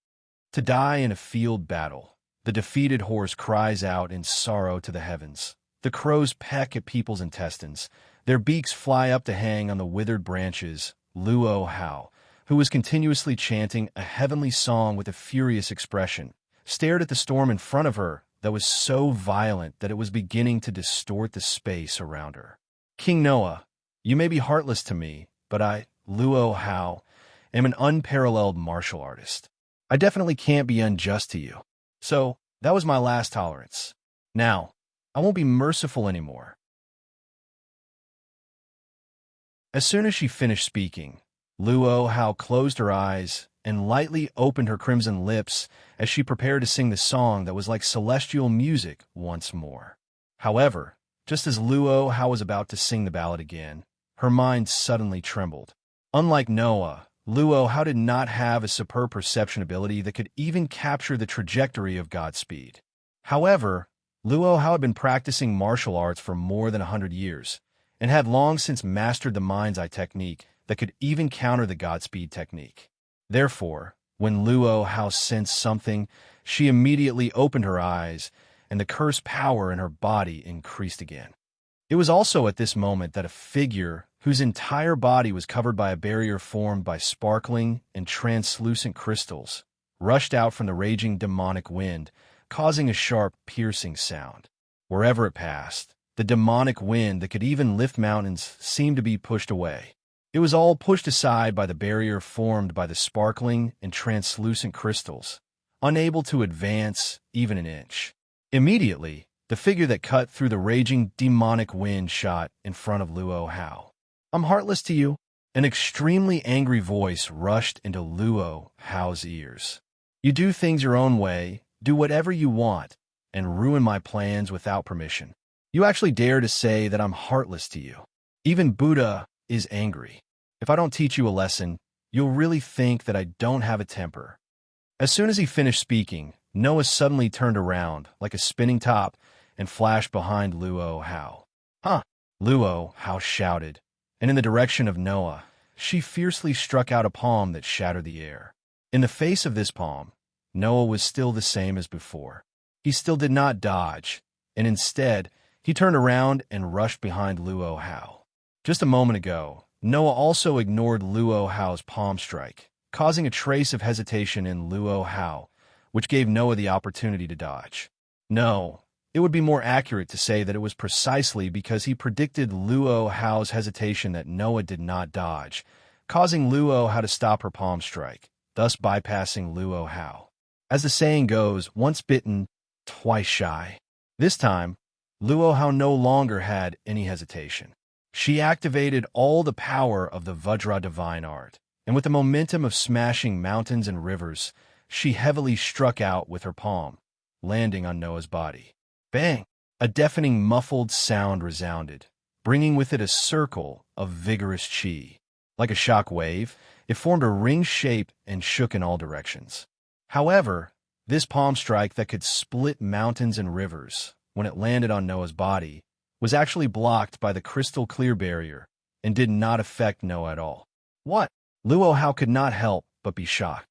To die in a field battle, the defeated horse cries out in sorrow to the heavens. The crows peck at people's intestines. Their beaks fly up to hang on the withered branches. Luo Hao, who was continuously chanting a heavenly song with a furious expression, stared at the storm in front of her that was so violent that it was beginning to distort the space around her. King Noah, you may be heartless to me, but I, Luo Hao, am an unparalleled martial artist. I definitely can't be unjust to you. So, that was my last tolerance. Now, I won't be merciful anymore. As soon as she finished speaking, Luo Hao closed her eyes and lightly opened her crimson lips as she prepared to sing the song that was like celestial music once more. However, just as Luo Hao was about to sing the ballad again, her mind suddenly trembled. Unlike Noah, Luo Hao did not have a superb perception ability that could even capture the trajectory of Godspeed. However, Luo Hao had been practicing martial arts for more than 100 years, and had long since mastered the mind's eye technique that could even counter the Godspeed technique. Therefore, when Luo Hao sensed something, she immediately opened her eyes, and the cursed power in her body increased again. It was also at this moment that a figure whose entire body was covered by a barrier formed by sparkling and translucent crystals rushed out from the raging demonic wind, causing a sharp, piercing sound. Wherever it passed, the demonic wind that could even lift mountains seemed to be pushed away. It was all pushed aside by the barrier formed by the sparkling and translucent crystals, unable to advance even an inch. Immediately, the figure that cut through the raging demonic wind shot in front of Luo Hao. "I'm heartless to you." An extremely angry voice rushed into Luo Hao's ears. "You do things your own way, do whatever you want, and ruin my plans without permission. You actually dare to say that I'm heartless to you. Even Buddha is angry. If I don't teach you a lesson, you'll really think that I don't have a temper." As soon as he finished speaking, Noah suddenly turned around like a spinning top and flashed behind Luo Hao. "Huh!" Luo Hao shouted, and in the direction of Noah, she fiercely struck out a palm that shattered the air. In the face of this palm, Noah was still the same as before. He still did not dodge, and instead, He turned around and rushed behind Luo Hao. Just a moment ago, Noah also ignored Luo Hao's palm strike, causing a trace of hesitation in Luo Hao, which gave Noah the opportunity to dodge. No, it would be more accurate to say that it was precisely because he predicted Luo Hao's hesitation that Noah did not dodge, causing Luo Hao to stop her palm strike, thus bypassing Luo Hao. As the saying goes, once bitten, twice shy. This time, Luo Hao no longer had any hesitation. She activated all the power of the Vajra divine art, and with the momentum of smashing mountains and rivers, she heavily struck out with her palm, landing on Noah's body. Bang! A deafening muffled sound resounded, bringing with it a circle of vigorous chi. Like a shock wave, it formed a ring shape and shook in all directions. However, this palm strike that could split mountains and rivers, when it landed on Noah's body, was actually blocked by the crystal-clear barrier and did not affect Noah at all. What? Luo Hao could not help but be shocked.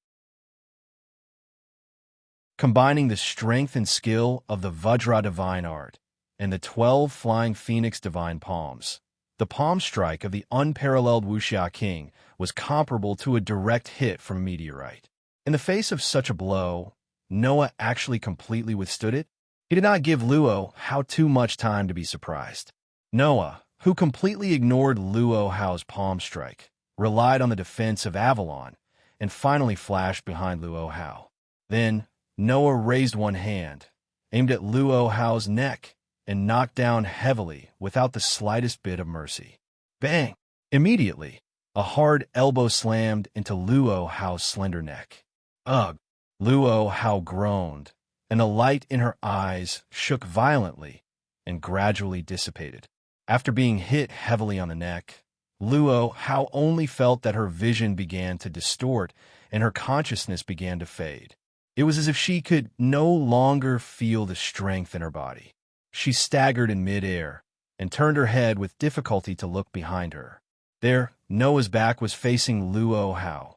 Combining the strength and skill of the Vajra divine art and the 12 flying phoenix divine palms, the palm strike of the unparalleled Wuxia King was comparable to a direct hit from a meteorite. In the face of such a blow, Noah actually completely withstood it. He did not give Luo Hao too much time to be surprised. Noah, who completely ignored Luo Hao's palm strike, relied on the defense of Avalon, and finally flashed behind Luo Hao. Then, Noah raised one hand, aimed at Luo Hao's neck, and knocked down heavily without the slightest bit of mercy. Bang! Immediately, a hard elbow slammed into Luo Hao's slender neck. Ugh! Luo Hao groaned, and the light in her eyes shook violently and gradually dissipated. After being hit heavily on the neck, Luo Hao only felt that her vision began to distort and her consciousness began to fade. It was as if she could no longer feel the strength in her body. She staggered in midair and turned her head with difficulty to look behind her. There, Noah's back was facing Luo Hao,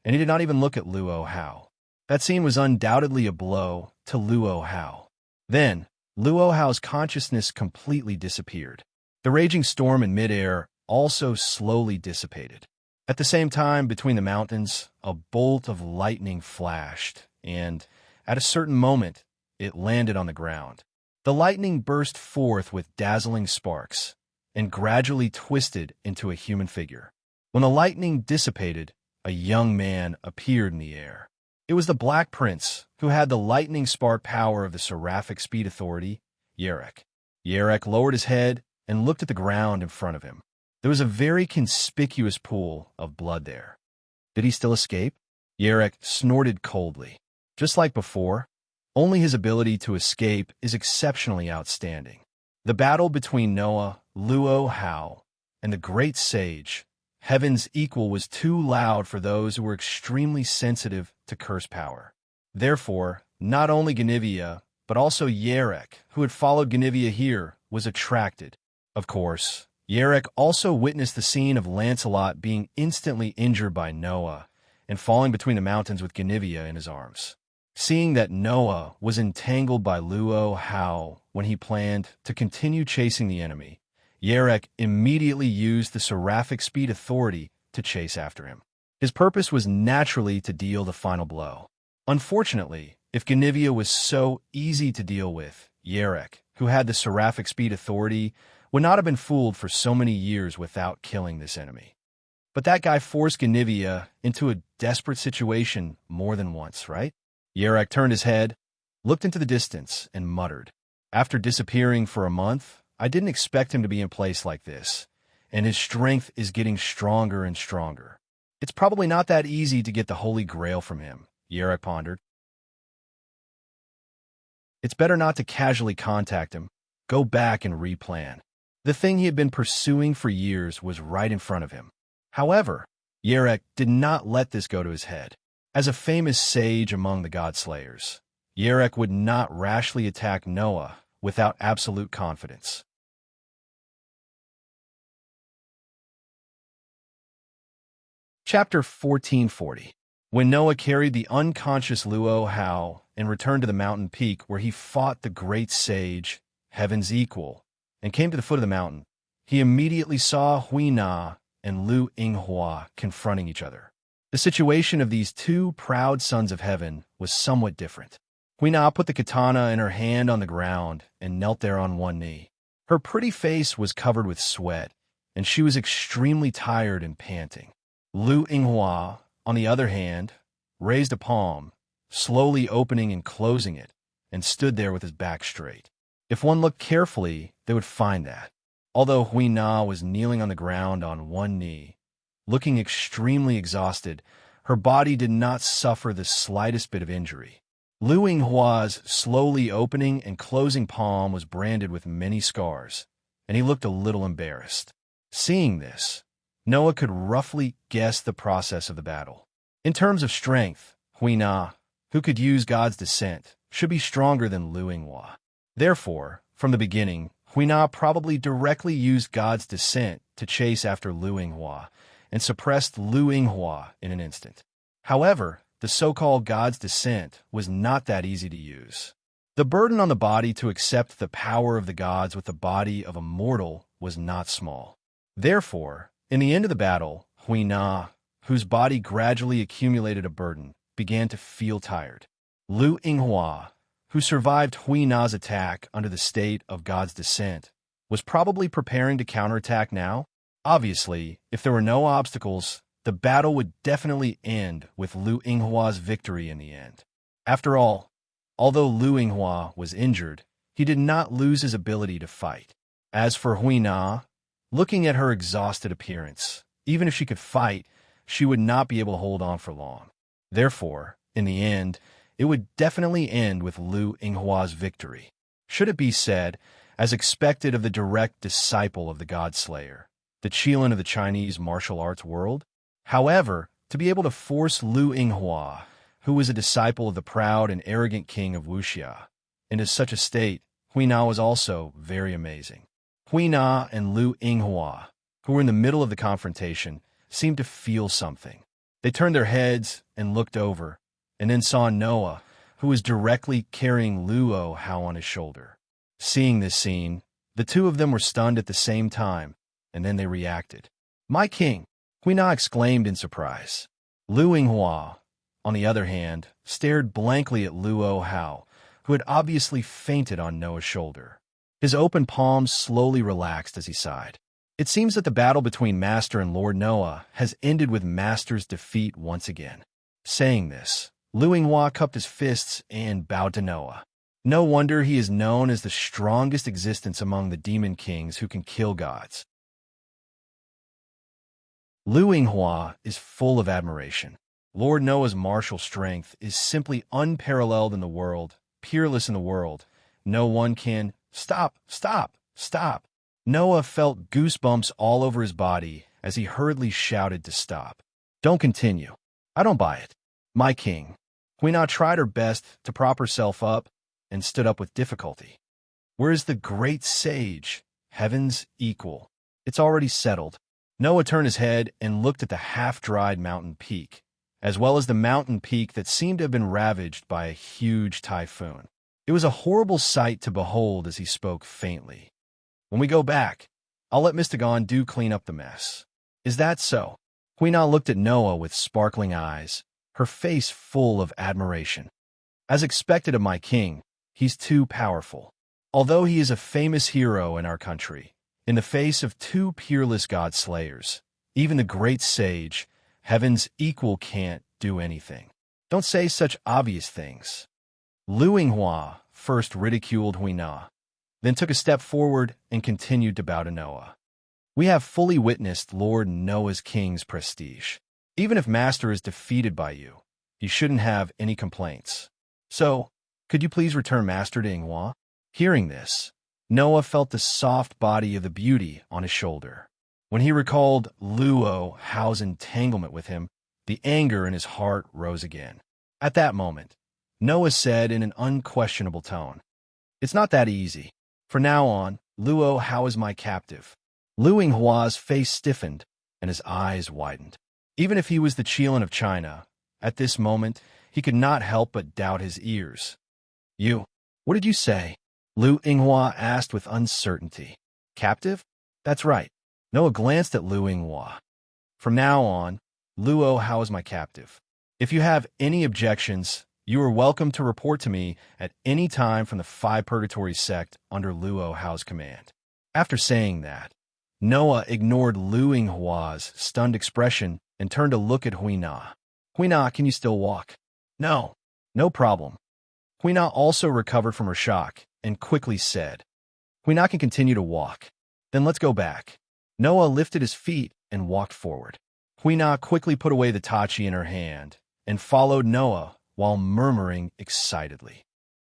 and he did not even look at Luo Hao. That scene was undoubtedly a blow to Luo Hao. Then, Luo Hao's consciousness completely disappeared. The raging storm in midair also slowly dissipated. At the same time, between the mountains, a bolt of lightning flashed, and, at a certain moment, it landed on the ground. The lightning burst forth with dazzling sparks, and gradually twisted into a human figure. When the lightning dissipated, a young man appeared in the air. It was the Black Prince, who had the lightning spark power of the Seraphic Speed Authority, Yarek. Yarek lowered his head and looked at the ground in front of him. There was a very conspicuous pool of blood there. Did he still escape? Yarek snorted coldly. Just like before, only his ability to escape is exceptionally outstanding. The battle between Noah, Luo Hao, and the great sage, Heaven's Equal, was too loud for those who were extremely sensitive to curse power. Therefore, not only Ganivia, but also Yarek, who had followed Ganivia here, was attracted. Of course, Yarek also witnessed the scene of Lancelot being instantly injured by Noah and falling between the mountains with Ganivia in his arms. Seeing that Noah was entangled by Luo Hao when he planned to continue chasing the enemy, Yarek immediately used the Seraphic Speed Authority to chase after him. His purpose was naturally to deal the final blow. Unfortunately, if Ganivia was so easy to deal with, Yarek, who had the Seraphic Speed Authority, would not have been fooled for so many years without killing this enemy. But that guy forced Ganivia into a desperate situation more than once, right? Yarek turned his head, looked into the distance, and muttered, "After disappearing for a month, I didn't expect him to be in place like this, and his strength is getting stronger and stronger. It's probably not that easy to get the Holy Grail from him," Yarek pondered. It's better not to casually contact him, go back and replan. The thing he had been pursuing for years was right in front of him. However, Yarek did not let this go to his head. As a famous sage among the God-slayers, Yarek would not rashly attack Noah without absolute confidence. Chapter 1440. When Noah carried the unconscious Luo Hao and returned to the mountain peak where he fought the great sage, Heaven's Equal, and came to the foot of the mountain, he immediately saw Hui Na and Lu Yinghua confronting each other. The situation of these two proud sons of heaven was somewhat different. Hui Na put the katana in her hand on the ground and knelt there on one knee. Her pretty face was covered with sweat, and she was extremely tired and panting. Lu Yinghua, on the other hand, raised a palm, slowly opening and closing it, and stood there with his back straight. If one looked carefully, they would find that, although Hui Na was kneeling on the ground on one knee, looking extremely exhausted, her body did not suffer the slightest bit of injury. Lu Yinghua's slowly opening and closing palm was branded with many scars, and he looked a little embarrassed. Seeing this, Noah could roughly guess the process of the battle. In terms of strength, Hui Na, who could use God's descent, should be stronger than Lu Yinghua. Therefore, from the beginning, Hui Na probably directly used God's descent to chase after Lu Yinghua and suppressed Lu Yinghua in an instant. However, the so-called God's descent was not that easy to use. The burden on the body to accept the power of the gods with the body of a mortal was not small. Therefore, in the end of the battle, Hui Na, whose body gradually accumulated a burden, began to feel tired. Lu Yinghua, who survived Hui Na's attack under the state of God's descent, was probably preparing to counterattack now. Obviously, if there were no obstacles, the battle would definitely end with Lu Yinghua's victory in the end. After all, although Lu Yinghua was injured, he did not lose his ability to fight. As for Hui Na, looking at her exhausted appearance, even if she could fight, she would not be able to hold on for long. Therefore, in the end, it would definitely end with Lu Yinghua's victory. Should it be said, as expected of the direct disciple of the God Slayer, the Qilin of the Chinese martial arts world? However, to be able to force Lu Yinghua, who was a disciple of the proud and arrogant king of Wuxia, into such a state, Hui Na was also very amazing. Hui Na and Lu Yinghua, who were in the middle of the confrontation, seemed to feel something. They turned their heads and looked over, and then saw Noah, who was directly carrying Luo Hao on his shoulder. Seeing this scene, the two of them were stunned at the same time, and then they reacted. "My king!" Hui Na exclaimed in surprise. Lu Yinghua, on the other hand, stared blankly at Luo Hao, who had obviously fainted on Noah's shoulder. His open palms slowly relaxed as he sighed. It seems that the battle between Master and Lord Noah has ended with Master's defeat once again. Saying this, Lu Yinghua cupped his fists and bowed to Noah. No wonder he is known as the strongest existence among the demon kings who can kill gods. Lu Yinghua is full of admiration. Lord Noah's martial strength is simply unparalleled in the world, peerless in the world. No one can... Stop! Noah felt goosebumps all over his body as he hurriedly shouted to stop. "Don't continue. I don't buy it. My king." Hui Na tried her best to prop herself up and stood up with difficulty. "Where is the great sage, heaven's equal? It's already settled." Noah turned his head and looked at the half-dried mountain peak, as well as the mountain peak that seemed to have been ravaged by a huge typhoon. It was a horrible sight to behold as he spoke faintly. "When we go back, I'll let Mystagon do clean up the mess." "Is that so?" Hui Na looked at Noah with sparkling eyes, her face full of admiration. "As expected of my king, he's too powerful. Although he is a famous hero in our country, in the face of two peerless god slayers, even the great sage, heaven's equal, can't do anything." "Don't say such obvious things." Lu Yinghua first ridiculed Hui Na, then took a step forward and continued to bow to Noah. "We have fully witnessed Lord Noah's king's prestige. Even if Master is defeated by you, he shouldn't have any complaints. So, could you please return Master to Yinghua?" Hearing this, Noah felt the soft body of the beauty on his shoulder. When he recalled Luo Hao's entanglement with him, the anger in his heart rose again. At that moment, Noah said in an unquestionable tone, "It's not that easy. From now on, Luo Hao is my captive." Lu Yinghua's face stiffened and his eyes widened. Even if he was the Qilin of China, at this moment, he could not help but doubt his ears. What did you say?" Lu Yinghua asked with uncertainty. Captive? That's right. Noah glanced at Lu Yinghua. From now on, Luo Hao is my captive. If you have any objections, you are welcome to report to me at any time from the Five Purgatory sect under Luo Hao's command. After saying that, Noah ignored Lu Yinghua's stunned expression and turned to look at Huina. Huina, can you still walk? No, no problem. Huina also recovered from her shock and quickly said, Huina can continue to walk. Then let's go back. Noah lifted his feet and walked forward. Huina quickly put away the tachi in her hand and followed Noah while murmuring excitedly.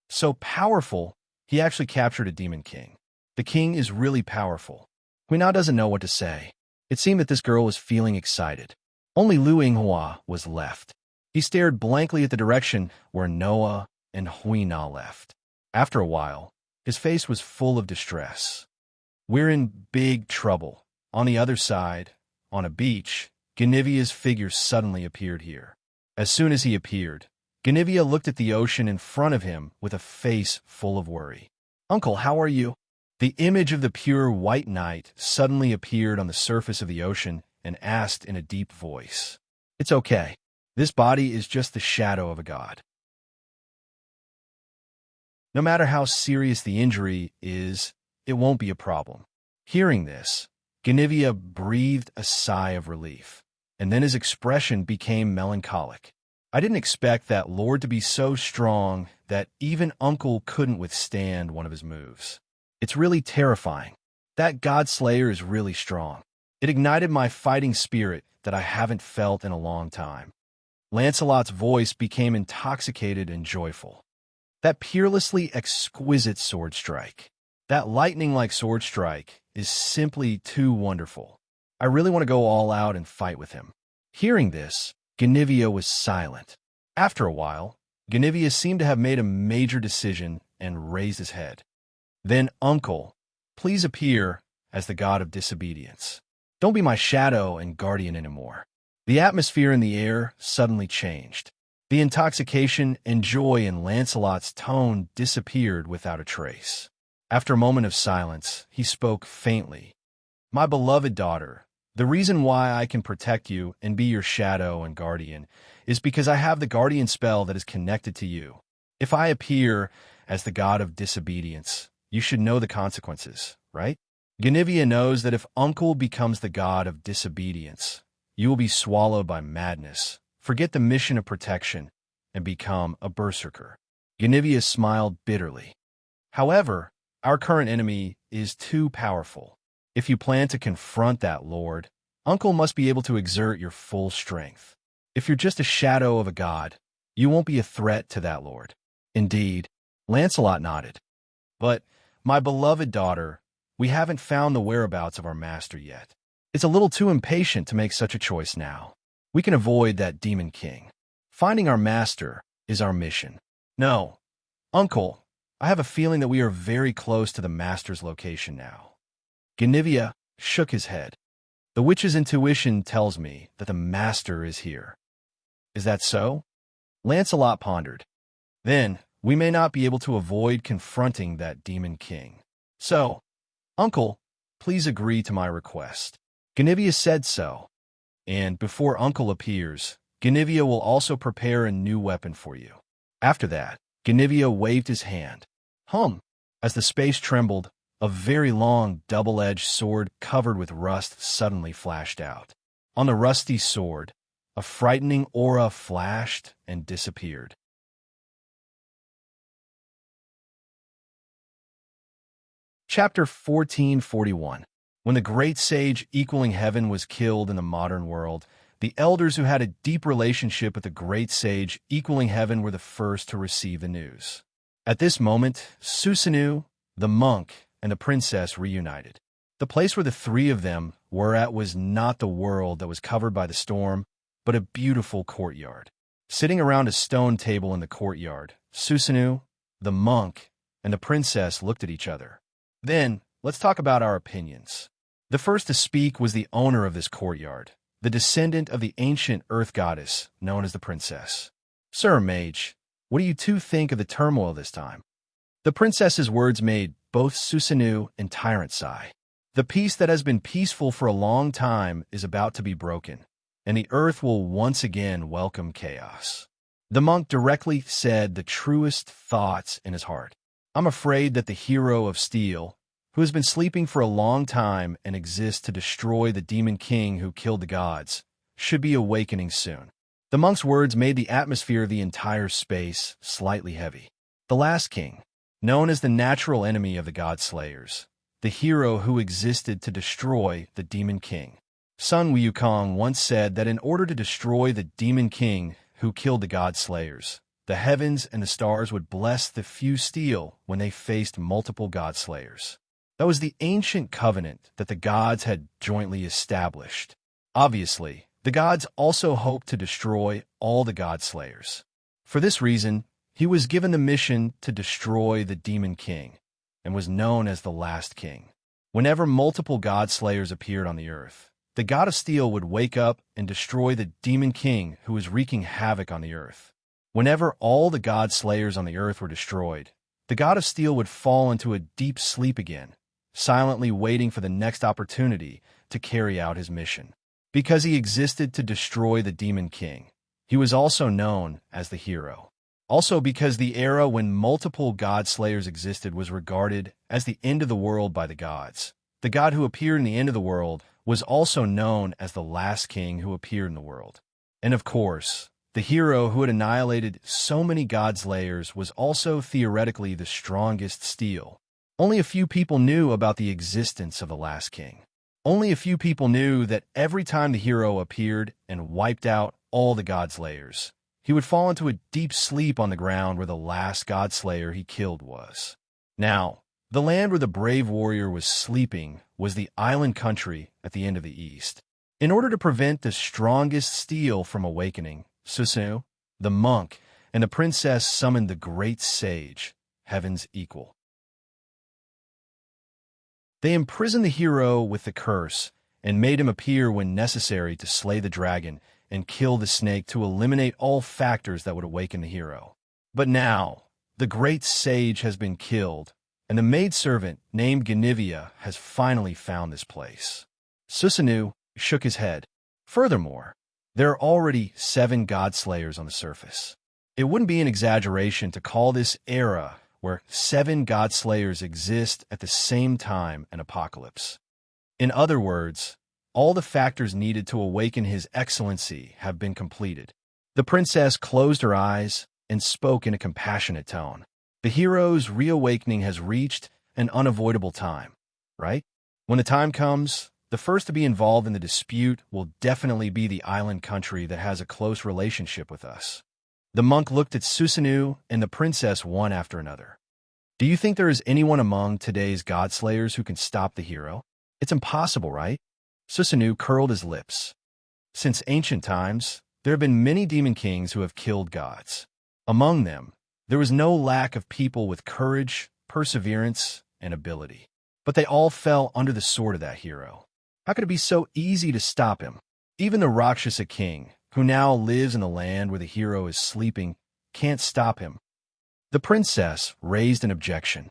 So powerful, he actually captured a demon king. The king is really powerful. Huina doesn't know what to say. It seemed that this girl was feeling excited. Only Lu Yinghua was left. He stared blankly at the direction where Noah and Huina left. After a while, his face was full of distress. We're in big trouble. On the other side, on a beach, Genivia's figure suddenly appeared here. As soon as he appeared, Genivia looked at the ocean in front of him with a face full of worry. Uncle, how are you? The image of the pure white knight suddenly appeared on the surface of the ocean and asked in a deep voice. It's okay. This body is just the shadow of a god. No matter how serious the injury is, it won't be a problem. Hearing this, Genivia breathed a sigh of relief, and then his expression became melancholic. I didn't expect that lord to be so strong that even Uncle couldn't withstand one of his moves. It's really terrifying. That god slayer is really strong. It ignited my fighting spirit that I haven't felt in a long time. Lancelot's voice became intoxicated and joyful. That peerlessly exquisite sword strike, that lightning-like sword strike, is simply too wonderful. I really want to go all out and fight with him. Hearing this, Genivia was silent. After a while, Genivia seemed to have made a major decision and raised his head. Then, Uncle, please appear as the god of disobedience. Don't be my shadow and guardian anymore. The atmosphere in the air suddenly changed. The intoxication and joy in Lancelot's tone disappeared without a trace. After a moment of silence, he spoke faintly. My beloved daughter, the reason why I can protect you and be your shadow and guardian is because I have the guardian spell that is connected to you. If I appear as the god of disobedience, you should know the consequences, right? Genivia knows that if Uncle becomes the god of disobedience, you will be swallowed by madness, forget the mission of protection, and become a berserker. Genivia smiled bitterly. However, our current enemy is too powerful. If you plan to confront that lord, Uncle must be able to exert your full strength. If you're just a shadow of a god, you won't be a threat to that lord. Indeed, Lancelot nodded. But, my beloved daughter, we haven't found the whereabouts of our master yet. It's a little too impatient to make such a choice now. We can avoid that demon king. Finding our master is our mission. No, Uncle, I have a feeling that we are very close to the master's location now. Genivia shook his head. The witch's intuition tells me that the master is here. Is that so? Lancelot pondered. Then, we may not be able to avoid confronting that demon king. So, Uncle, please agree to my request. Genivia said so. And before Uncle appears, Genivia will also prepare a new weapon for you. After that, Genivia waved his hand. As the space trembled, a very long, double-edged sword covered with rust suddenly flashed out. On the rusty sword, a frightening aura flashed and disappeared. Chapter 1441. When the great sage equaling heaven was killed in the modern world, the elders who had a deep relationship with the great sage equaling heaven were the first to receive the news. At this moment, Susanu, the monk, and the princess reunited. The place where the three of them were at was not the world that was covered by the storm, but a beautiful courtyard. Sitting around a stone table in the courtyard, Susanu, the monk, and the princess looked at each other. Then, let's talk about our opinions. The first to speak was the owner of this courtyard, the descendant of the ancient earth goddess known as the princess. Sir Mage, what do you two think of the turmoil this time? The princess's words made both Susanu and Tyrant sigh. The peace that has been peaceful for a long time is about to be broken, and the earth will once again welcome chaos. The monk directly said the truest thoughts in his heart. I'm afraid that the hero of steel, who has been sleeping for a long time and exists to destroy the demon king who killed the gods, should be awakening soon. The monk's words made the atmosphere of the entire space slightly heavy. The last king, known as the natural enemy of the god slayers, the hero who existed to destroy the demon king. Sun Wukong once said that in order to destroy the demon king who killed the god slayers, the heavens and the stars would bless the few steel when they faced multiple god slayers. That was the ancient covenant that the gods had jointly established. Obviously, the gods also hoped to destroy all the god slayers. For this reason, he was given the mission to destroy the demon king, and was known as the last king. Whenever multiple god slayers appeared on the earth, the god of steel would wake up and destroy the demon king who was wreaking havoc on the earth. Whenever all the god slayers on the earth were destroyed, the god of steel would fall into a deep sleep again, silently waiting for the next opportunity to carry out his mission. Because he existed to destroy the demon king, he was also known as the hero. Also because the era when multiple god slayers existed was regarded as the end of the world by the gods. The god who appeared in the end of the world was also known as the last king who appeared in the world. And of course, the hero who had annihilated so many god slayers was also theoretically the strongest steel. Only a few people knew about the existence of the last king. Only a few people knew that every time the hero appeared and wiped out all the god slayers, he would fall into a deep sleep on the ground where the last god slayer he killed was. Now, the land where the brave warrior was sleeping was the island country at the end of the east. In order to prevent the strongest steel from awakening, Susu, the monk, and the princess summoned the great sage, heaven's equal. They imprisoned the hero with the curse and made him appear when necessary to slay the dragon and kill the snake to eliminate all factors that would awaken the hero. But now, the great sage has been killed, and the maidservant named Ganivia has finally found this place. Susanoo shook his head. Furthermore, there are already 7 god slayers on the surface. It wouldn't be an exaggeration to call this era where 7 god slayers exist at the same time an apocalypse. In other words, all the factors needed to awaken his excellency have been completed. The princess closed her eyes and spoke in a compassionate tone. The hero's reawakening has reached an unavoidable time, right? When the time comes, the first to be involved in the dispute will definitely be the island country that has a close relationship with us. The monk looked at Susanoo and the princess one after another. Do you think there is anyone among today's god slayers who can stop the hero? It's impossible, right? Susanoo curled his lips. Since ancient times, there have been many demon kings who have killed gods. Among them, there was no lack of people with courage, perseverance, and ability. But they all fell under the sword of that hero. How could it be so easy to stop him? Even the Rakshasa king, who now lives in the land where the hero is sleeping, can't stop him. The princess raised an objection.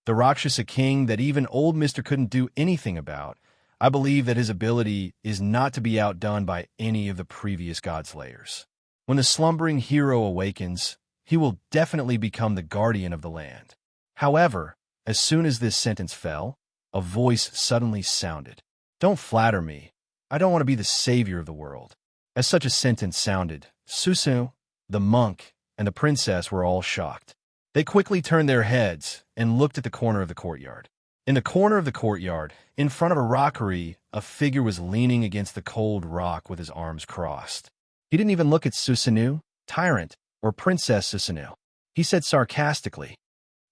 The Rakshasa king that even old Mister couldn't do anything about, I believe that his ability is not to be outdone by any of the previous god slayers. When the slumbering hero awakens, he will definitely become the guardian of the land. However, as soon as this sentence fell, a voice suddenly sounded. Don't flatter me. I don't want to be the savior of the world. As such a sentence sounded, Susu, the monk, and the princess were all shocked. They quickly turned their heads and looked at the corner of the courtyard. In the corner of the courtyard, in front of a rockery, a figure was leaning against the cold rock with his arms crossed. He didn't even look at Susanoo, tyrant, or Princess Susanoo. He said sarcastically,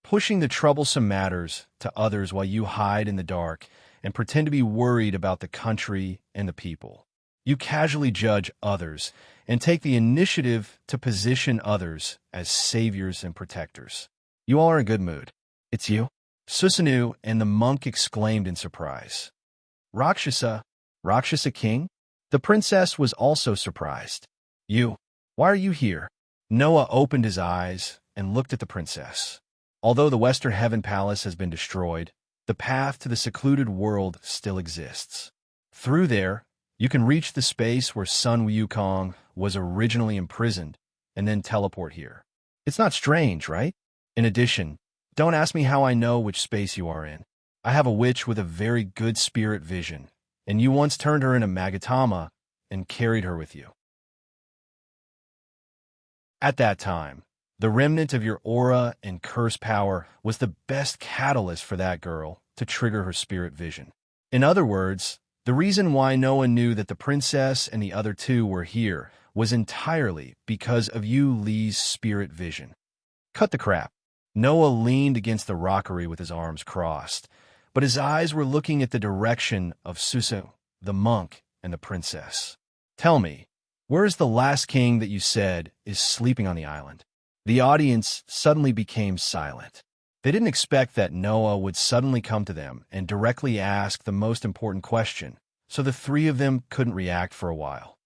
pushing the troublesome matters to others while you hide in the dark and pretend to be worried about the country and the people. You casually judge others and take the initiative to position others as saviors and protectors. You all are in a good mood. It's you? Susanoo and the monk exclaimed in surprise. Rakshasa king? The princess was also surprised. You, why are you here? Noah opened his eyes and looked at the princess. Although the Western Heaven Palace has been destroyed, the path to the secluded world still exists. Through there, you can reach the space where Sun Wukong was originally imprisoned and then teleport here. It's not strange, right? In addition, don't ask me how I know which space you are in. I have a witch with a very good spirit vision, and you once turned her into Magatama and carried her with you. At that time, the remnant of your aura and curse power was the best catalyst for that girl to trigger her spirit vision. In other words, the reason why Noah knew that the princess and the other two were here was entirely because of you, Lee's spirit vision. Cut the crap. Noah leaned against the rockery with his arms crossed, but his eyes were looking at the direction of Susu, the monk, and the princess. Tell me, where is the last king that you said is sleeping on the island? The audience suddenly became silent. They didn't expect that Noah would suddenly come to them and directly ask the most important question, so the three of them couldn't react for a while.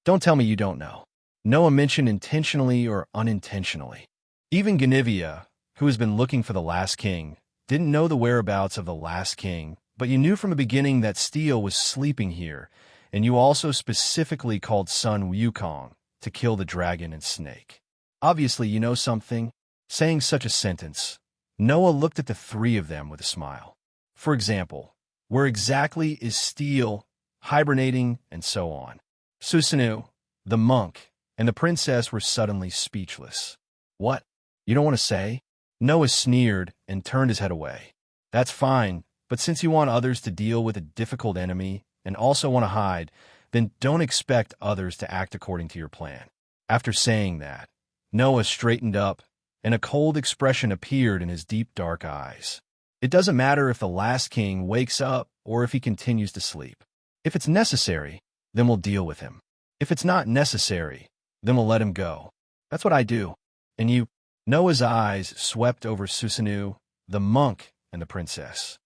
Don't tell me you don't know. Noah mentioned intentionally or unintentionally. Even Ganivia, who has been looking for the last king, didn't know the whereabouts of the last king, but you knew from the beginning that Steel was sleeping here, and you also specifically called Sun Wukong to kill the dragon and snake. Obviously, you know something. Saying such a sentence, Noah looked at the three of them with a smile. For example, where exactly is Steel, hibernating, and so on? Susanoo, the monk, and the princess were suddenly speechless. What? You don't want to say? Noah sneered and turned his head away. That's fine, but since you want others to deal with a difficult enemy and also want to hide, then don't expect others to act according to your plan. After saying that, Noah straightened up, and a cold expression appeared in his deep dark eyes. It doesn't matter if the last king wakes up or if he continues to sleep. If it's necessary, then we'll deal with him. If it's not necessary, then we'll let him go. That's what I do. And you? Noah's eyes swept over Susanoo, the monk, and the princess.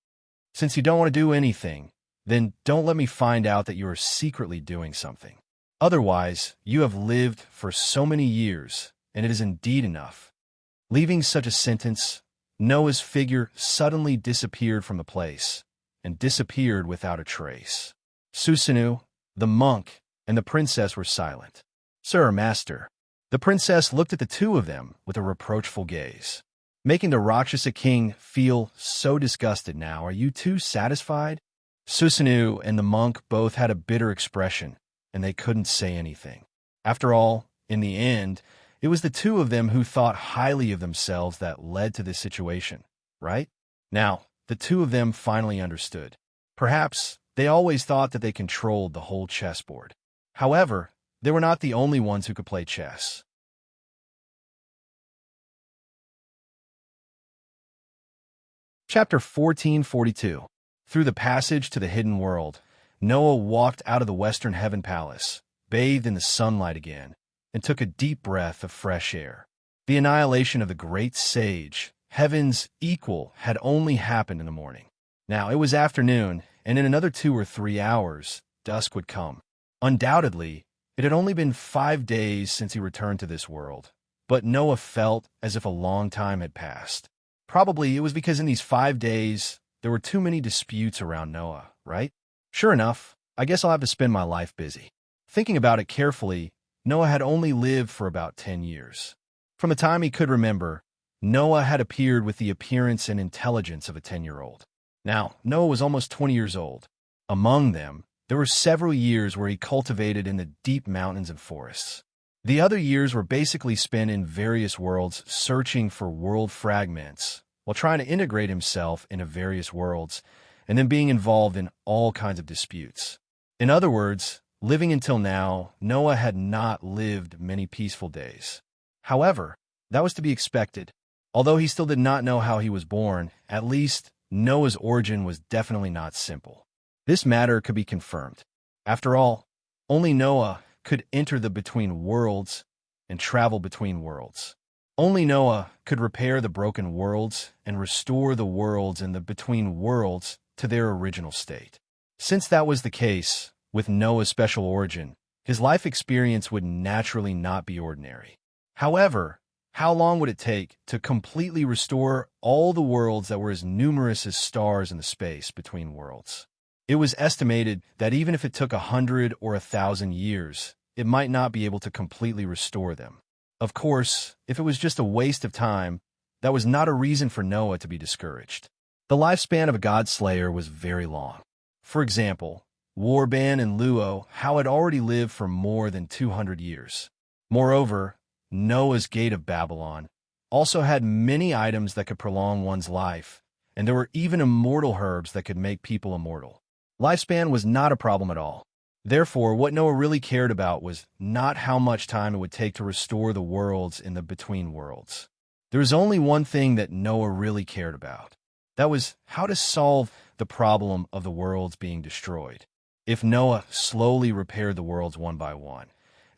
Since you don't want to do anything, then don't let me find out that you are secretly doing something. Otherwise, you have lived for so many years, and it is indeed enough. Leaving such a sentence, Noah's figure suddenly disappeared from the place, and disappeared without a trace. Susanoo, the monk, and the princess were silent. Sir, master. The princess looked at the two of them with a reproachful gaze. Making the Rakshasa king feel so disgusted now, are you two satisfied? Susanoo and the monk both had a bitter expression, and they couldn't say anything. After all, in the end, it was the two of them who thought highly of themselves that led to this situation, right? Now, the two of them finally understood. Perhaps they always thought that they controlled the whole chessboard. However, they were not the only ones who could play chess. Chapter 1442. Through the passage to the hidden world, Noah walked out of the Western Heaven Palace, bathed in the sunlight again, and took a deep breath of fresh air. The annihilation of the great sage, Heaven's equal, had only happened in the morning. Now it was afternoon, and in another 2 or 3 hours, dusk would come. Undoubtedly, it had only been 5 days since he returned to this world, but Noah felt as if a long time had passed. Probably it was because in these 5 days, there were too many disputes around Noah, right? Sure enough, I guess I'll have to spend my life busy. Thinking about it carefully, Noah had only lived for about 10 years. From the time he could remember, Noah had appeared with the appearance and intelligence of a 10-year-old. Now, Noah was almost 20 years old. Among them, there were several years where he cultivated in the deep mountains and forests. The other years were basically spent in various worlds searching for world fragments, while trying to integrate himself into various worlds, and then being involved in all kinds of disputes. In other words, living until now, Noah had not lived many peaceful days. However, that was to be expected. Although he still did not know how he was born, at least Noah's origin was definitely not simple. This matter could be confirmed. After all, only Noah could enter the between worlds and travel between worlds. Only Noah could repair the broken worlds and restore the worlds in the between worlds to their original state. Since that was the case, with Noah's special origin, his life experience would naturally not be ordinary. However, How long would it take to completely restore all the worlds that were as numerous as stars in the space between worlds? It was estimated that even if it took 100 or 1,000 years, it might not be able to completely restore them. Of course, if it was just a waste of time, that was not a reason for Noah to be discouraged. The lifespan of a god-slayer was very long. For example, Warban and Luo had already lived for more than 200 years. Moreover, Noah's Gate of Babylon also had many items that could prolong one's life, and there were even immortal herbs that could make people immortal. Lifespan was not a problem at all. Therefore, what Noah really cared about was not how much time it would take to restore the worlds in the between worlds. There was only one thing that Noah really cared about. That was how to solve the problem of the worlds being destroyed. If Noah slowly repaired the worlds one by one,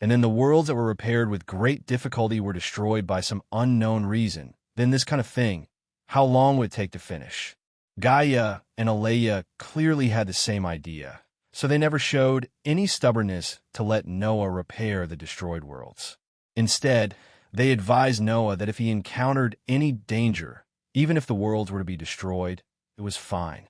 and then the worlds that were repaired with great difficulty were destroyed by some unknown reason, then this kind of thing, how long would it take to finish? Gaia and Aleia clearly had the same idea, so they never showed any stubbornness to let Noah repair the destroyed worlds. Instead, they advised Noah that if he encountered any danger, even if the worlds were to be destroyed, it was fine.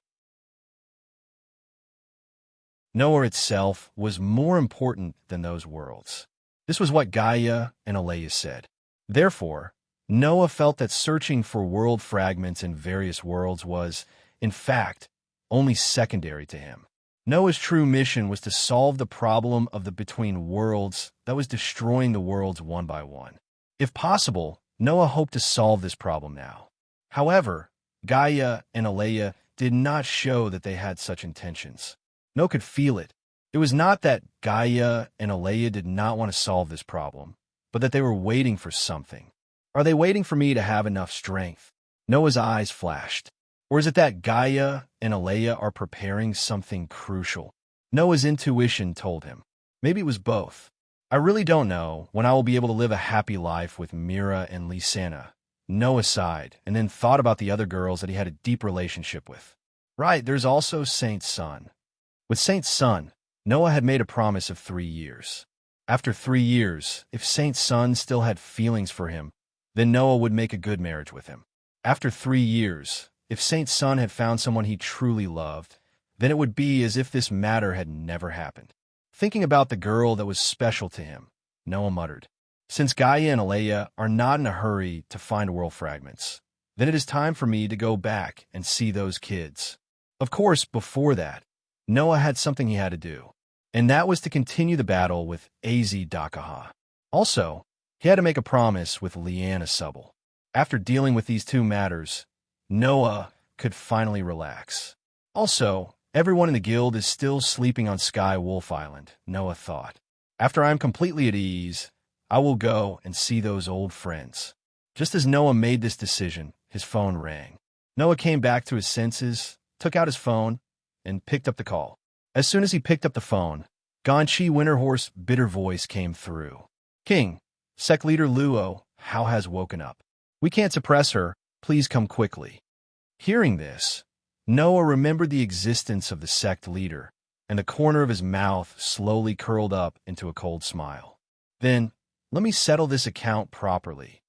Noah itself was more important than those worlds. This was what Gaia and Aleia said. Therefore, Noah felt that searching for world fragments in various worlds was, in fact, only secondary to him. Noah's true mission was to solve the problem of the between worlds that was destroying the worlds one by one. If possible, Noah hoped to solve this problem now. However, Gaia and Aleia did not show that they had such intentions. Noah could feel it. It was not that Gaia and Aleia did not want to solve this problem, but that they were waiting for something. Are they waiting for me to have enough strength? Noah's eyes flashed. Or is it that Gaia and Aleia are preparing something crucial? Noah's intuition told him. Maybe it was both. I really don't know when I will be able to live a happy life with Mira and Lysana. Noah sighed and then thought about the other girls that he had a deep relationship with. Right, there's also Saint Sun. With Saint Sun, Noah had made a promise of 3 years. After 3 years, if Saint Sun still had feelings for him, then Noah would make a good marriage with him. After 3 years, if Saint Sun had found someone he truly loved, then it would be as if this matter had never happened. Thinking about the girl that was special to him, Noah muttered, "Since Gaia and Aleia are not in a hurry to find world fragments, then it is time for me to go back and see those kids." Of course, before that, Noah had something he had to do, and that was to continue the battle with Az Dakaha. Also, he had to make a promise with Liana Subble. After dealing with these two matters, Noah could finally relax. Also, everyone in the guild is still sleeping on Sky Wolf Island, Noah thought. After I am completely at ease, I will go and see those old friends. Just as Noah made this decision, his phone rang. Noah came back to his senses, took out his phone, and picked up the call. As soon as he picked up the phone, Ganchi Winterhorse's bitter voice came through. "King, Sect Leader Luo How has woken up. We can't suppress her. Please come quickly." Hearing this, Noah remembered the existence of the sect leader, and the corner of his mouth slowly curled up into a cold smile. Then, let me settle this account properly.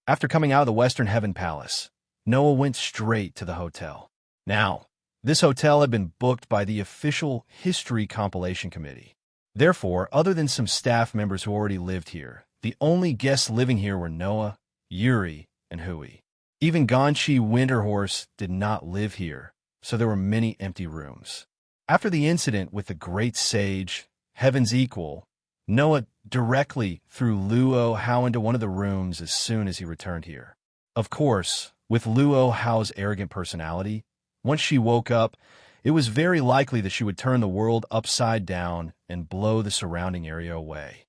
After coming out of the Western Heaven Palace, Noah went straight to the hotel. Now, this hotel had been booked by the official History Compilation Committee. Therefore, other than some staff members who already lived here, the only guests living here were Noah, Yuri, and Hui. Even Ganchi Winterhorse did not live here, so there were many empty rooms. After the incident with the great sage, Heaven's Equal, Noah directly threw Luo Hao into one of the rooms as soon as he returned here. Of course, with Luo Hao's arrogant personality, once she woke up, it was very likely that she would turn the world upside down and blow the surrounding area away.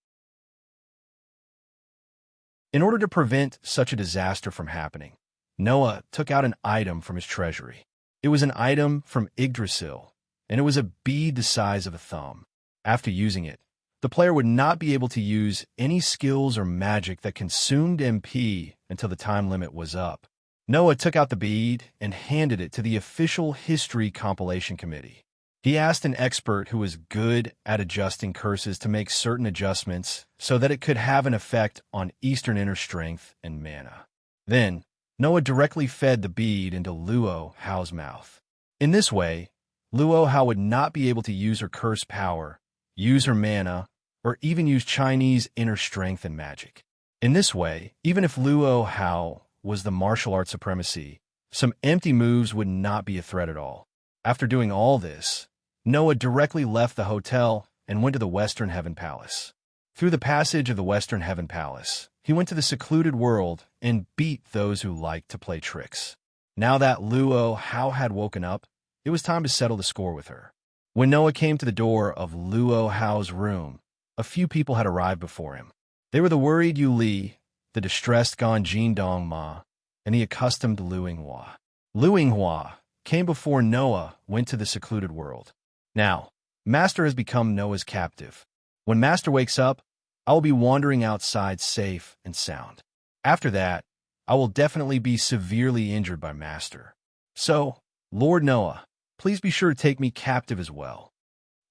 In order to prevent such a disaster from happening, Noah took out an item from his treasury. It was an item from Yggdrasil, and it was a bead the size of a thumb. After using it, the player would not be able to use any skills or magic that consumed MP until the time limit was up. Noah took out the bead and handed it to the official History Compilation Committee. He asked an expert who was good at adjusting curses to make certain adjustments so that it could have an effect on Eastern inner strength and mana. Then, Noah directly fed the bead into Luo Hao's mouth. In this way, Luo Hao would not be able to use her curse power, use her mana, or even use Chinese inner strength and magic. In this way, even if Luo Hao was the martial art supremacy, some empty moves would not be a threat at all. After doing all this, Noah directly left the hotel and went to the Western Heaven Palace. Through the passage of the Western Heaven Palace, he went to the secluded world and beat those who liked to play tricks. Now that Luo Hao had woken up, it was time to settle the score with her. When Noah came to the door of Luo Hao's room, a few people had arrived before him. They were the worried Yu Li, the distressed Ganjin Dong Ma, and the accustomed Lu Yinghua. Lu Yinghua came before Noah went to the secluded world. Now, Master has become Noah's captive. When Master wakes up, I will be wandering outside safe and sound. After that, I will definitely be severely injured by Master. So, Lord Noah, please be sure to take me captive as well.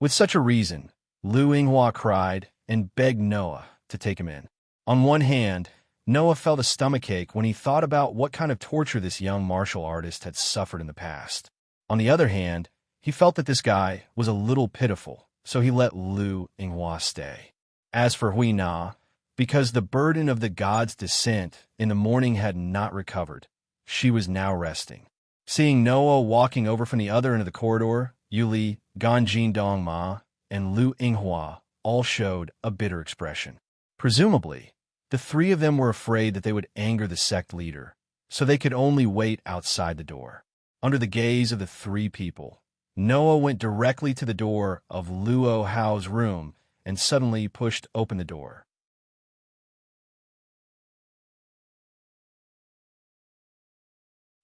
With such a reason, Lu Yinghua cried and begged Noah to take him in. On one hand, Noah felt a stomachache when he thought about what kind of torture this young martial artist had suffered in the past. On the other hand, he felt that this guy was a little pitiful, so he let Lu Yinghua stay. As for Hui Na, because the burden of the god's descent in the morning had not recovered, she was now resting. Seeing Noah walking over from the other end of the corridor, Yu Li, Ganjin Dong Ma, and Lu Yinghua all showed a bitter expression. Presumably, the three of them were afraid that they would anger the sect leader, so they could only wait outside the door. Under the gaze of the three people, Noah went directly to the door of Luo Hao's room and suddenly pushed open the door.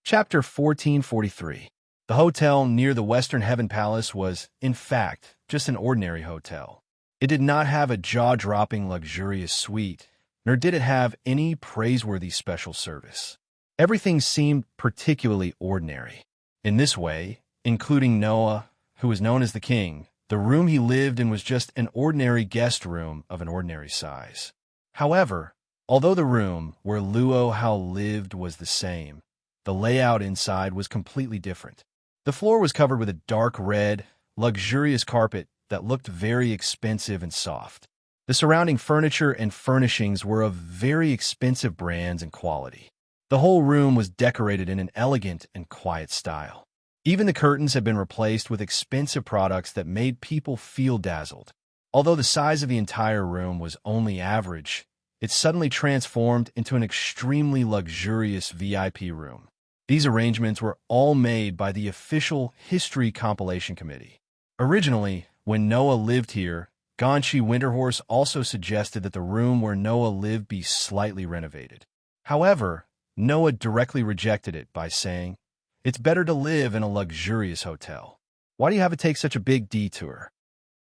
Chapter 1443. The hotel near the Western Heaven Palace was, in fact, just an ordinary hotel. It did not have a jaw-dropping luxurious suite, nor did it have any praiseworthy special service. Everything seemed particularly ordinary. In this way, including Noah, who was known as the king, the room he lived in was just an ordinary guest room of an ordinary size. However, although the room where Luo Hao lived was the same, the layout inside was completely different. The floor was covered with a dark red, luxurious carpet that looked very expensive and soft. The surrounding furniture and furnishings were of very expensive brands and quality. The whole room was decorated in an elegant and quiet style. Even the curtains had been replaced with expensive products that made people feel dazzled. Although the size of the entire room was only average, it suddenly transformed into an extremely luxurious VIP room. These arrangements were all made by the official History Compilation Committee. Originally, when Noah lived here, Ganshi Winterhorse also suggested that the room where Noah lived be slightly renovated. However, Noah directly rejected it by saying, "It's better to live in a luxurious hotel. Why do you have to take such a big detour?"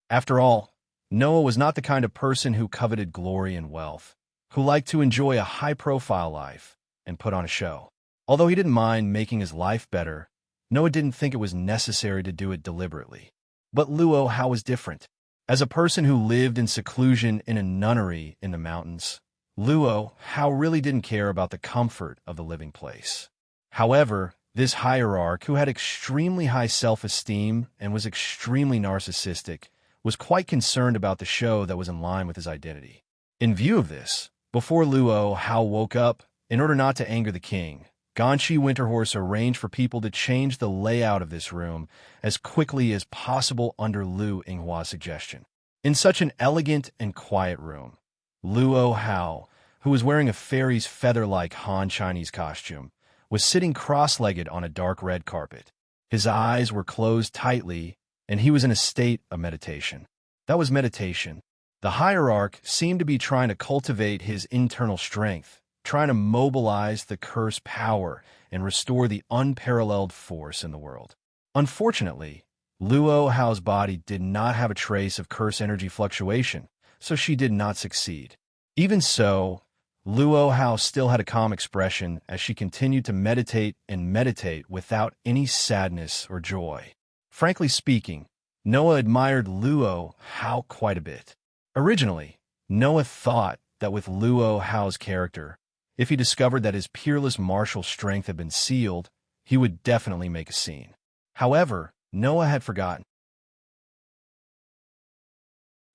After all, Noah was not the kind of person who coveted glory and wealth, who liked to enjoy a high-profile life and put on a show. Although he didn't mind making his life better, Noah didn't think it was necessary to do it deliberately. But Luo Hao was different. As a person who lived in seclusion in a nunnery in the mountains, Luo Hao really didn't care about the comfort of the living place. However, this hierarch, who had extremely high self-esteem and was extremely narcissistic, was quite concerned about the show that was in line with his identity. In view of this, before Luo Hao woke up, in order not to anger the king, Ganshi Winterhorse arranged for people to change the layout of this room as quickly as possible under Lu Yinghua's suggestion. In such an elegant and quiet room, Luo Hao, who was wearing a fairy's feather-like Han Chinese costume, was sitting cross-legged on a dark red carpet. His eyes were closed tightly, and he was in a state of meditation. That was meditation. The hierarch seemed to be trying to cultivate his internal strength, trying to mobilize the curse power and restore the unparalleled force in the world. Unfortunately, Luo Hao's body did not have a trace of curse energy fluctuation, so she did not succeed. Even so, Luo Hao still had a calm expression as she continued to meditate and meditate without any sadness or joy. Frankly speaking, Noah admired Luo Hao quite a bit. Originally, Noah thought that with Luo Hao's character, if he discovered that his peerless martial strength had been sealed, he would definitely make a scene. However, Noah had forgotten.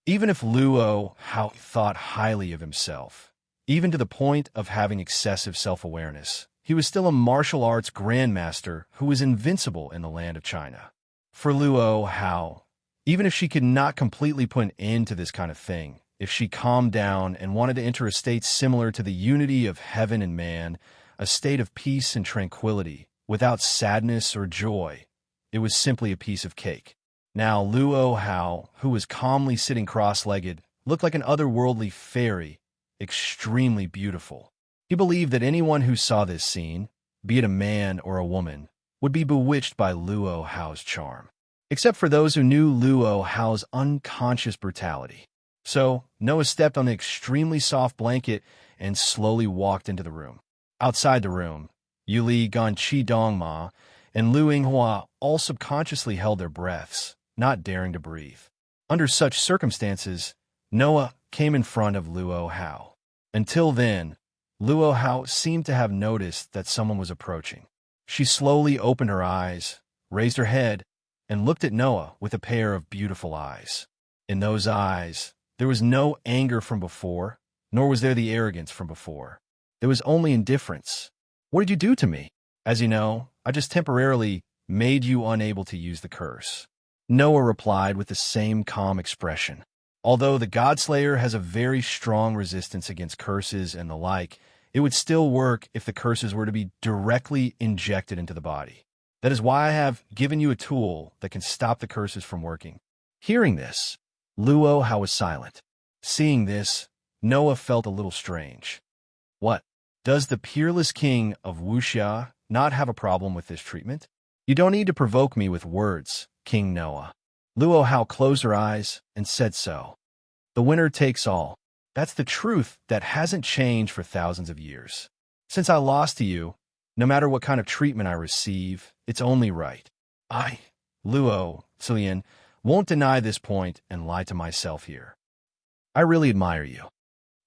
Even if Luo Hao thought highly of himself, even to the point of having excessive self-awareness, he was still a martial arts grandmaster who was invincible in the land of China. For Luo Hao, even if she could not completely put an end to this kind of thing, if she calmed down and wanted to enter a state similar to the unity of heaven and man, a state of peace and tranquility, without sadness or joy, it was simply a piece of cake. Now Luo Hao, who was calmly sitting cross-legged, looked like an otherworldly fairy, extremely beautiful. He believed that anyone who saw this scene, be it a man or a woman, would be bewitched by Luo Hao's charm, except for those who knew Luo Hao's unconscious brutality. So, Noah stepped on the extremely soft blanket and slowly walked into the room. Outside the room, Yuli Ganqi Dongma and Lu Yinghua all subconsciously held their breaths, not daring to breathe. Under such circumstances, Noah came in front of Luo Hao. Until then, Luo Hao seemed to have noticed that someone was approaching. She slowly opened her eyes, raised her head, and looked at Noah with a pair of beautiful eyes. In those eyes, there was no anger from before, nor was there the arrogance from before. There was only indifference. "What did you do to me?" "As you know, I just temporarily made you unable to use the curse," Noah replied with the same calm expression. Although the Godslayer has a very strong resistance against curses and the like, it would still work if the curses were to be directly injected into the body. That is why I have given you a tool that can stop the curses from working. Hearing this, Luo Hao was silent. Seeing this, Noah felt a little strange. What? Does the peerless king of Wuxia not have a problem with this treatment? You don't need to provoke me with words, King Noah. Luo Hao closed her eyes and said so. The winner takes all. That's the truth that hasn't changed for thousands of years. Since I lost to you, no matter what kind of treatment I receive, it's only right. I, Luo Zilian, won't deny this point and lie to myself here. I really admire you.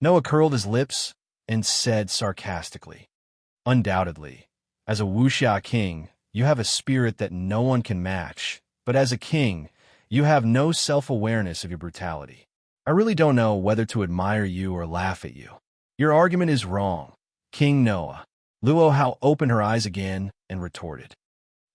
Noah curled his lips and said sarcastically, "Undoubtedly, as a Wuxia king, you have a spirit that no one can match, but as a king, you have no self-awareness of your brutality. I really don't know whether to admire you or laugh at you. Your argument is wrong, King Noah." Luo Hao opened her eyes again and retorted,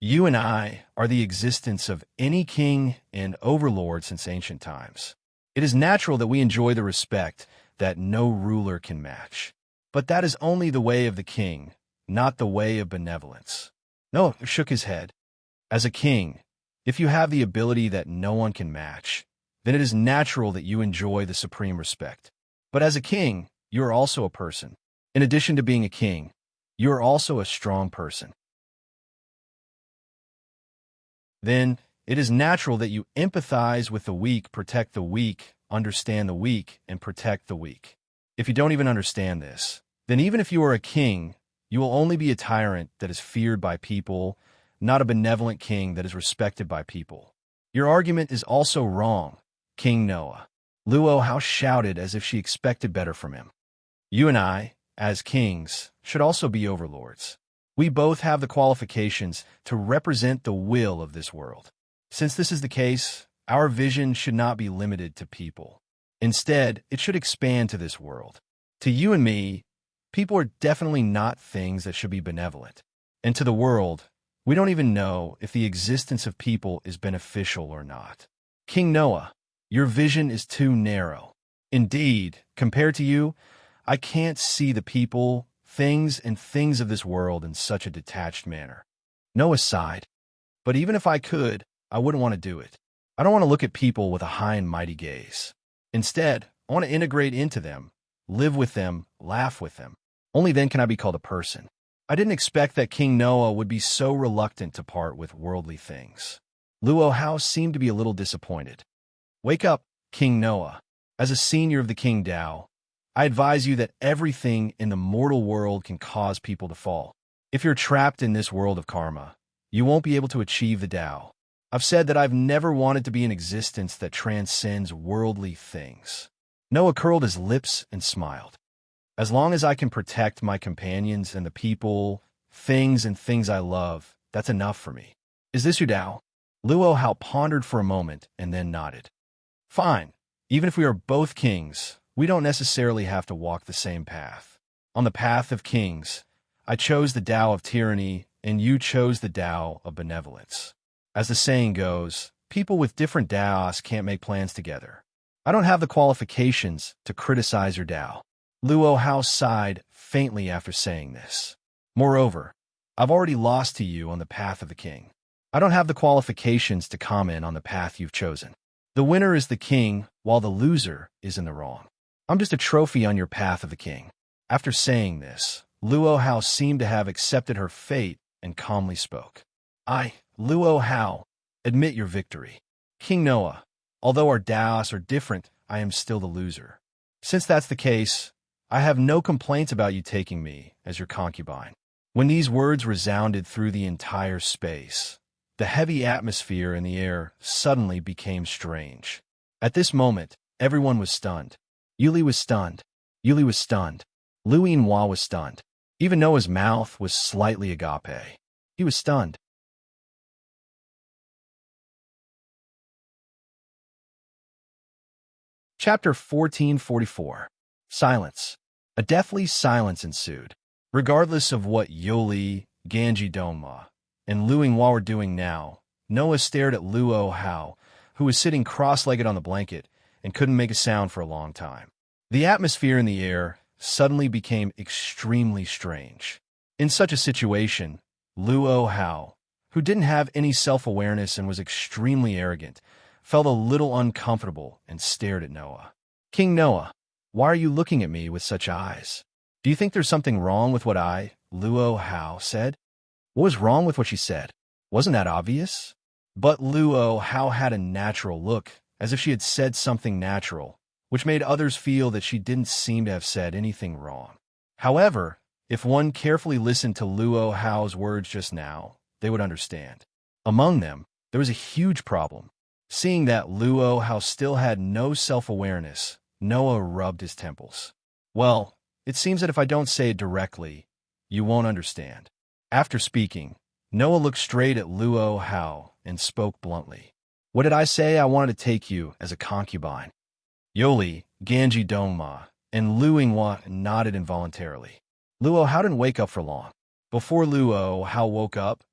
"You and I are the existence of any king and overlord since ancient times. It is natural that we enjoy the respect that no ruler can match. But that is only the way of the king, not the way of benevolence." Noah shook his head. "As a king, if you have the ability that no one can match, then it is natural that you enjoy the supreme respect. But as a king, you are also a person. In addition to being a king, you are also a strong person. Then it is natural that you empathize with the weak, protect the weak, understand the weak, and protect the weak. If you don't even understand this, then even if you are a king, you will only be a tyrant that is feared by people, not a benevolent king that is respected by people. Your argument is also wrong, King Noah." Luo Hao shouted as if she expected better from him. "You and I, as kings, should also be overlords. We both have the qualifications to represent the will of this world. Since this is the case, our vision should not be limited to people. Instead, it should expand to this world. To you and me, people are definitely not things that should be benevolent. And to the world, we don't even know if the existence of people is beneficial or not. King Noah, your vision is too narrow. Indeed, compared to you, I can't see the people, things, and things of this world in such a detached manner." Noah sighed. "But even if I could, I wouldn't want to do it. I don't want to look at people with a high and mighty gaze. Instead, I want to integrate into them, live with them, laugh with them. Only then can I be called a person." I didn't expect that King Noah would be so reluctant to part with worldly things. Luo Hao seemed to be a little disappointed. "Wake up, King Noah. As a senior of the King Tao, I advise you that everything in the mortal world can cause people to fall. If you're trapped in this world of karma, you won't be able to achieve the Tao. I've said that I've never wanted to be an existence that transcends worldly things. Noah curled his lips and smiled. As long as I can protect my companions and the people, things I love, that's enough for me. Is this your Tao? Luo Hao pondered for a moment and then nodded. Fine. Even if we are both kings, we don't necessarily have to walk the same path. On the path of kings, I chose the Tao of tyranny, and you chose the Tao of benevolence. As the saying goes, people with different Taos can't make plans together. I don't have the qualifications to criticize your Tao. Luo Hao sighed faintly after saying this. Moreover, I've already lost to you on the path of the king. I don't have the qualifications to comment on the path you've chosen. The winner is the king, while the loser is in the wrong. I'm just a trophy on your path of the king. After saying this, Luo Hao seemed to have accepted her fate and calmly spoke. Luo Hao, admit your victory. King Noah, although our Taos are different, I am still the loser. Since that's the case, I have no complaints about you taking me as your concubine. When these words resounded through the entire space, the heavy atmosphere in the air suddenly became strange. At this moment, everyone was stunned. Yuli was stunned. Yuli was stunned. Lui Hua was stunned. Even Noah's mouth was slightly agape. He was stunned. Chapter 1444. Silence. A deathly silence ensued. Regardless of what Yoli, Ganji Donma, and Lui Hua were doing now, Noah stared at Luo Hao, who was sitting cross-legged on the blanket and couldn't make a sound for a long time. The atmosphere in the air suddenly became extremely strange. In such a situation, Luo Hao, who didn't have any self-awareness and was extremely arrogant, felt a little uncomfortable and stared at Noah. King Noah, why are you looking at me with such eyes? Do you think there's something wrong with what Luo Hao, said? What was wrong with what she said? Wasn't that obvious? But Luo Hao had a natural look, as if she had said something natural, which made others feel that she didn't seem to have said anything wrong. However, if one carefully listened to Luo Hao's words just now, they would understand. Among them, there was a huge problem. Seeing that Luo Hao still had no self-awareness, Noah rubbed his temples. Well, it seems that if I don't say it directly, you won't understand. After speaking, Noah looked straight at Luo Hao and spoke bluntly. What did I say? I wanted to take you as a concubine. Yoli, Ganji Donma, and Lui Hua nodded involuntarily. Luo Hao didn't wake up for long. Before Luo Hao woke up,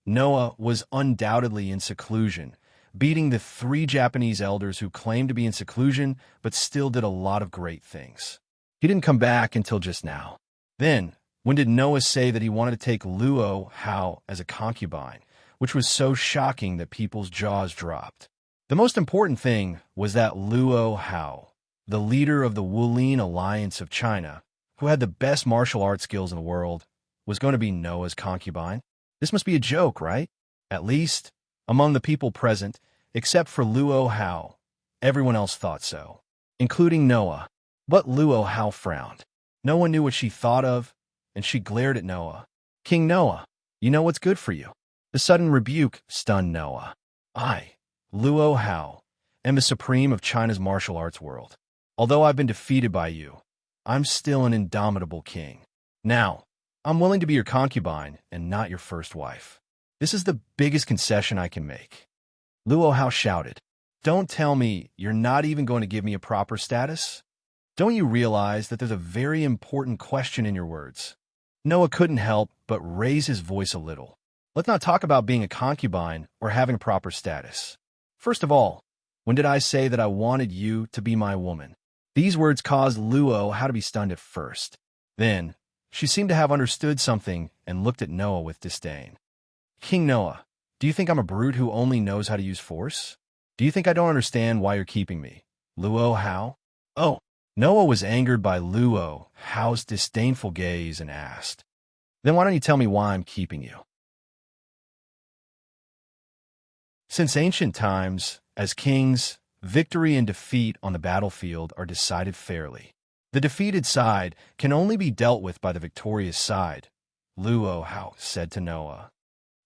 Noah was undoubtedly in seclusion, beating the 3 Japanese elders who claimed to be in seclusion but still did a lot of great things. He didn't come back until just now. Then, when did Noah say that he wanted to take Luo Hao as a concubine, which was so shocking that people's jaws dropped? The most important thing was that Luo Hao, the leader of the Wulin Alliance of China, who had the best martial arts skills in the world, was going to be Noah's concubine. This must be a joke, right? At least, among the people present, except for Luo Hao, everyone else thought so, including Noah. But Luo Hao frowned. No one knew what she thought of, and she glared at Noah. King Noah, you know what's good for you. The sudden rebuke stunned Noah. I, Luo Hao, am the supreme of China's martial arts world. Although I've been defeated by you, I'm still an indomitable king. Now, I'm willing to be your concubine and not your first wife. This is the biggest concession I can make. Luo Hao shouted. Don't tell me you're not even going to give me a proper status? Don't you realize that there's a very important question in your words? Noah couldn't help but raise his voice a little. Let's not talk about being a concubine or having a proper status. First of all, when did I say that I wanted you to be my woman? These words caused Luo Hao to be stunned at first. Then, she seemed to have understood something and looked at Noah with disdain. King Noah, do you think I'm a brute who only knows how to use force? Do you think I don't understand why you're keeping me? Luo Hao? Oh, Noah was angered by Luo Hao's disdainful gaze and asked, Then why don't you tell me why I'm keeping you? Since ancient times, as kings, victory and defeat on the battlefield are decided fairly. The defeated side can only be dealt with by the victorious side, Luo Hao said to Noah.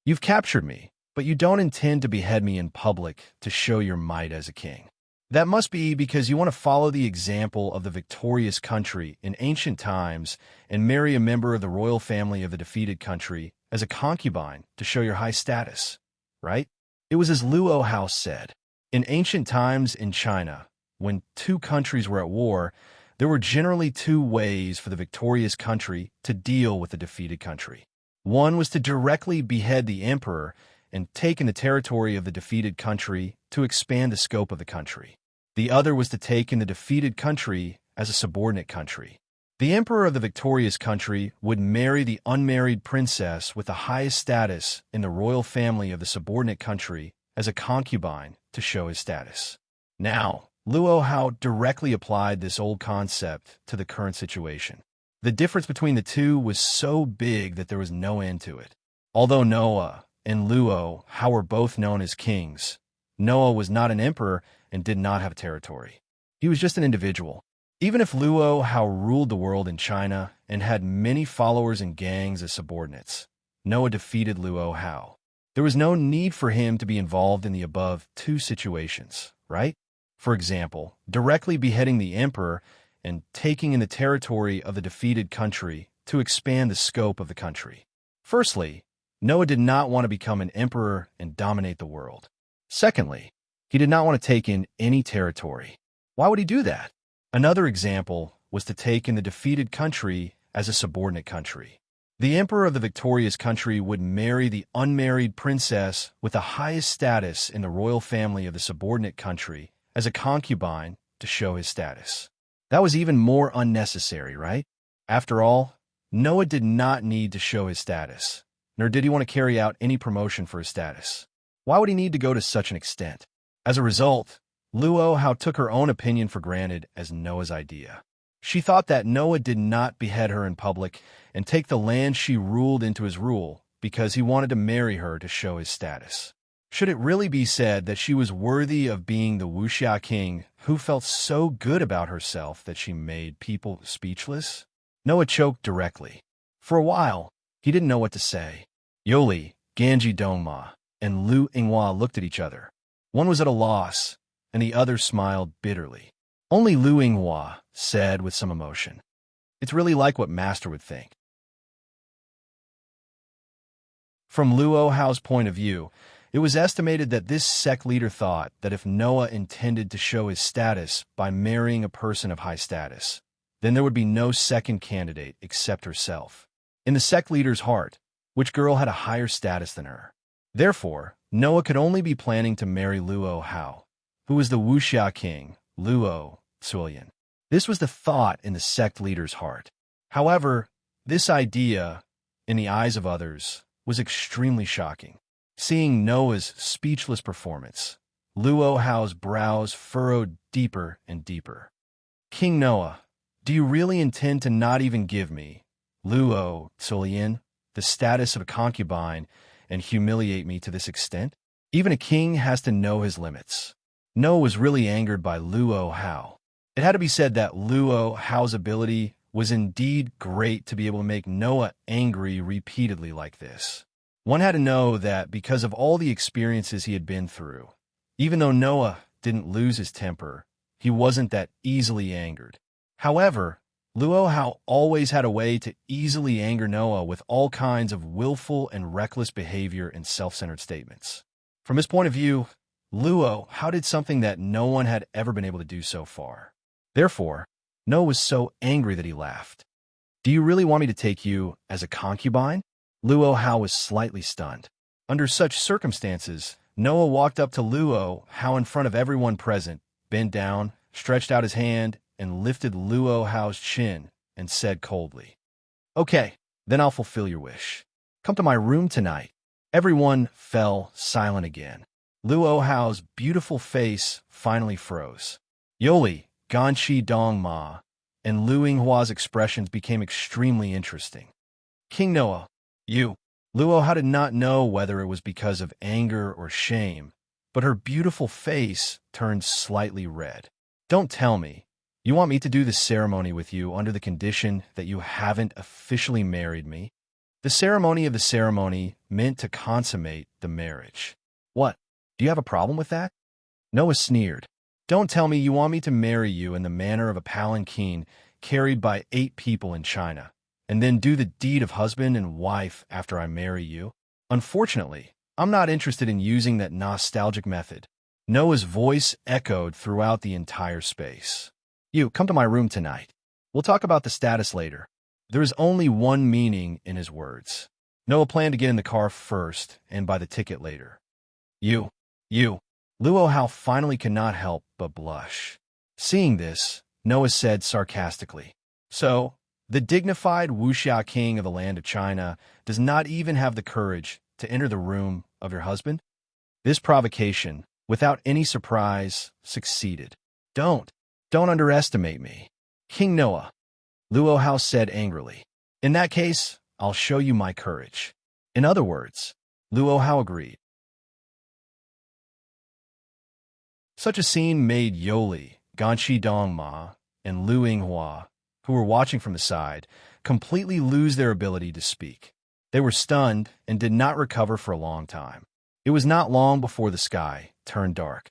You've captured me, but you don't intend to behead me in public to show your might as a king. That must be because you want to follow the example of the victorious country in ancient times and marry a member of the royal family of the defeated country as a concubine to show your high status, right? It was as Luo Hao said. In ancient times in China, when two countries were at war, there were generally two ways for the victorious country to deal with the defeated country. One was to directly behead the emperor and take in the territory of the defeated country to expand the scope of the country. The other was to take in the defeated country as a subordinate country. The emperor of the victorious country would marry the unmarried princess with the highest status in the royal family of the subordinate country as a concubine to show his status. Now, Luo Hao directly applied this old concept to the current situation. The difference between the two was so big that there was no end to it. Although Noah and Luo Hao were both known as kings, Noah was not an emperor and did not have a territory. He was just an individual. Even if Luo Hao ruled the world in China and had many followers and gangs as subordinates, Noah defeated Luo Hao. There was no need for him to be involved in the above two situations, right? For example, directly beheading the emperor and taking in the territory of the defeated country to expand the scope of the country. Firstly, Noah did not want to become an emperor and dominate the world. Secondly, he did not want to take in any territory. Why would he do that? Another example was to take in the defeated country as a subordinate country. The emperor of the victorious country would marry the unmarried princess with the highest status in the royal family of the subordinate country as a concubine to show his status. That was even more unnecessary, right? After all, Noah did not need to show his status, nor did he want to carry out any promotion for his status. Why would he need to go to such an extent? As a result, Luo Hao took her own opinion for granted as Noah's idea. She thought that Noah did not behead her in public and take the land she ruled into his rule because he wanted to marry her to show his status. Should it really be said that she was worthy of being the Wuxia king who felt so good about herself that she made people speechless? Noah choked directly. For a while, he didn't know what to say. Yoli, Ganji Dongma, and Lu Yinghua looked at each other. One was at a loss, and the other smiled bitterly. Only Lu Yinghua said with some emotion, "It's really like what Master would think." From Luo Hao's point of view, it was estimated that this sect leader thought that if Noah intended to show his status by marrying a person of high status, then there would be no second candidate except herself. In the sect leader's heart, which girl had a higher status than her? Therefore, Noah could only be planning to marry Luo Hao, who was the Wuxia king, Luo Zulian. This was the thought in the sect leader's heart. However, this idea, in the eyes of others, was extremely shocking. Seeing Noah's speechless performance, Luo Hao's brows furrowed deeper and deeper. "King Noah, do you really intend to not even give me, Luo Zulian, the status of a concubine and humiliate me to this extent? Even a king has to know his limits." Noah was really angered by Luo Hao. It had to be said that Luo Hao's ability was indeed great to be able to make Noah angry repeatedly like this. One had to know that because of all the experiences he had been through, even though Noah didn't lose his temper, he wasn't that easily angered. However, Luo Hao always had a way to easily anger Noah with all kinds of willful and reckless behavior and self-centered statements. From his point of view, Luo Hao did something that no one had ever been able to do so far. Therefore, Noah was so angry that he laughed. "Do you really want me to take you as a concubine?" Luo Hao was slightly stunned. Under such circumstances, Noah walked up to Luo Hao in front of everyone present, bent down, stretched out his hand, and lifted Luo Hao's chin and said coldly, "Okay, then I'll fulfill your wish. Come to my room tonight." Everyone fell silent again. Luo Hao's beautiful face finally froze. Yoli, Ganshi Dongma, and Lu Yinghua's expressions became extremely interesting. "King Noah, you..." Luo Hao did not know whether it was because of anger or shame, but her beautiful face turned slightly red. "Don't tell me. You want me to do the ceremony with you under the condition that you haven't officially married me?" The ceremony of the ceremony meant to consummate the marriage. What? Do you have a problem with that? Noah sneered. Don't tell me you want me to marry you in the manner of a palanquin carried by 8 people in China, and then do the deed of husband and wife after I marry you? Unfortunately, I'm not interested in using that nostalgic method. Noah's voice echoed throughout the entire space. You, come to my room tonight. We'll talk about the status later. There is only one meaning in his words. Noah planned to get in the car first and buy the ticket later. You. Luo Hao finally could not help but blush. Seeing this, Noah said sarcastically, So, the dignified Wuxia king of the land of China does not even have the courage to enter the room of your husband? This provocation, without any surprise, succeeded. Don't underestimate me. King Noah, Luo Hao said angrily. In that case, I'll show you my courage. In other words, Luo Hao agreed. Such a scene made Yoli, Ganshi Dongma, and Lu Yinghua, who were watching from the side, completely lose their ability to speak. They were stunned and did not recover for a long time. It was not long before the sky turned dark.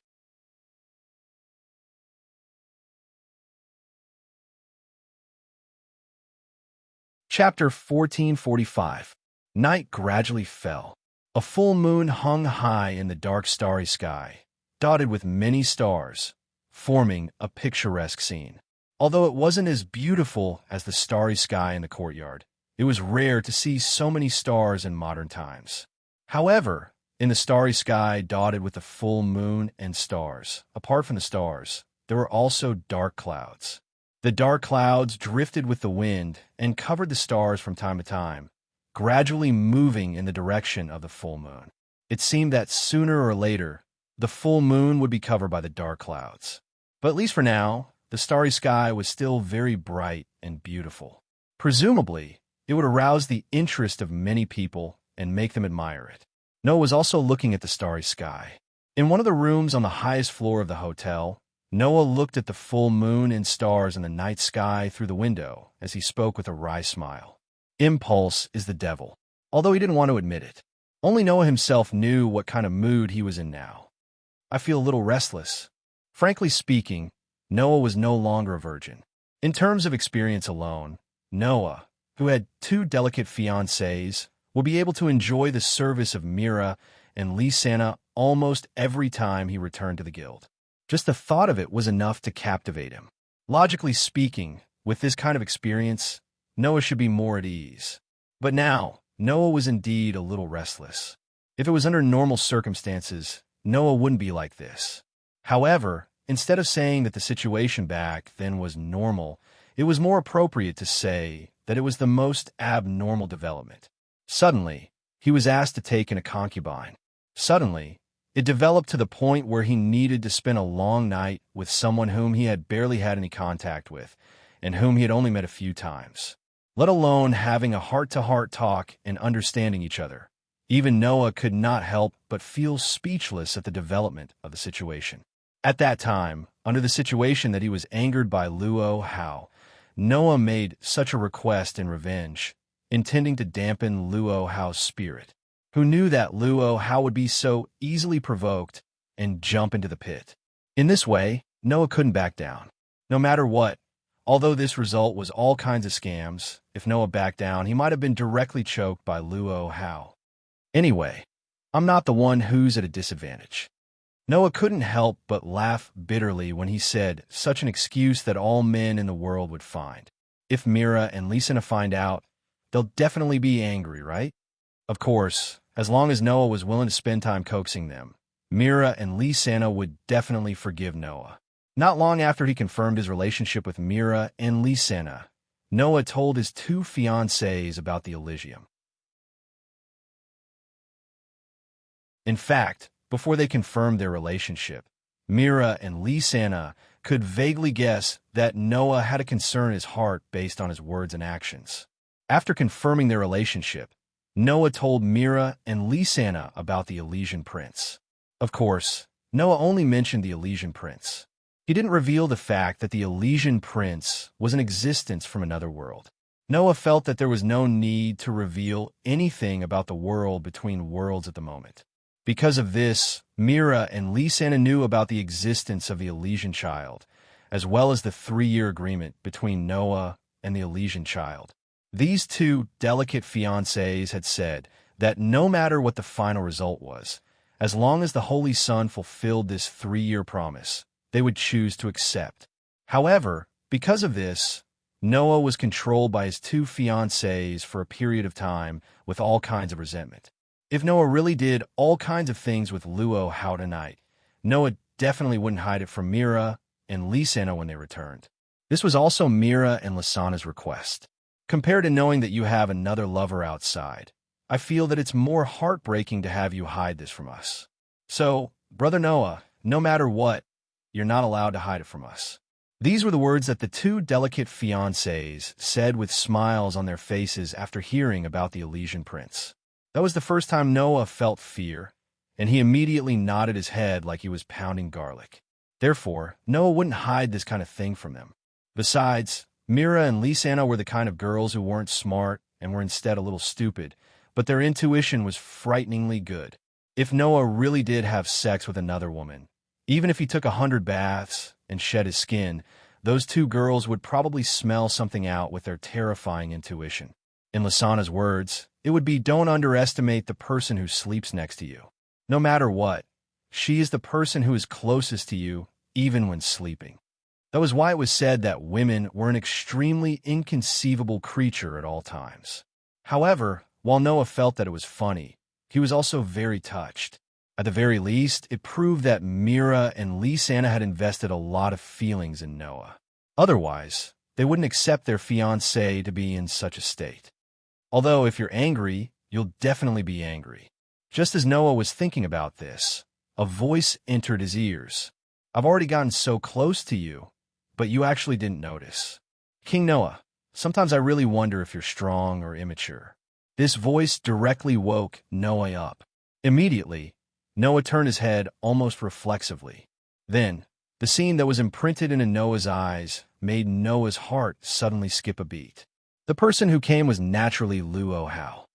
Chapter 1445. Night gradually fell. A full moon hung high in the dark starry sky, dotted with many stars, forming a picturesque scene. Although it wasn't as beautiful as the starry sky in the courtyard, it was rare to see so many stars in modern times. However, in the starry sky dotted with the full moon and stars, apart from the stars, there were also dark clouds. The dark clouds drifted with the wind and covered the stars from time to time, gradually moving in the direction of the full moon. It seemed that sooner or later, the full moon would be covered by the dark clouds. But at least for now, the starry sky was still very bright and beautiful. Presumably, it would arouse the interest of many people and make them admire it. Noah was also looking at the starry sky. In one of the rooms on the highest floor of the hotel, Noah looked at the full moon and stars in the night sky through the window as he spoke with a wry smile. Impulse is the devil, although he didn't want to admit it. Only Noah himself knew what kind of mood he was in now. I feel a little restless. Frankly speaking, Noah was no longer a virgin. In terms of experience alone, Noah, who had 2 delicate fiancées, would be able to enjoy the service of Mira and Lee Sana almost every time he returned to the guild. Just the thought of it was enough to captivate him. Logically speaking, with this kind of experience, Noah should be more at ease. But now, Noah was indeed a little restless. If it was under normal circumstances, Noah wouldn't be like this. However, instead of saying that the situation back then was normal, it was more appropriate to say that it was the most abnormal development. Suddenly, he was asked to take in a concubine. Suddenly, it developed to the point where he needed to spend a long night with someone whom he had barely had any contact with, and whom he had only met a few times, let alone having a heart-to-heart talk and understanding each other. Even Noah could not help but feel speechless at the development of the situation. At that time, under the situation that he was angered by Luo Hao, Noah made such a request in revenge, intending to dampen Luo Hao's spirit, who knew that Luo Hao would be so easily provoked and jump into the pit. In this way, Noah couldn't back down. No matter what, although this result was all kinds of scams, if Noah backed down, he might have been directly choked by Luo Hao. Anyway, I'm not the one who's at a disadvantage. Noah couldn't help but laugh bitterly when he said such an excuse that all men in the world would find. If Mira and Lisa find out, they'll definitely be angry, right? Of course, as long as Noah was willing to spend time coaxing them, Mira and Lisa would definitely forgive Noah. Not long after he confirmed his relationship with Mira and Lisa, Noah told his 2 fiancées about the Elysium. In fact, before they confirmed their relationship, Mira and Lisa could vaguely guess that Noah had a concern in his heart based on his words and actions. After confirming their relationship, Noah told Mira and Lisa about the Elysian Prince. Of course, Noah only mentioned the Elysian Prince. He didn't reveal the fact that the Elysian Prince was in existence from another world. Noah felt that there was no need to reveal anything about the world between worlds at the moment. Because of this, Mira and Lysana knew about the existence of the Elysian child, as well as the 3-year agreement between Noah and the Elysian child. These two delicate fiancés had said that no matter what the final result was, as long as the Holy Son fulfilled this 3-year promise, they would choose to accept. However, because of this, Noah was controlled by his two fiancés for a period of time with all kinds of resentment. If Noah really did all kinds of things with Luo Hao tonight, Noah definitely wouldn't hide it from Mira and Lysana when they returned. This was also Mira and Lysana's request. Compared to knowing that you have another lover outside, I feel that it's more heartbreaking to have you hide this from us. So, Brother Noah, no matter what, you're not allowed to hide it from us. These were the words that the two delicate fiancés said with smiles on their faces after hearing about the Elysian prince. That was the first time Noah felt fear, and he immediately nodded his head like he was pounding garlic. Therefore, Noah wouldn't hide this kind of thing from them. Besides, Mira and Lysana were the kind of girls who weren't smart and were instead a little stupid, but their intuition was frighteningly good. If Noah really did have sex with another woman, even if he took 100 baths and shed his skin, those two girls would probably smell something out with their terrifying intuition. In Lysana's words, it would be, don't underestimate the person who sleeps next to you. No matter what, she is the person who is closest to you, even when sleeping. That was why it was said that women were an extremely inconceivable creature at all times. However, while Noah felt that it was funny, he was also very touched. At the very least, it proved that Mira and Lysana had invested a lot of feelings in Noah. Otherwise, they wouldn't accept their fiancé to be in such a state. Although, if you're angry, you'll definitely be angry. Just as Noah was thinking about this, a voice entered his ears. I've already gotten so close to you, but you actually didn't notice. King Noah, sometimes I really wonder if you're strong or immature. This voice directly woke Noah up. Immediately, Noah turned his head almost reflexively. Then, the scene that was imprinted into Noah's eyes made Noah's heart suddenly skip a beat. The person who came was naturally Luo Hao.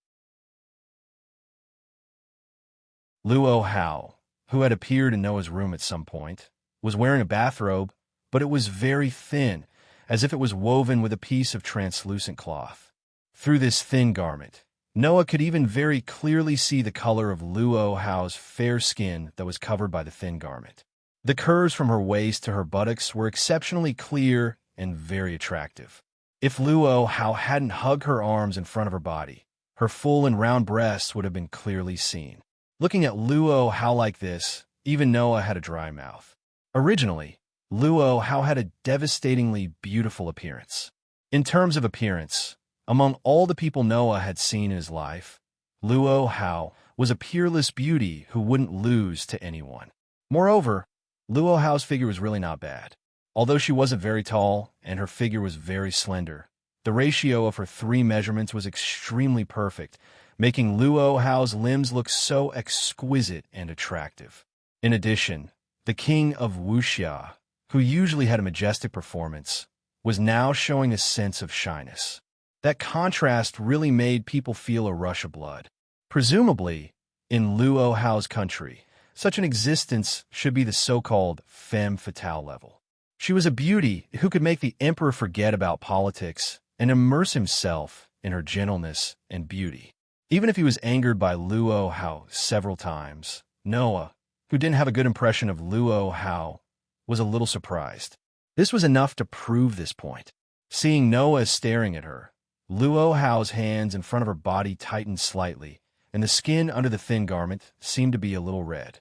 Luo Hao, who had appeared in Noah's room at some point, was wearing a bathrobe, but it was very thin, as if it was woven with a piece of translucent cloth. Through this thin garment, Noah could even very clearly see the color of Luo Hao's fair skin that was covered by the thin garment. The curves from her waist to her buttocks were exceptionally clear and very attractive. If Luo Hao hadn't hugged her arms in front of her body, her full and round breasts would have been clearly seen. Looking at Luo Hao like this, even Noah had a dry mouth. Originally, Luo Hao had a devastatingly beautiful appearance. In terms of appearance, among all the people Noah had seen in his life, Luo Hao was a peerless beauty who wouldn't lose to anyone. Moreover, Luo Hao's figure was really not bad. Although she wasn't very tall and her figure was very slender, the ratio of her 3 measurements was extremely perfect, making Luo Hao's limbs look so exquisite and attractive. In addition, the king of Wuxia, who usually had a majestic performance, was now showing a sense of shyness. That contrast really made people feel a rush of blood. Presumably, in Luo Hao's country, such an existence should be the so-called femme fatale level. She was a beauty who could make the emperor forget about politics and immerse himself in her gentleness and beauty. Even if he was angered by Luo Hao several times, Noah, who didn't have a good impression of Luo Hao, was a little surprised. This was enough to prove this point. Seeing Noah staring at her, Luo Hao's hands in front of her body tightened slightly, and the skin under the thin garment seemed to be a little red.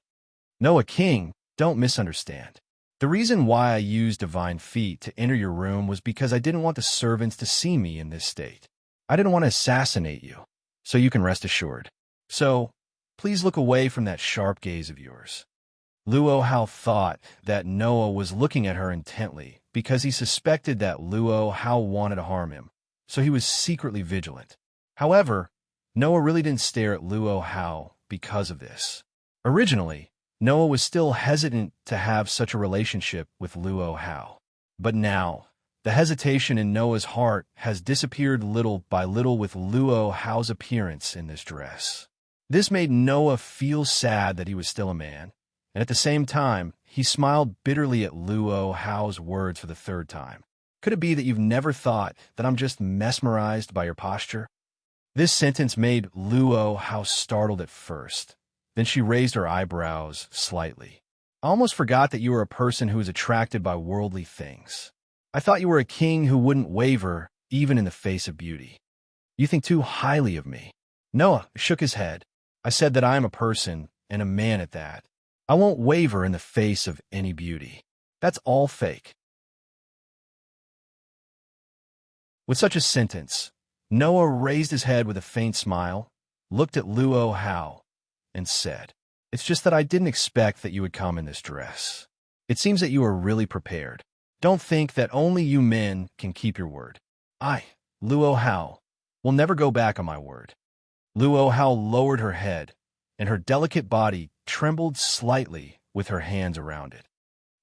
Noah King, don't misunderstand. The reason why I used divine feet to enter your room was because I didn't want the servants to see me in this state. I didn't want to assassinate you, so you can rest assured. So, please look away from that sharp gaze of yours. Luo Hao thought that Noah was looking at her intently because he suspected that Luo Hao wanted to harm him, so he was secretly vigilant. However, Noah really didn't stare at Luo Hao because of this. Originally, Noah was still hesitant to have such a relationship with Luo Hao. But now, The hesitation in Noah's heart has disappeared little by little with Luo Hao's appearance in this dress. This made Noah feel sad that he was still a man, and at the same time, he smiled bitterly at Luo Hao's words for the third time. Could it be that you've never thought that I'm just mesmerized by your posture? This sentence made Luo Hao startled at first. Then she raised her eyebrows slightly. I almost forgot that you were a person who is attracted by worldly things. I thought you were a king who wouldn't waver even in the face of beauty. You think too highly of me. Noah shook his head. I said that I am a person, and a man at that. I won't waver in the face of any beauty. That's all fake. With such a sentence, Noah raised his head with a faint smile, looked at Luo Hao, and said, "It's just that I didn't expect that you would come in this dress. It seems that you are really prepared. Don't think that only you men can keep your word. I, Luo Hao, will never go back on my word." Luo Hao lowered her head, and her delicate body trembled slightly with her hands around it.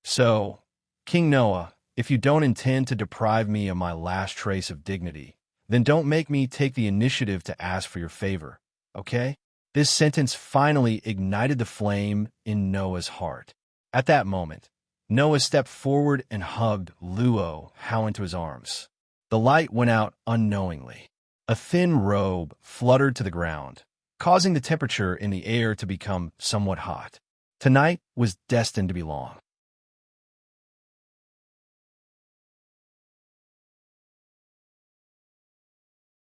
"So, King Noah, if you don't intend to deprive me of my last trace of dignity, then don't make me take the initiative to ask for your favor, okay?" This sentence finally ignited the flame in Noah's heart. At that moment, Noah stepped forward and hugged Luo Hao into his arms. The light went out unknowingly. A thin robe fluttered to the ground, causing the temperature in the air to become somewhat hot. Tonight was destined to be long.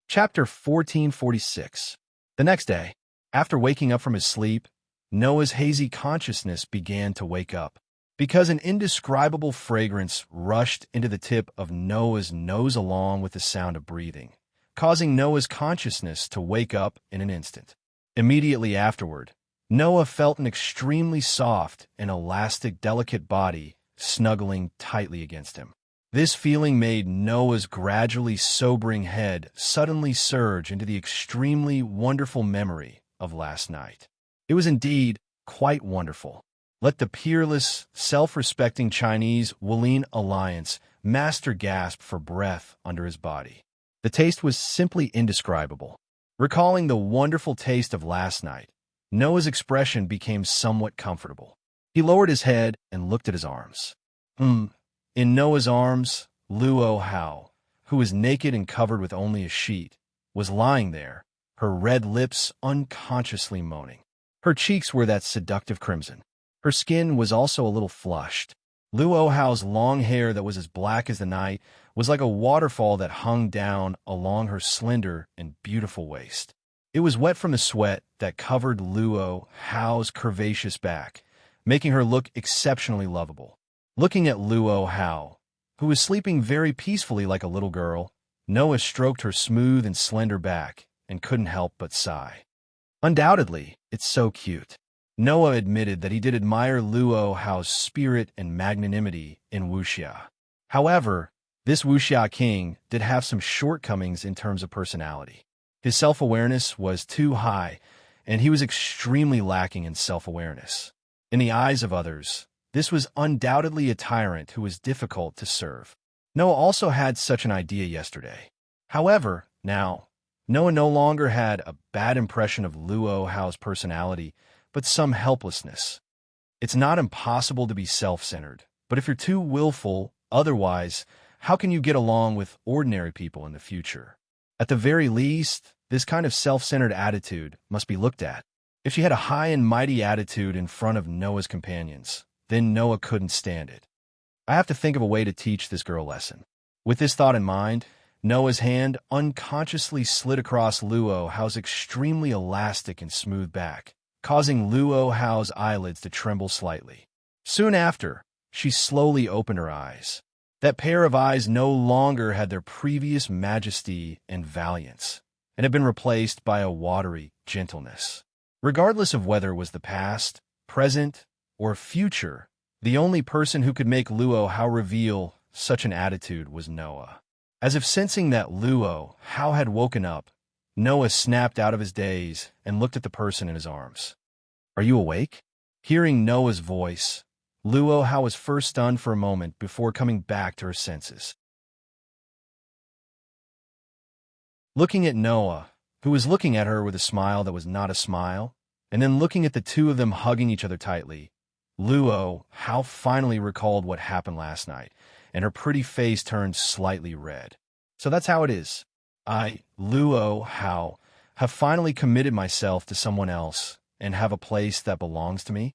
Chapter 1446. The next day, after waking up from his sleep, Noah's hazy consciousness began to wake up, because an indescribable fragrance rushed into the tip of Noah's nose along with the sound of breathing, causing Noah's consciousness to wake up in an instant. Immediately afterward, Noah felt an extremely soft and elastic, delicate body snuggling tightly against him. This feeling made Noah's gradually sobering head suddenly surge into the extremely wonderful memory of last night. It was indeed quite wonderful. Let the peerless, self-respecting Chinese Wulin alliance master gasp for breath under his body. The taste was simply indescribable. Recalling the wonderful taste of last night, Noah's expression became somewhat comfortable. He lowered his head and looked at his arms. In Noah's arms, Luo Hao, who was naked and covered with only a sheet, was lying there, her red lips unconsciously moaning. Her cheeks were that seductive crimson. Her skin was also a little flushed. Luo Hao's long hair that was as black as the night was like a waterfall that hung down along her slender and beautiful waist. It was wet from the sweat that covered Luo Hao's curvaceous back, making her look exceptionally lovable. Looking at Luo Hao, who was sleeping very peacefully like a little girl, Noah stroked her smooth and slender back and couldn't help but sigh. Undoubtedly, it's so cute. Noah admitted that he did admire Luo Hao's spirit and magnanimity in wuxia. However, this wuxia king did have some shortcomings in terms of personality. His self-awareness was too high, and he was extremely lacking in self-awareness. In the eyes of others, this was undoubtedly a tyrant who was difficult to serve. Noah also had such an idea yesterday. However, now, Noah no longer had a bad impression of Luo Hao's personality, but some helplessness. It's not impossible to be self-centered, but if you're too willful, otherwise, how can you get along with ordinary people in the future? At the very least, this kind of self-centered attitude must be looked at. If she had a high and mighty attitude in front of Noah's companions, then Noah couldn't stand it. I have to think of a way to teach this girl a lesson. With this thought in mind, Noah's hand unconsciously slid across Luo Hao's extremely elastic and smooth back, causing Luo Hao's eyelids to tremble slightly. Soon after, she slowly opened her eyes. That pair of eyes no longer had their previous majesty and valiance, and had been replaced by a watery gentleness. Regardless of whether it was the past, present, or future, the only person who could make Luo Hao reveal such an attitude was Noah. As if sensing that Luo Hao had woken up, Noah snapped out of his daze and looked at the person in his arms. "Are you awake?" Hearing Noah's voice, Luo Hao was first stunned for a moment before coming back to her senses. looking at Noah, who was looking at her with a smile that was not a smile, and then looking at the two of them hugging each other tightly. Luo Hao finally recalled what happened last night, and her pretty face turned slightly red. So that's how it is. I, Luo Hao, have finally committed myself to someone else and have a place that belongs to me?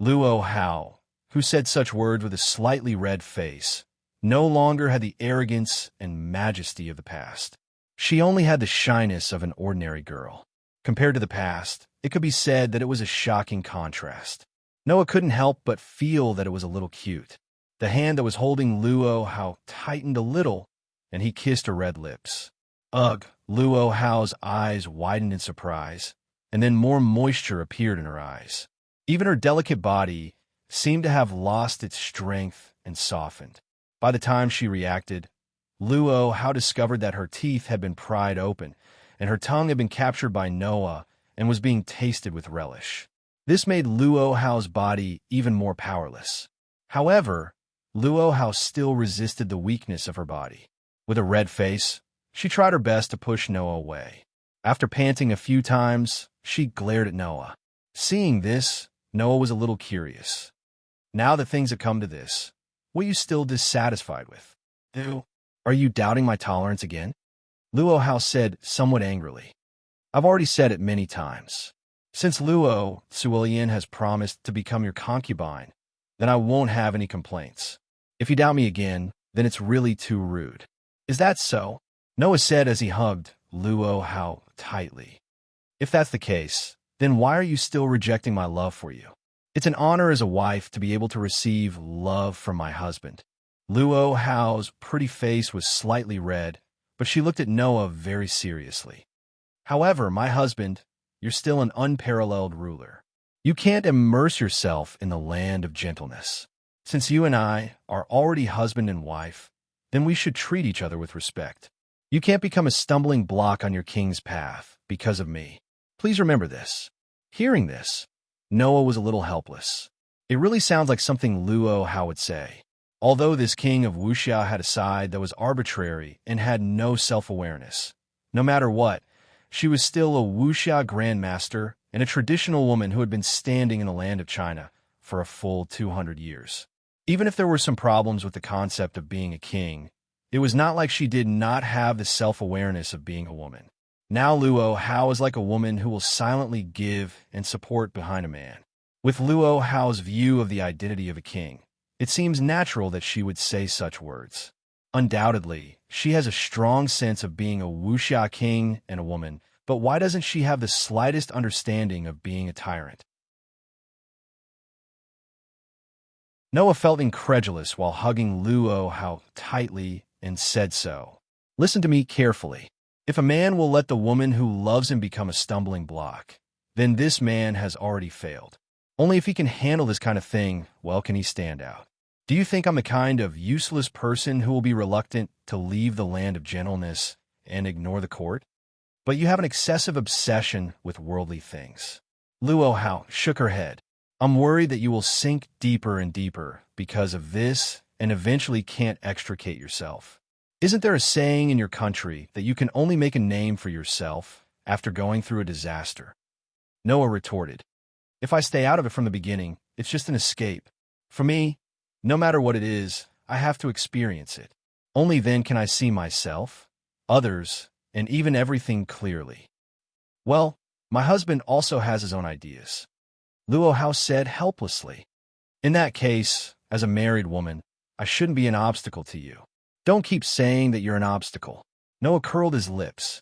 Luo Hao, who said such words with a slightly red face, no longer had the arrogance and majesty of the past. She only had the shyness of an ordinary girl. Compared to the past, it could be said that it was a shocking contrast. Noah couldn't help but feel that it was a little cute. The hand that was holding Luo Hao tightened a little, and he kissed her red lips. Ugh, Luo Hao's eyes widened in surprise, and then more moisture appeared in her eyes. Even her delicate body seemed to have lost its strength and softened. By the time she reacted, Luo Hao discovered that her teeth had been pried open, and her tongue had been captured by Noah and was being tasted with relish. This made Luo Hao's body even more powerless. However, Luo Hao still resisted the weakness of her body. With a red face, she tried her best to push Noah away. After panting a few times, she glared at Noah. Seeing this, Noah was a little curious. Now that things have come to this, what are you still dissatisfied with? Ew. Are you doubting my tolerance again? Luo Hao said somewhat angrily. I've already said it many times. Since Luo Suolian has promised to become your concubine, then I won't have any complaints. If you doubt me again, then it's really too rude. Is that so? Noah said as he hugged Luo Hao tightly. If that's the case, then why are you still rejecting my love for you? It's an honor as a wife to be able to receive love from my husband. Luo Hao's pretty face was slightly red, but she looked at Noah very seriously. However, my husband, you're still an unparalleled ruler. You can't immerse yourself in the land of gentleness. Since you and I are already husband and wife, then we should treat each other with respect. You can't become a stumbling block on your king's path because of me. Please remember this. Hearing this, Noah was a little helpless. It really sounds like something Luo Hao would say. Although this king of Wuxia had a side that was arbitrary and had no self-awareness, no matter what, she was still a Wuxia grandmaster and a traditional woman who had been standing in the land of China for a full 200 years. Even if there were some problems with the concept of being a king, it was not like she did not have the self-awareness of being a woman. Now Luo Hao is like a woman who will silently give and support behind a man. With Luo Hao's view of the identity of a king, it seems natural that she would say such words. Undoubtedly, she has a strong sense of being a Wuxia king and a woman, but why doesn't she have the slightest understanding of being a tyrant? Noah felt incredulous while hugging Luo Hao tightly and said so. Listen to me carefully. If a man will let the woman who loves him become a stumbling block, then this man has already failed. Only if he can handle this kind of thing, well, can he stand out. Do you think I'm the kind of useless person who will be reluctant to leave the land of gentleness and ignore the court? But you have an excessive obsession with worldly things. Luo Hao shook her head. I'm worried that you will sink deeper and deeper because of this and eventually can't extricate yourself. Isn't there a saying in your country that you can only make a name for yourself after going through a disaster? Noah retorted. If I stay out of it from the beginning, it's just an escape. For me, no matter what it is, I have to experience it. Only then can I see myself, others, and even everything clearly. Well, my husband also has his own ideas. Luo Hao said helplessly. In that case, as a married woman, I shouldn't be an obstacle to you. Don't keep saying that you're an obstacle. Noah curled his lips.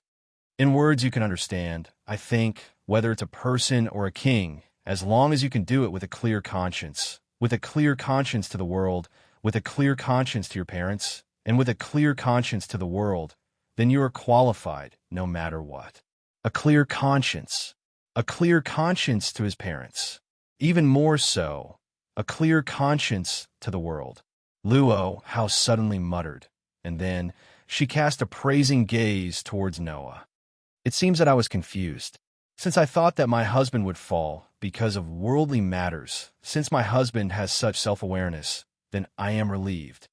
In words you can understand, I think, whether it's a person or a king, as long as you can do it with a clear conscience to the world, with a clear conscience to your parents, and with a clear conscience to the world, then you are qualified no matter what. A clear conscience to his parents. Even more so, a clear conscience to the world. Luo Hao suddenly muttered, and then she cast a praising gaze towards Noah. It seems that I was confused. Since I thought that my husband would fall because of worldly matters, since my husband has such self-awareness, then I am relieved.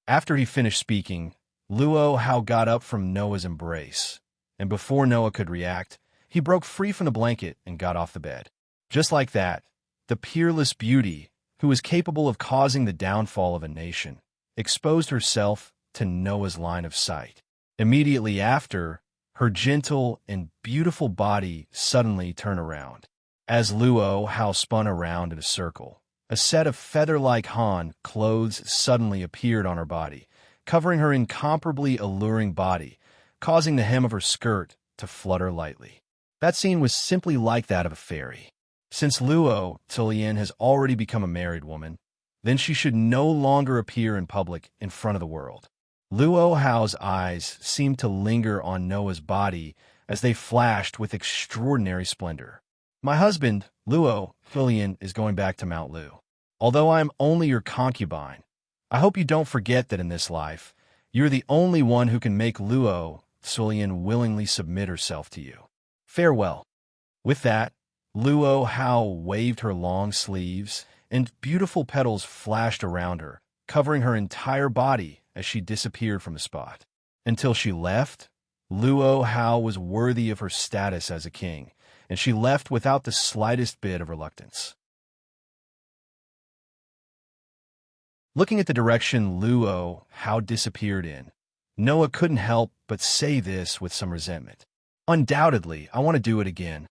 After he finished speaking, Luo Hao got up from Noah's embrace, and before Noah could react, he broke free from the blanket and got off the bed. Just like that, the peerless beauty, who was capable of causing the downfall of a nation, exposed herself to Noah's line of sight. Immediately after, her gentle and beautiful body suddenly turned around. As Luo Hao spun around in a circle, a set of feather-like Han clothes suddenly appeared on her body, covering her incomparably alluring body, causing the hem of her skirt to flutter lightly. That scene was simply like that of a fairy. Since Luo Tilian has already become a married woman, then she should no longer appear in public in front of the world. Luo Hao's eyes seemed to linger on Noah's body as they flashed with extraordinary splendor. My husband, Luo Tilian, is going back to Mount Lu. Although I am only your concubine, I hope you don't forget that in this life, you're the only one who can make Luo Tilian willingly submit herself to you. Farewell. With that, Luo Hao waved her long sleeves, and beautiful petals flashed around her, covering her entire body as she disappeared from the spot. Until she left, Luo Hao was worthy of her status as a king, and she left without the slightest bit of reluctance. Looking at the direction Luo Hao disappeared in, Noah couldn't help but say this with some resentment. Undoubtedly, I want to do it again.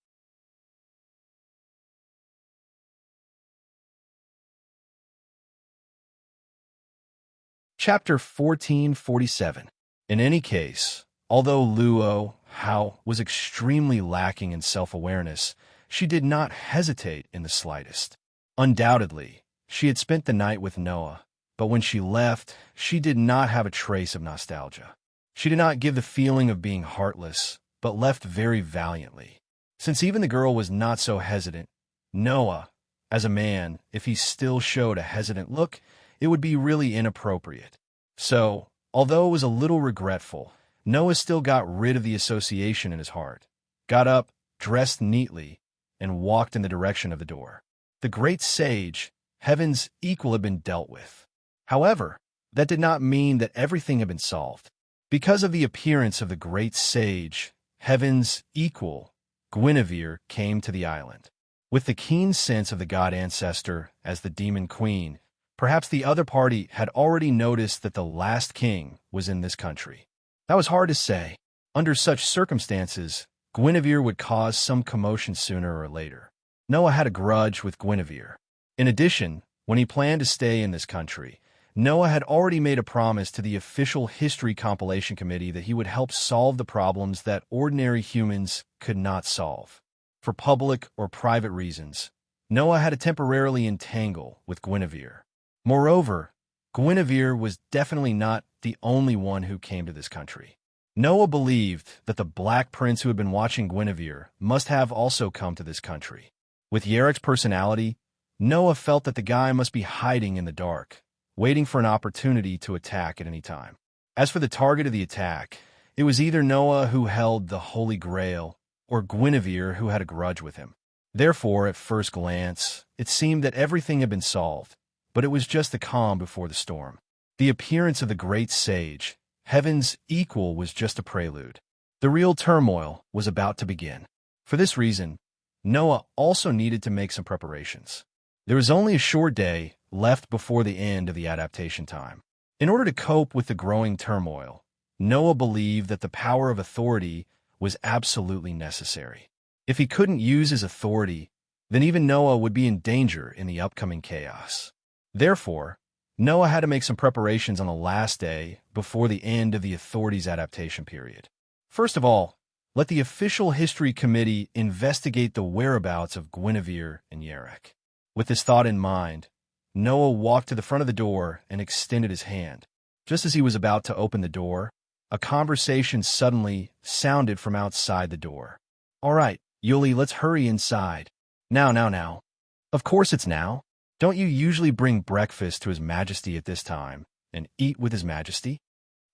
Chapter 1447. In any case, although Luo Hao was extremely lacking in self-awareness, she did not hesitate in the slightest. Undoubtedly, she had spent the night with Noah, but when she left, she did not have a trace of nostalgia. She did not give the feeling of being heartless, but left very valiantly. Since even the girl was not so hesitant, Noah, as a man, if he still showed a hesitant look, it would be really inappropriate. So, although it was a little regretful, Noah still got rid of the association in his heart, got up, dressed neatly, and walked in the direction of the door. The great sage, Heaven's equal, had been dealt with. However, that did not mean that everything had been solved. Because of the appearance of the great sage, Heaven's equal, Guinevere came to the island. With the keen sense of the god ancestor as the demon queen, perhaps the other party had already noticed that the last king was in this country. That was hard to say. Under such circumstances, Guinevere would cause some commotion sooner or later. Noah had a grudge with Guinevere. In addition, when he planned to stay in this country, Noah had already made a promise to the official history compilation committee that he would help solve the problems that ordinary humans could not solve. For public or private reasons, Noah had to temporarily entangle with Guinevere. Moreover, Guinevere was definitely not the only one who came to this country. Noah believed that the Black Prince who had been watching Guinevere must have also come to this country. With Yarek's personality, Noah felt that the guy must be hiding in the dark, waiting for an opportunity to attack at any time. As for the target of the attack, it was either Noah who held the Holy Grail or Guinevere who had a grudge with him. Therefore, at first glance, it seemed that everything had been solved, but it was just the calm before the storm. The appearance of the great sage, Heaven's equal, was just a prelude. The real turmoil was about to begin. For this reason, Noah also needed to make some preparations. There was only a short day left before the end of the adaptation time. In order to cope with the growing turmoil, Noah believed that the power of authority was absolutely necessary. If he couldn't use his authority, then even Noah would be in danger in the upcoming chaos. Therefore, Noah had to make some preparations on the last day before the end of the authority's adaptation period. First of all, let the official history committee investigate the whereabouts of Guinevere and Yarek. With this thought in mind, Noah walked to the front of the door and extended his hand. Just as he was about to open the door, a conversation suddenly sounded from outside the door. "All right, Yuli, let's hurry inside. Now. Of course it's now. Don't you usually bring breakfast to His Majesty at this time and eat with His Majesty?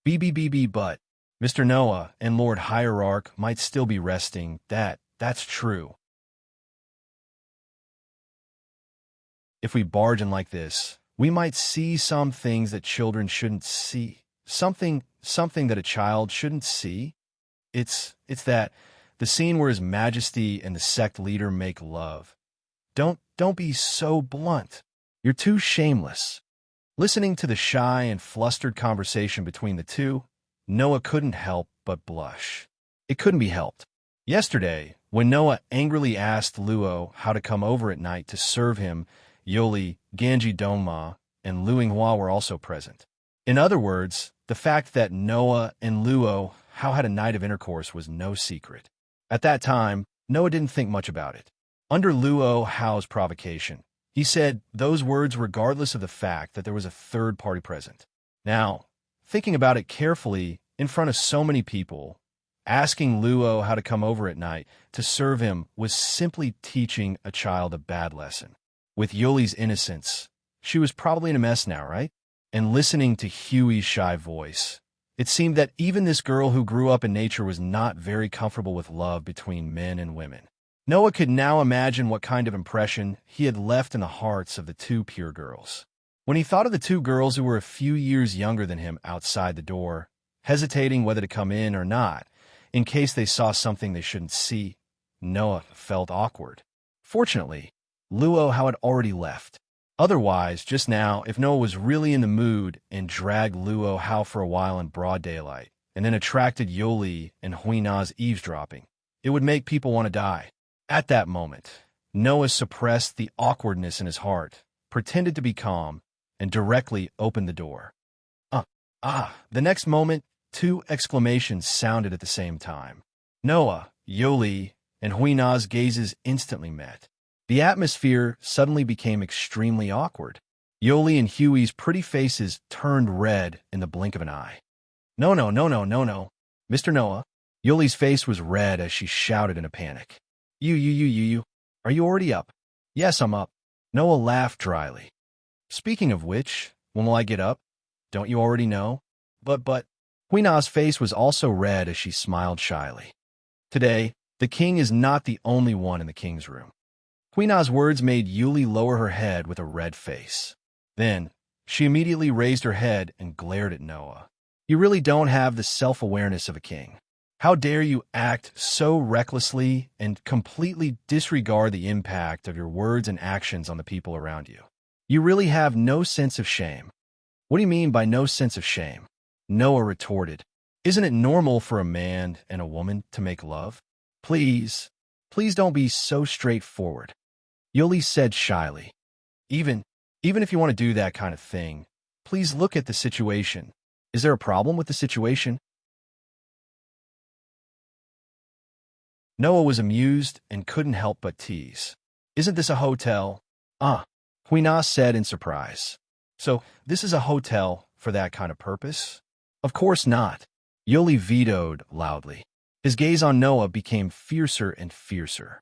But Mr. Noah and Lord Hierarch might still be resting. That's true. If we barge in like this, we might see some things that children shouldn't see. Something that a child shouldn't see. It's that the scene where His Majesty and the sect leader make love. Don't be so blunt. You're too shameless. Listening to the shy and flustered conversation between the two, Noah couldn't help but blush. It couldn't be helped. Yesterday, when Noah angrily asked Luo how to come over at night to serve him, Yoli, Ganji Dongma, and Luinghua were also present. In other words, the fact that Noah and Luo how had a night of intercourse was no secret. At that time, Noah didn't think much about it. Under Luo Hao's provocation, he said those words regardless of the fact that there was a third party present. Now, thinking about it carefully, in front of so many people, asking Luo how to come over at night to serve him was simply teaching a child a bad lesson. With Yoli's innocence, she was probably in a mess now, right? And listening to Huey's shy voice, it seemed that even this girl who grew up in nature was not very comfortable with love between men and women. Noah could now imagine what kind of impression he had left in the hearts of the two pure girls. When he thought of the two girls who were a few years younger than him outside the door, hesitating whether to come in or not, in case they saw something they shouldn't see, Noah felt awkward. Fortunately, Luo had already left. Otherwise, just now, if Noah was really in the mood and dragged Luo Hao for a while in broad daylight, and then attracted Yoli and Huina's eavesdropping, it would make people want to die. At that moment, Noah suppressed the awkwardness in his heart, pretended to be calm, and directly opened the door. The next moment, two exclamations sounded at the same time. Noah, Yoli, and Huina's gazes instantly met. The atmosphere suddenly became extremely awkward. Yoli and Huey's pretty faces turned red in the blink of an eye. No, Mr. Noah. Yoli's face was red as she shouted in a panic. You. Are you already up? Yes, I'm up. Noah laughed dryly. Speaking of which, when will I get up? Don't you already know? But, Huina's face was also red as she smiled shyly. Today, the king is not the only one in the king's room. Huina's words made Yuli lower her head with a red face. Then, she immediately raised her head and glared at Noah. You really don't have the self-awareness of a king. How dare you act so recklessly and completely disregard the impact of your words and actions on the people around you? You really have no sense of shame. What do you mean by no sense of shame? Noah retorted. Isn't it normal for a man and a woman to make love? Please don't be so straightforward. Yoli said shyly. Even if you want to do that kind of thing, please look at the situation. Is there a problem with the situation? Noah was amused and couldn't help but tease. Isn't this a hotel? Huina said in surprise. So, this is a hotel for that kind of purpose? Of course not. Yoli vetoed loudly. His gaze on Noah became fiercer and fiercer.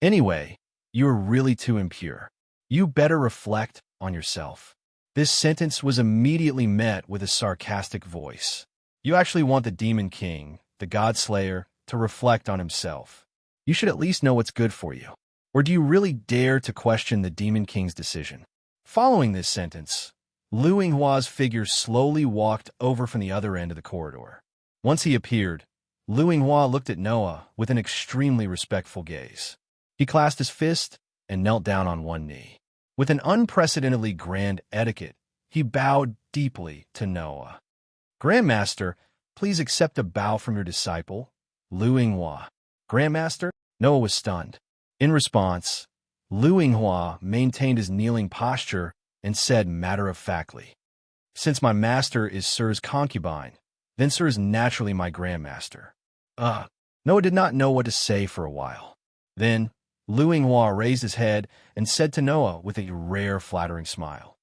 Anyway, you're really too impure. You better reflect on yourself. This sentence was immediately met with a sarcastic voice. You actually want the Demon King, the God Slayer, to reflect on himself. You should at least know what's good for you. Or do you really dare to question the Demon King's decision? Following this sentence, Lu Yinghua's figure slowly walked over from the other end of the corridor. Once he appeared, Lu Yinghua looked at Noah with an extremely respectful gaze. He clasped his fist and knelt down on one knee. With an unprecedentedly grand etiquette, he bowed deeply to Noah. Grandmaster, please accept a bow from your disciple, Lu Yinghua. Grandmaster? Noah was stunned. In response, Lu Yinghua maintained his kneeling posture and said matter-of-factly, Since my master is Sir's concubine, then Sir is naturally my grandmaster. Noah did not know what to say for a while. Then, Lu Yinghua raised his head and said to Noah with a rare flattering smile,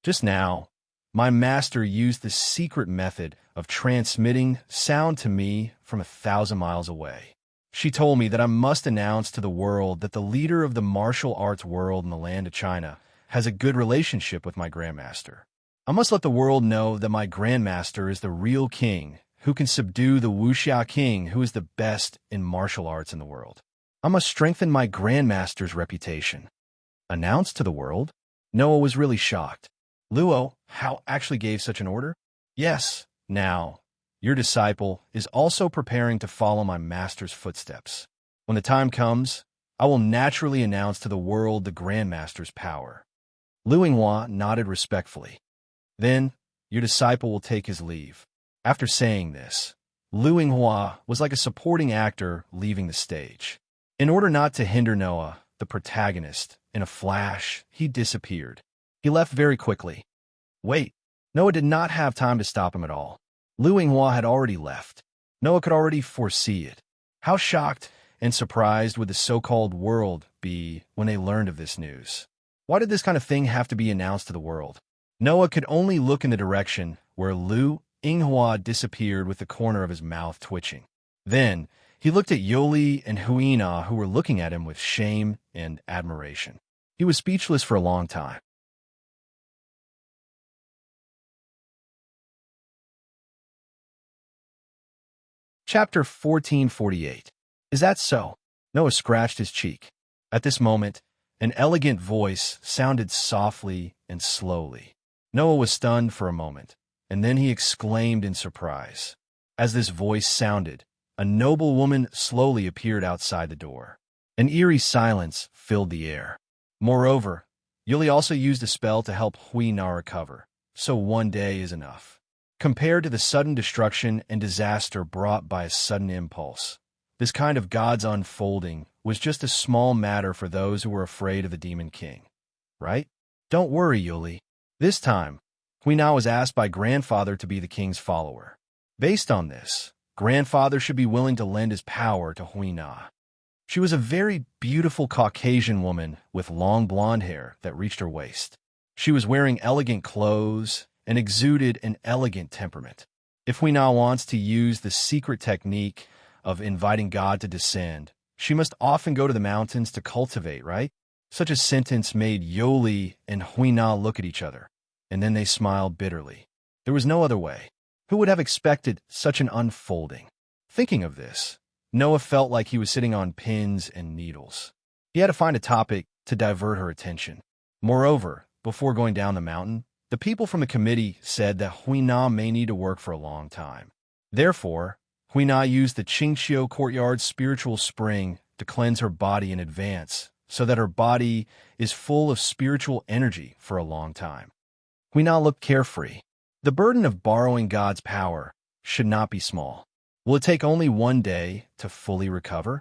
Just now, my master used the secret method of transmitting sound to me from 1,000 miles away. She told me that I must announce to the world that the leader of the martial arts world in the land of China has a good relationship with my grandmaster. I must let the world know that my grandmaster is the real king who can subdue the Wuxia king who is the best in martial arts in the world. I must strengthen my grandmaster's reputation. Announced to the world? Noah was really shocked. Luo, How actually gave such an order? Yes. Now, your disciple, is also preparing to follow my master's footsteps. When the time comes, I will naturally announce to the world the Grand Master's power." Lu Yinghua nodded respectfully. "Then, your disciple will take his leave." After saying this, Lu Yinghua was like a supporting actor leaving the stage. In order not to hinder Noah, the protagonist, in a flash, he disappeared. He left very quickly. Wait, Noah did not have time to stop him at all. Lu Yinghua had already left. Noah could already foresee it. How shocked and surprised would the so-called world be when they learned of this news? Why did this kind of thing have to be announced to the world? Noah could only look in the direction where Lu Yinghua disappeared with the corner of his mouth twitching. Then, he looked at Yoli and Huina, who were looking at him with shame and admiration. He was speechless for a long time. Chapter 1448. Is that so? Noah scratched his cheek. At this moment, an elegant voice sounded softly and slowly. Noah was stunned for a moment, and then he exclaimed in surprise. As this voice sounded, a noble woman slowly appeared outside the door. An eerie silence filled the air. Moreover, Yuli also used a spell to help Huina recover, so one day is enough. Compared to the sudden destruction and disaster brought by a sudden impulse, this kind of God's unfolding was just a small matter for those who were afraid of the Demon King. Right? Don't worry, Yuli. This time, Huina was asked by Grandfather to be the king's follower. Based on this, Grandfather should be willing to lend his power to Huina. She was a very beautiful Caucasian woman with long blonde hair that reached her waist. She was wearing elegant clothes and exuded an elegant temperament. If Huina wants to use the secret technique of inviting God to descend, she must often go to the mountains to cultivate, right? Such a sentence made Yoli and Huina look at each other, and then they smiled bitterly. There was no other way. Who would have expected such an unfolding? Thinking of this, Noah felt like he was sitting on pins and needles. He had to find a topic to divert her attention. Moreover, before going down the mountain, the people from the committee said that Huina may need to work for a long time. Therefore, Huina used the Qingxiu Courtyard's spiritual spring to cleanse her body in advance, so that her body is full of spiritual energy for a long time. Huina looked carefree. The burden of borrowing God's power should not be small. Will it take only one day to fully recover?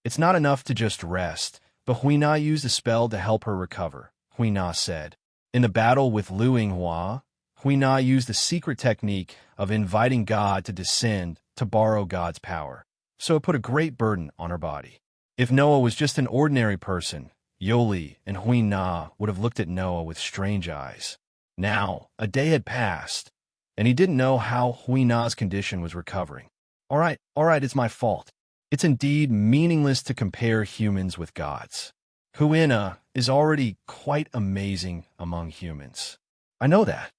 It's not enough to just rest, but Huina used a spell to help her recover, Huina said. In the battle with Lu Yinghua, Huina used the secret technique of inviting God to descend to borrow God's power, so it put a great burden on her body. If Noah was just an ordinary person, Yoli and Huina would have looked at Noah with strange eyes. Now, a day had passed, and he didn't know how Huina's condition was recovering. All right, it's my fault. It's indeed meaningless to compare humans with gods. Huina is already quite amazing among humans. I know that.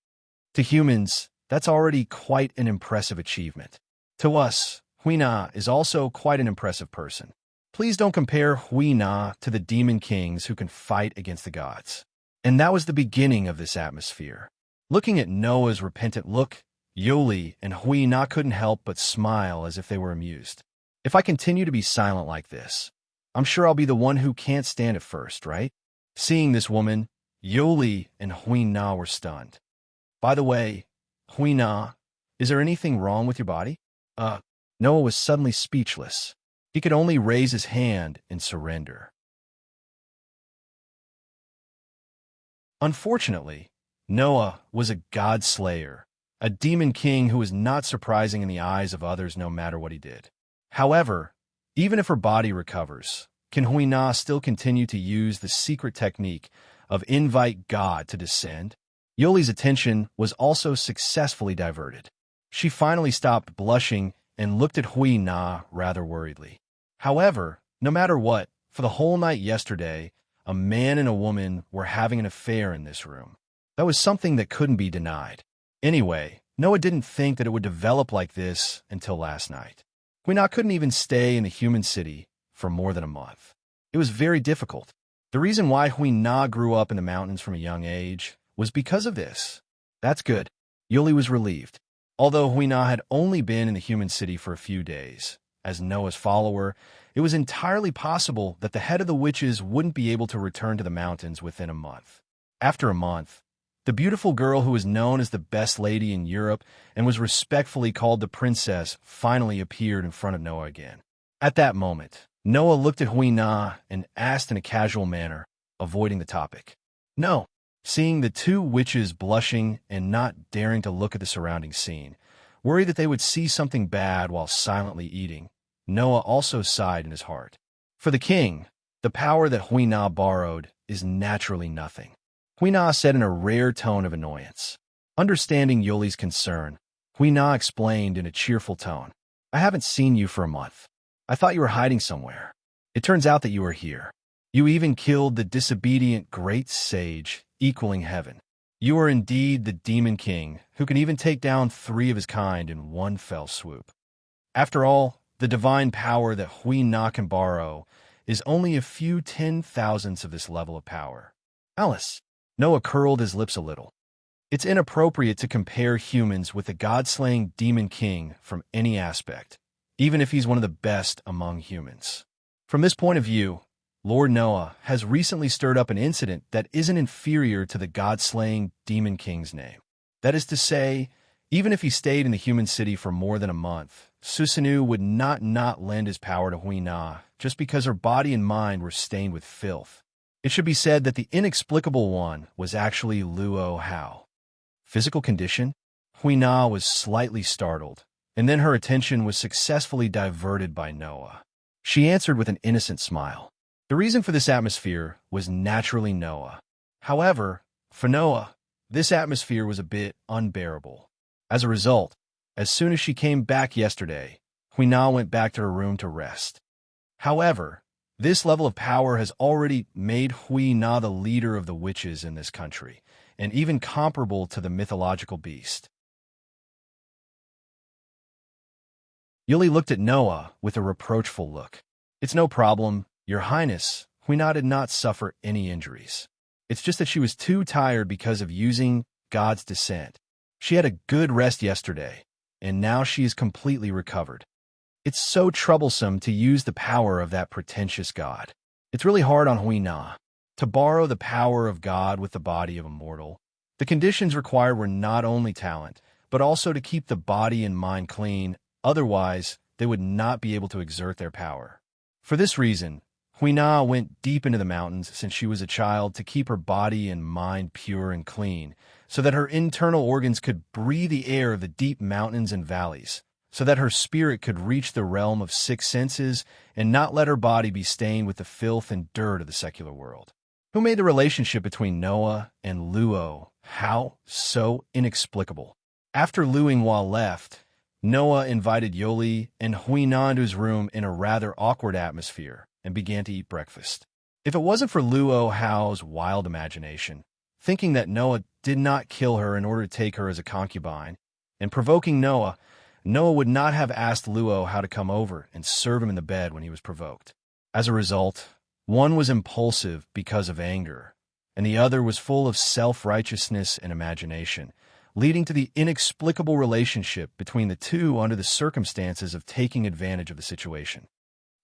To humans, that's already quite an impressive achievement. To us, Huina is also quite an impressive person. Please don't compare Huina to the demon kings who can fight against the gods. And that was the beginning of this atmosphere. Looking at Noah's repentant look, Yoli and Huina couldn't help but smile as if they were amused. If I continue to be silent like this, I'm sure I'll be the one who can't stand it first, right? Seeing this woman, Yoli and Huina were stunned. By the way, Huina, is there anything wrong with your body? Noah was suddenly speechless. He could only raise his hand in surrender. Unfortunately, Noah was a god slayer, a demon king who was not surprising in the eyes of others no matter what he did. However, even if her body recovers, can Huina still continue to use the secret technique of invite God to descend? Yoli's attention was also successfully diverted. She finally stopped blushing and looked at Huina rather worriedly. However, no matter what, for the whole night yesterday, a man and a woman were having an affair in this room. That was something that couldn't be denied. Anyway, Noah didn't think that it would develop like this until last night. Huina couldn't even stay in the human city for more than a month. It was very difficult. The reason why Huina grew up in the mountains from a young age was because of this. That's good. Yoli was relieved. Although Huina had only been in the human city for a few days, as Noah's follower, it was entirely possible that the head of the witches wouldn't be able to return to the mountains within a month. After a month, the beautiful girl who was known as the best lady in Europe and was respectfully called the princess finally appeared in front of Noah again. At that moment, Noah looked at Huina and asked in a casual manner, avoiding the topic. No. Seeing the two witches blushing and not daring to look at the surrounding scene, worried that they would see something bad while silently eating, Noah also sighed in his heart. For the king, the power that Huina borrowed is naturally nothing. Huina said in a rare tone of annoyance. Understanding Yoli's concern, Huina explained in a cheerful tone, I haven't seen you for a month. I thought you were hiding somewhere. It turns out that you are here. You even killed the disobedient great sage, equaling heaven. You are indeed the demon king, who can even take down 3 of his kind in one fell swoop. After all, the divine power that Huina can borrow is only a few 10,000ths of this level of power. Alice. Noah curled his lips a little. It's inappropriate to compare humans with the god-slaying demon king from any aspect, even if he's one of the best among humans. From this point of view, Lord Noah has recently stirred up an incident that isn't inferior to the god-slaying demon king's name. That is to say, even if he stayed in the human city for more than a month, Susanu would not lend his power to Huina just because her body and mind were stained with filth. It should be said that the inexplicable one was actually Luo Hao. Physical condition? Huina was slightly startled, and then her attention was successfully diverted by Noah. She answered with an innocent smile. The reason for this atmosphere was naturally Noah. However, for Noah, this atmosphere was a bit unbearable. As a result, as soon as she came back yesterday, Huina went back to her room to rest. However, this level of power has already made Huina the leader of the witches in this country, and even comparable to the mythological beast. Yuli looked at Noah with a reproachful look. It's no problem, Your Highness. Huina did not suffer any injuries. It's just that she was too tired because of using God's descent. She had a good rest yesterday, and now she is completely recovered. It's so troublesome to use the power of that pretentious god. It's really hard on Huina to borrow the power of God with the body of a mortal. The conditions required were not only talent, but also to keep the body and mind clean, otherwise they would not be able to exert their power. For this reason, Huina went deep into the mountains since she was a child to keep her body and mind pure and clean, so that her internal organs could breathe the air of the deep mountains and valleys, so that her spirit could reach the realm of 6 senses and not let her body be stained with the filth and dirt of the secular world. Who made the relationship between Noah and Luo Hao so inexplicable? After Lu Yinghua left, Noah invited Yoli and Huina into his room in a rather awkward atmosphere and began to eat breakfast. If it wasn't for Luo Hao's wild imagination, thinking that Noah did not kill her in order to take her as a concubine, and provoking Noah would not have asked Luo Hao to come over and serve him in the bed when he was provoked. As a result, one was impulsive because of anger, and the other was full of self-righteousness and imagination, leading to the inexplicable relationship between the two under the circumstances of taking advantage of the situation.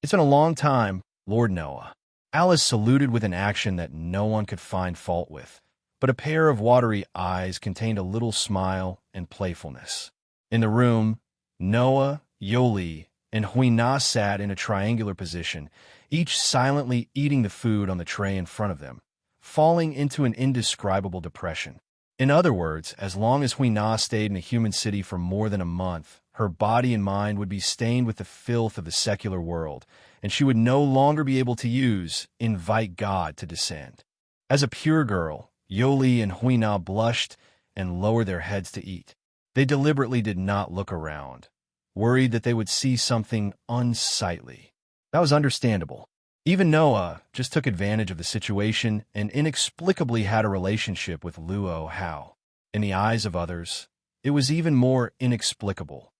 It's been a long time, Lord Noah. Alice saluted with an action that no one could find fault with, but a pair of watery eyes contained a little smile and playfulness. In the room, Noah, Yoli, and Huina sat in a triangular position, each silently eating the food on the tray in front of them, falling into an indescribable depression. In other words, as long as Huina stayed in a human city for more than a month, her body and mind would be stained with the filth of the secular world, and she would no longer be able to invite God to descend. As a pure girl, Yoli and Huina blushed and lowered their heads to eat. They deliberately did not look around, worried that they would see something unsightly. That was understandable. Even Noah just took advantage of the situation and inexplicably had a relationship with Luo Hao. In the eyes of others, it was even more inexplicable.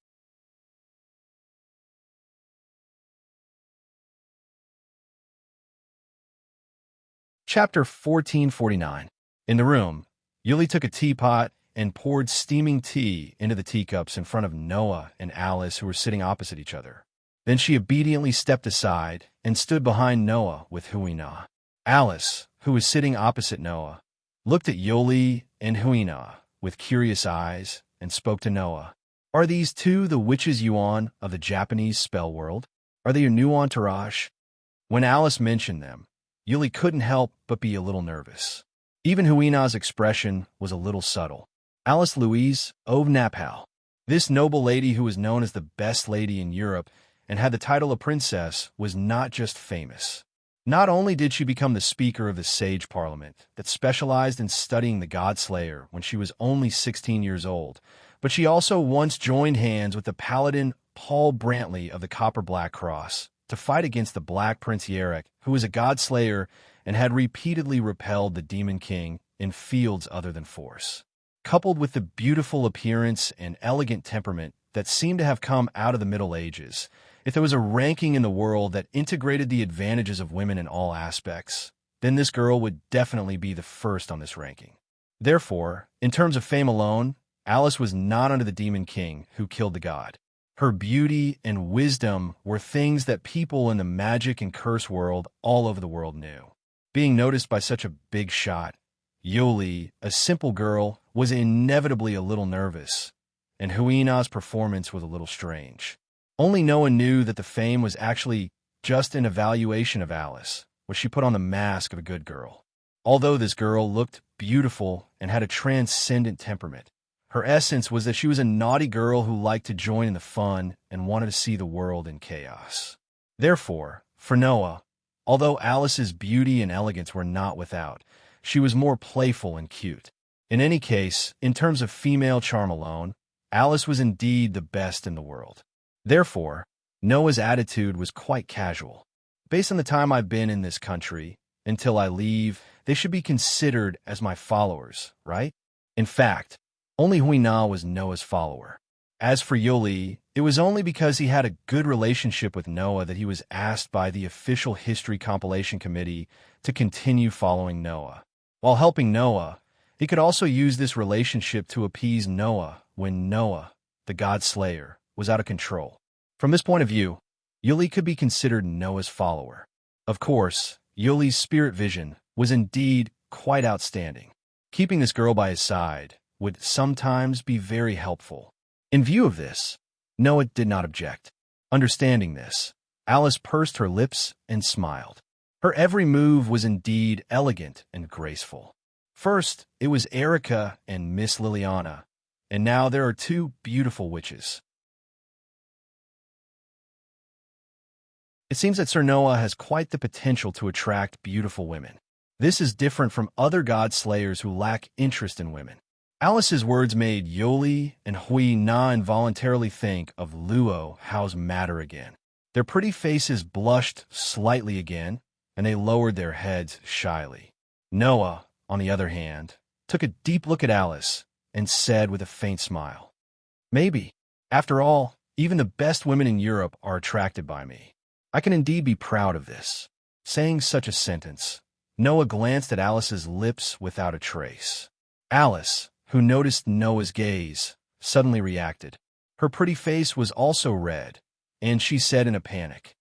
Chapter 1449. In the room, Yuli took a teapot and poured steaming tea into the teacups in front of Noah and Alice, who were sitting opposite each other. Then she obediently stepped aside and stood behind Noah with Huina. Alice, who was sitting opposite Noah, looked at Yoli and Huina with curious eyes and spoke to Noah. "Are these two the witches Yuan of the Japanese spell world? Are they your new entourage?" When Alice mentioned them, Yuli couldn't help but be a little nervous. Even Huina's expression was a little subtle. Alice Louise of Napal. This noble lady, who was known as the best lady in Europe and had the title of princess, was not just famous. Not only did she become the speaker of the Sage Parliament that specialized in studying the God Slayer when she was only 16 years old, but she also once joined hands with the paladin Paul Brantley of the Copper Black Cross to fight against the Black Prince Yerrick, who was a God Slayer and had repeatedly repelled the Demon King in fields other than force. Coupled with the beautiful appearance and elegant temperament that seemed to have come out of the Middle Ages, if there was a ranking in the world that integrated the advantages of women in all aspects, then this girl would definitely be the first on this ranking. Therefore, in terms of fame alone, Alice was not under the Demon King who killed the god. Her beauty and wisdom were things that people in the magic and curse world all over the world knew. Being noticed by such a big shot, Yoli, a simple girl, was inevitably a little nervous, and Huina's performance was a little strange. Only Noah knew that the fame was actually just an evaluation of Alice, where she put on the mask of a good girl. Although this girl looked beautiful and had a transcendent temperament, her essence was that she was a naughty girl who liked to join in the fun and wanted to see the world in chaos. Therefore, for Noah, although Alice's beauty and elegance were not without, she was more playful and cute. In any case, in terms of female charm alone, Alice was indeed the best in the world. Therefore, Noah's attitude was quite casual. Based on the time I've been in this country, until I leave, they should be considered as my followers, right? In fact, only Huina was Noah's follower. As for Yoli, it was only because he had a good relationship with Noah that he was asked by the official history compilation committee to continue following Noah. While helping Noah, he could also use this relationship to appease Noah when Noah, the God Slayer, was out of control. From this point of view, Yuli could be considered Noah's follower. Of course, Yuli's spirit vision was indeed quite outstanding. Keeping this girl by his side would sometimes be very helpful. In view of this, Noah did not object. Understanding this, Alice pursed her lips and smiled. Her every move was indeed elegant and graceful. First, it was Erica and Miss Liliana, and now there are two beautiful witches. It seems that Sir Noah has quite the potential to attract beautiful women. This is different from other god slayers who lack interest in women. Alice's words made Yoli and Hui Na involuntarily think of Luo Hao's matter again. Their pretty faces blushed slightly again, and they lowered their heads shyly. Noah, on the other hand, took a deep look at Alice and said with a faint smile, "Maybe. After all, even the best women in Europe are attracted by me. I can indeed be proud of this." Saying such a sentence, Noah glanced at Alice's lips without a trace. Alice, who noticed Noah's gaze, suddenly reacted. Her pretty face was also red, and she said in a panic,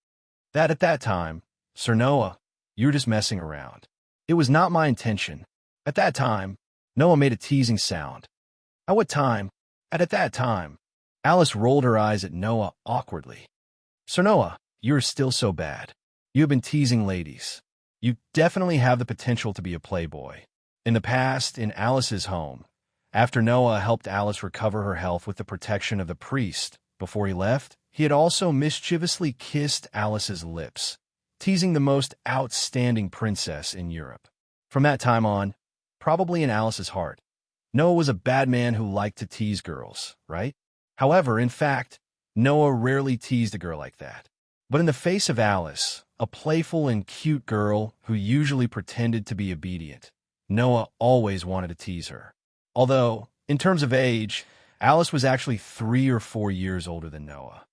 "At that time, Sir Noah, you were just messing around. It was not my intention. At that time." Noah made a teasing sound. "At what time? At that time." Alice rolled her eyes at Noah awkwardly. "Sir Noah, you're still so bad. You have been teasing ladies. You definitely have the potential to be a playboy." In the past, in Alice's home, after Noah helped Alice recover her health with the protection of the priest before he left, he had also mischievously kissed Alice's lips, teasing the most outstanding princess in Europe. From that time on, probably in Alice's heart, Noah was a bad man who liked to tease girls, right? However, in fact, Noah rarely teased a girl like that. But in the face of Alice, a playful and cute girl who usually pretended to be obedient, Noah always wanted to tease her. Although, in terms of age, Alice was actually 3 or 4 years older than Noah.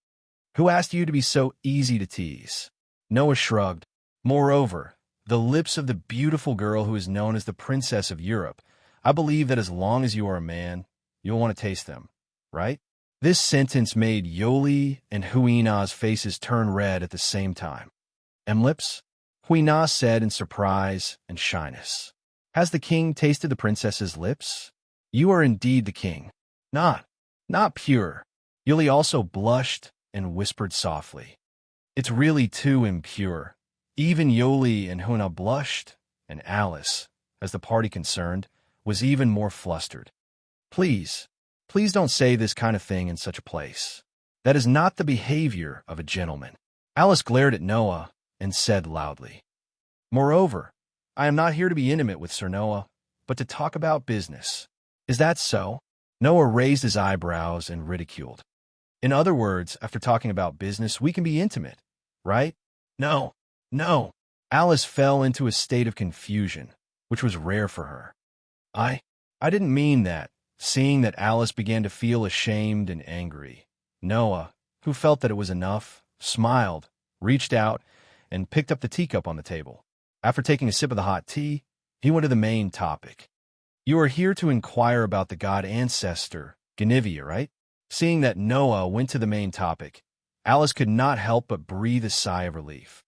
"Who asked you to be so easy to tease?" Noah shrugged. Moreover, the lips of the beautiful girl who is known as the Princess of Europe, "I believe that as long as you are a man, you'll want to taste them, right? This sentence made Yoli and Huina's faces turn red at the same time. Emlips? Huina said in surprise and shyness. Has the king tasted the princess's lips? You are indeed the king. Not pure. Yoli also blushed and whispered softly. It's really too impure. Even Yoli and Huina blushed, and Alice, as the party concerned, was even more flustered. Please don't say this kind of thing in such a place. That is not the behavior of a gentleman. Alice glared at Noah and said loudly, Moreover, I am not here to be intimate with Sir Noah, but to talk about business. Is that so? Noah raised his eyebrows and ridiculed. In other words, after talking about business, we can be intimate, right? No. Alice fell into a state of confusion, which was rare for her. I didn't mean that. Seeing that Alice began to feel ashamed and angry, Noah, who felt that it was enough, smiled, reached out, and picked up the teacup on the table. After taking a sip of the hot tea, he went to the main topic. You are here to inquire about the god ancestor, Guinevere, right? Seeing that Noah went to the main topic, Alice could not help but breathe a sigh of relief.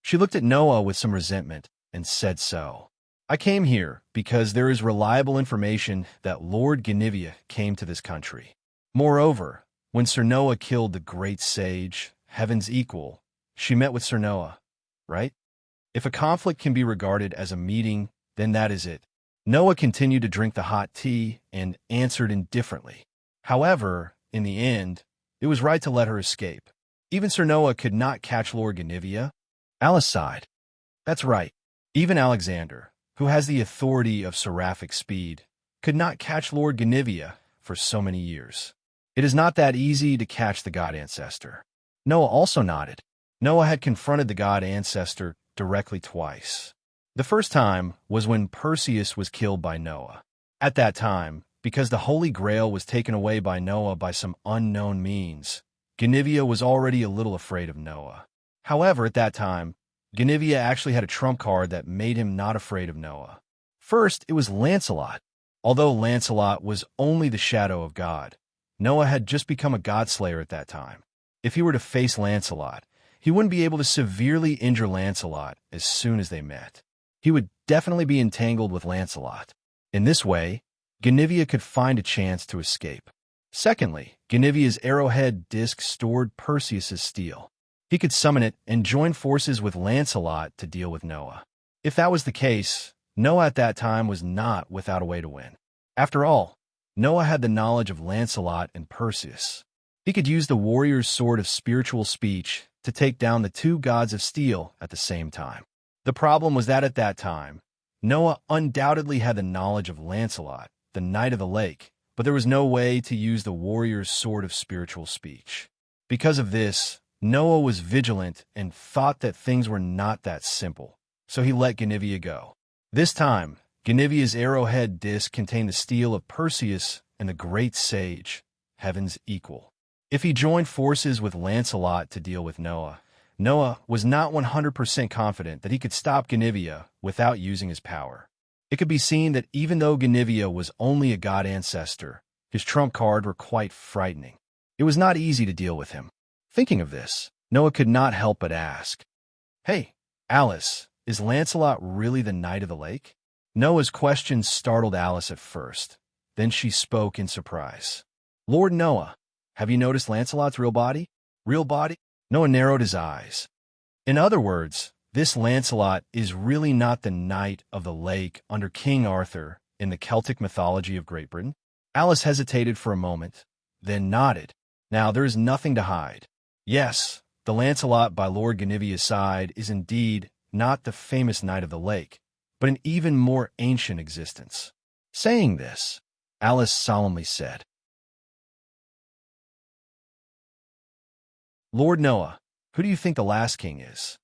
She looked at Noah with some resentment and said so. I came here because there is reliable information that Lord Guinevere came to this country. Moreover, when Sir Noah killed the great sage, Heaven's equal, she met with Sir Noah, right? If a conflict can be regarded as a meeting, then that is it. Noah continued to drink the hot tea and answered indifferently. However, in the end, it was right to let her escape. Even Sir Noah could not catch Lord Guinevere. Alice sighed. That's right. Even Alexander, who has the authority of seraphic speed, could not catch Lord Guinevere for so many years. It is not that easy to catch the god ancestor. Noah also nodded. Noah had confronted the god ancestor directly twice. The first time was when Perseus was killed by Noah. At that time, because the Holy Grail was taken away by Noah by some unknown means, Guinevere was already a little afraid of Noah. However, at that time, Guinevere actually had a trump card that made him not afraid of Noah. First, it was Lancelot. Although Lancelot was only the shadow of God, Noah had just become a godslayer at that time. If he were to face Lancelot, he wouldn't be able to severely injure Lancelot as soon as they met. He would definitely be entangled with Lancelot. In this way, Guinevere could find a chance to escape. Secondly, Guinevere's arrowhead disc stored Perseus's steel. He could summon it and join forces with Lancelot to deal with Noah. If that was the case, Noah at that time was not without a way to win. After all, Noah had the knowledge of Lancelot and Perseus. He could use the warrior's sword of spiritual speech to take down the two gods of steel at the same time. The problem was that at that time, Noah undoubtedly had the knowledge of Lancelot, the Knight of the Lake, but there was no way to use the warrior's sword of spiritual speech. Because of this, Noah was vigilant and thought that things were not that simple, so he let Guinevere go. This time, Guinevere's arrowhead disc contained the steel of Perseus and the great sage, Heaven's equal. If he joined forces with Lancelot to deal with Noah, Noah was not 100% confident that he could stop Guinevere without using his power. It could be seen that even though Guinevere was only a god ancestor, his trump card were quite frightening. It was not easy to deal with him. Thinking of this, Noah could not help but ask, Hey, Alice, is Lancelot really the Knight of the Lake? Noah's question startled Alice at first. Then she spoke in surprise. Lord Noah, have you noticed Lancelot's real body? Real body? Noah narrowed his eyes. In other words, this Lancelot is really not the Knight of the Lake under King Arthur in the Celtic mythology of Great Britain. Alice hesitated for a moment, then nodded. Now there is nothing to hide. Yes, the Lancelot by Lord Guinevere's side is indeed not the famous Knight of the Lake, but an even more ancient existence. Saying this, Alice solemnly said, Lord Noah, who do you think the last king is?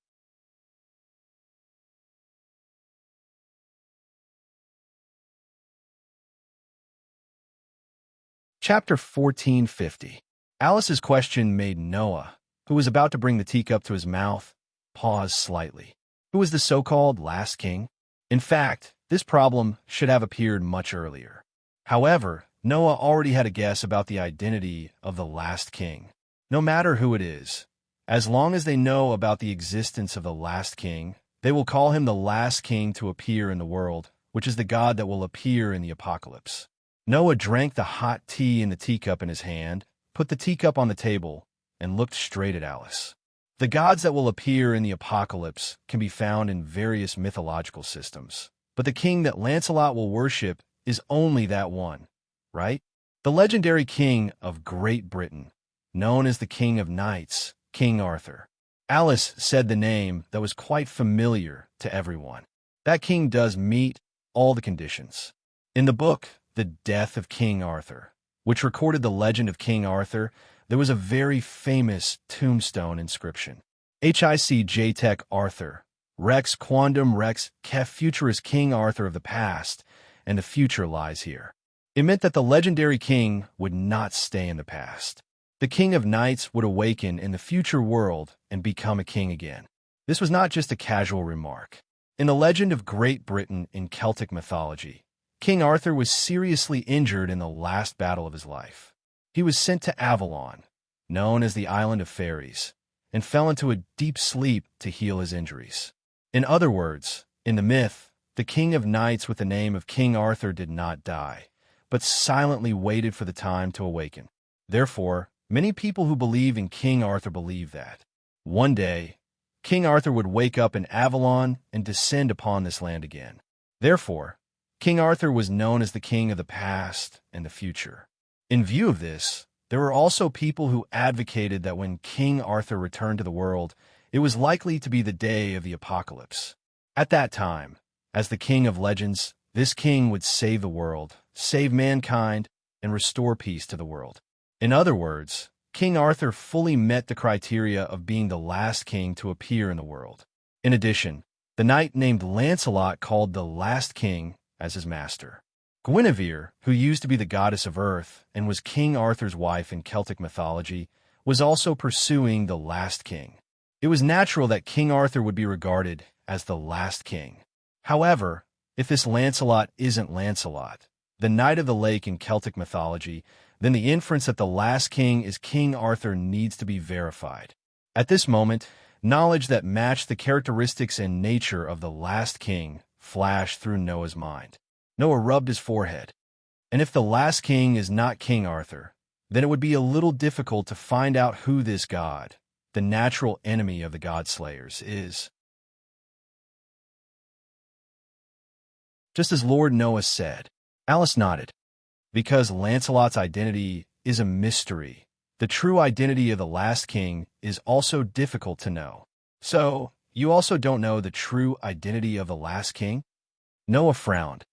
Chapter 1450. Alice's question made Noah, who was about to bring the teacup to his mouth, pause slightly. Who was the so-called last king? In fact, This problem should have appeared much earlier. However, Noah already had a guess about the identity of the last king. No matter who it is, as long as they know about the existence of the last king, they will call him the last king to appear in the world, which is the God that will appear in the apocalypse. Noah drank the hot tea in the teacup in his hand, put the teacup on the table, and looked straight at Alice. The gods that will appear in the apocalypse can be found in various mythological systems, but the king that Lancelot will worship is only that one, right? The legendary king of Great Britain, known as the King of Knights, King Arthur. Alice said the name that was quite familiar to everyone. That king does meet all the conditions. In the book, The Death of King Arthur, which recorded the legend of King Arthur, there was a very famous tombstone inscription. Hic Jatec Arthur, Rex Quondam Rex Kef Futurus King Arthur of the past, and the future lies here. It meant that the legendary king would not stay in the past. The King of Knights would awaken in the future world and become a king again. This was not just a casual remark. In the legend of Great Britain in Celtic mythology, King Arthur was seriously injured in the last battle of his life. He was sent to Avalon, known as the Island of Fairies, and fell into a deep sleep to heal his injuries. In other words, in the myth, the King of Knights with the name of King Arthur did not die, but silently waited for the time to awaken. Therefore, many people who believe in King Arthur believe that one day, King Arthur would wake up in Avalon and descend upon this land again. Therefore, King Arthur was known as the king of the past and the future. In view of this, there were also people who advocated that when King Arthur returned to the world, it was likely to be the day of the apocalypse. At that time, as the king of legends, this king would save the world, save mankind, and restore peace to the world. In other words, King Arthur fully met the criteria of being the last king to appear in the world. In addition, the knight named Lancelot called the last king as his master. Guinevere, who used to be the goddess of earth and was King Arthur's wife in Celtic mythology, was also pursuing the last king. It was natural that King Arthur would be regarded as the last king. However, if this Lancelot isn't Lancelot, the Knight of the Lake in Celtic mythology, then the inference that the last king is King Arthur needs to be verified. At this moment, knowledge that matched the characteristics and nature of the last king flashed through Noah's mind. Noah rubbed his forehead. And if the last king is not King Arthur, then it would be a little difficult to find out who this god, the natural enemy of the God-slayers, is. Just as Lord Noah said, Alice nodded. Because Lancelot's identity is a mystery, the true identity of the last king is also difficult to know. So, you also don't know the true identity of the last king? Noah frowned.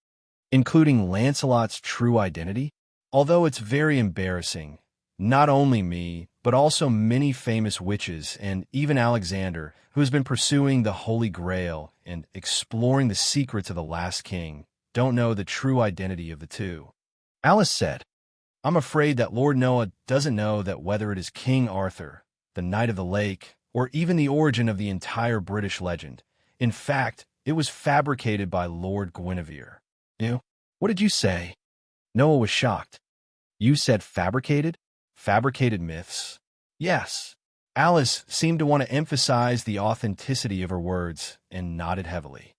Including Lancelot's true identity? Although it's very embarrassing, not only me, but also many famous witches and even Alexander, who has been pursuing the Holy Grail and exploring the secrets of the last king, don't know the true identity of the two. Alice said, I'm afraid that Lord Noah doesn't know that whether it is King Arthur, the Knight of the Lake, or even the origin of the entire British legend. In fact, it was fabricated by Lord Guinevere. You? What did you say? Noah was shocked. You said fabricated? Fabricated myths? Yes. Alice seemed to want to emphasize the authenticity of her words and nodded heavily.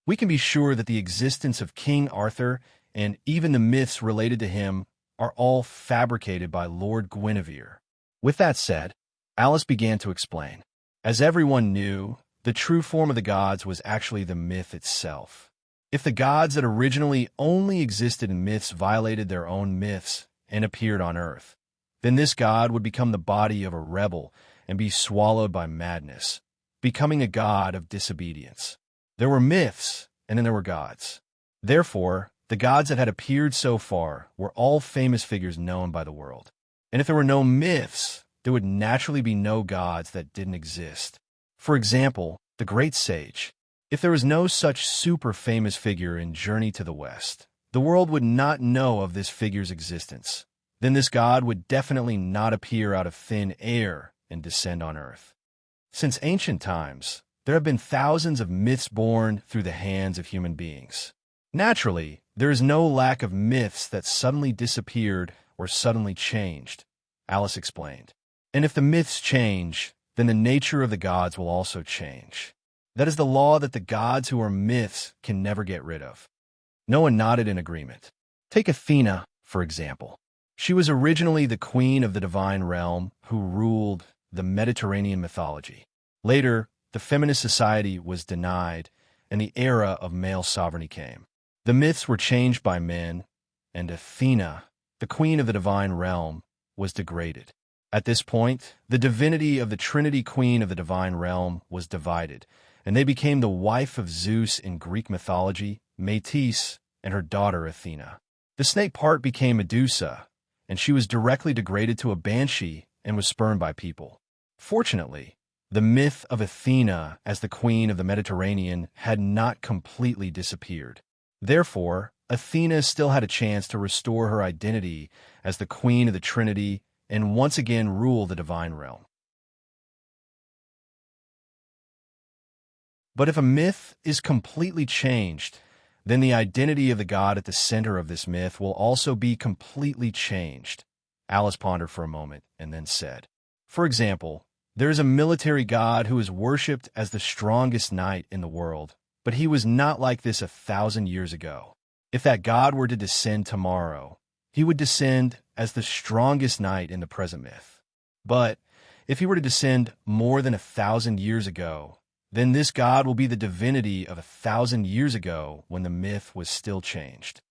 We can be sure that the existence of King Arthur and even the myths related to him are all fabricated by Lord Guinevere. With that said, Alice began to explain. As everyone knew, the true form of the gods was actually the myth itself. If the gods that originally only existed in myths violated their own myths and appeared on earth, then this god would become the body of a rebel and be swallowed by madness, becoming a god of disobedience. There were myths, and then there were gods. Therefore, the gods that had appeared so far were all famous figures known by the world. And if there were no myths, there would naturally be no gods that didn't exist. For example, the great sage. If there was no such super famous figure in Journey to the West, the world would not know of this figure's existence. Then this god would definitely not appear out of thin air and descend on earth. Since ancient times, there have been thousands of myths born through the hands of human beings. Naturally, there is no lack of myths that suddenly disappeared or suddenly changed, Alice explained. And if the myths change, then the nature of the gods will also change. That is the law that the gods who are myths can never get rid of. Noah nodded in agreement. Take Athena, for example. She was originally the queen of the divine realm who ruled the Mediterranean mythology. Later, the feminist society was denied, and the era of male sovereignty came. The myths were changed by men, and Athena, the queen of the divine realm, was degraded. At this point, the divinity of the Trinity Queen of the divine realm was divided, and they became the wife of Zeus in Greek mythology, Metis, and her daughter Athena. The snake part became Medusa, and she was directly degraded to a banshee and was spurned by people. Fortunately, the myth of Athena as the queen of the Mediterranean had not completely disappeared. Therefore, Athena still had a chance to restore her identity as the queen of the Trinity and once again rule the divine realm. But if a myth is completely changed, then the identity of the god at the center of this myth will also be completely changed. Alice pondered for a moment and then said, for example, there is a military god who is worshipped as the strongest knight in the world, but he was not like this 1,000 years ago. If that god were to descend tomorrow, he would descend as the strongest knight in the present myth. But if he were to descend more than 1,000 years ago, then this god will be the divinity of 1,000 years ago when the myth was still changed.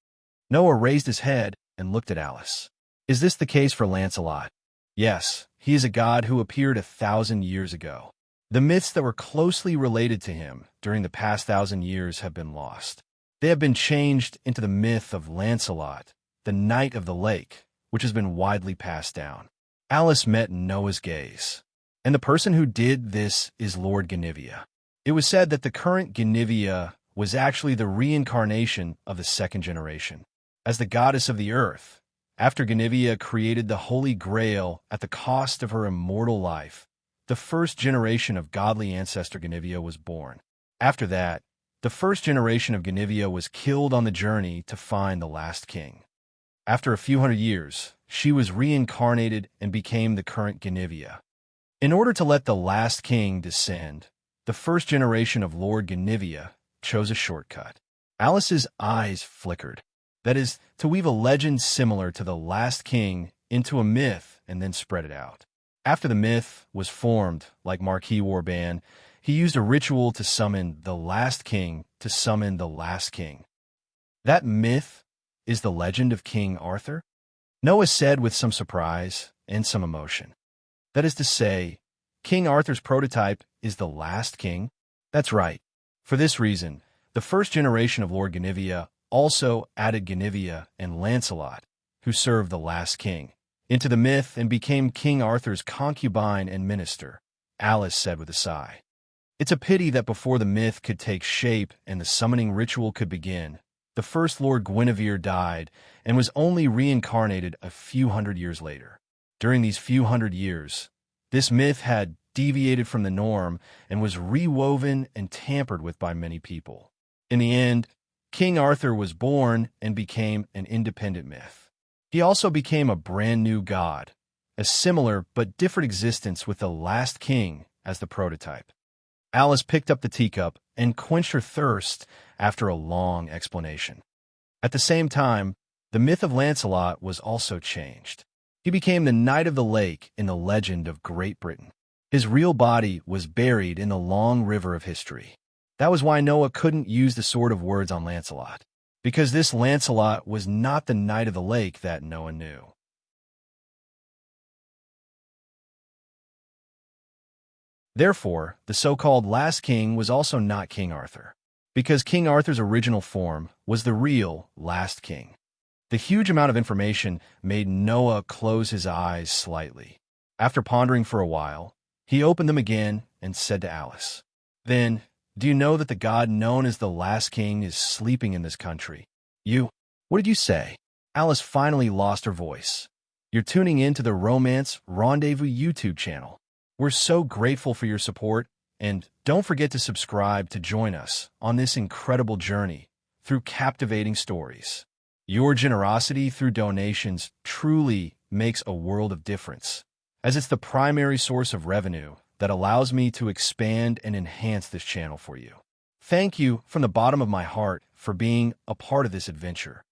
Noah raised his head and looked at Alice. Is this the case for Lancelot? Yes, he is a god who appeared 1,000 years ago. The myths that were closely related to him during the past 1,000 years have been lost. They have been changed into the myth of Lancelot, the Knight of the Lake, which has been widely passed down. Alice met Noah's gaze. And the person who did this is Lord Guinevere. It was said that the current Guinevere was actually the reincarnation of the second generation. As the goddess of the earth, after Guinevere created the Holy Grail at the cost of her immortal life, the first generation of godly ancestor Guinevere was born. After that, the first generation of Guinevere was killed on the journey to find the last king. After a few hundred years, she was reincarnated and became the current Guinevere. In order to let the last king descend, the first generation of Lord Guinevere chose a shortcut. Alice's eyes flickered. That is, to weave a legend similar to the last king into a myth and then spread it out. After the myth was formed, like Marquis Warban, he used a ritual to summon the last king to summon the last king. That myth is the legend of King Arthur? Noah said with some surprise and some emotion. That is to say, King Arthur's prototype is the last king? That's right. For this reason, the first generation of Lord Guinevere also added Guinevere and Lancelot, who served the last king, into the myth and became King Arthur's concubine and minister, Alice said with a sigh. It's a pity that before the myth could take shape and the summoning ritual could begin, the first Lord Guinevere died and was only reincarnated a few hundred years later. During these few hundred years, this myth had deviated from the norm and was rewoven and tampered with by many people. In the end, King Arthur was born and became an independent myth. He also became a brand new god, a similar but different existence with the last king as the prototype. Alice picked up the teacup and quenched her thirst after a long explanation. At the same time, the myth of Lancelot was also changed. He became the Knight of the Lake in the legend of Great Britain. His real body was buried in the long river of history. That was why Noah couldn't use the sword of words on Lancelot, because this Lancelot was not the Knight of the Lake that Noah knew. Therefore, the so-called last king was also not King Arthur, because King Arthur's original form was the real last king. The huge amount of information made Noah close his eyes slightly. After pondering for a while, he opened them again and said to Alice, "Then, do you know that the god known as the last king is sleeping in this country?" What did you say? Alice finally lost her voice. You're tuning in to the Romance Rendezvous YouTube channel. We're so grateful for your support, and don't forget to subscribe to join us on this incredible journey through captivating stories. Your generosity through donations truly makes a world of difference, as it's the primary source of revenue that allows me to expand and enhance this channel for you. Thank you from the bottom of my heart for being a part of this adventure.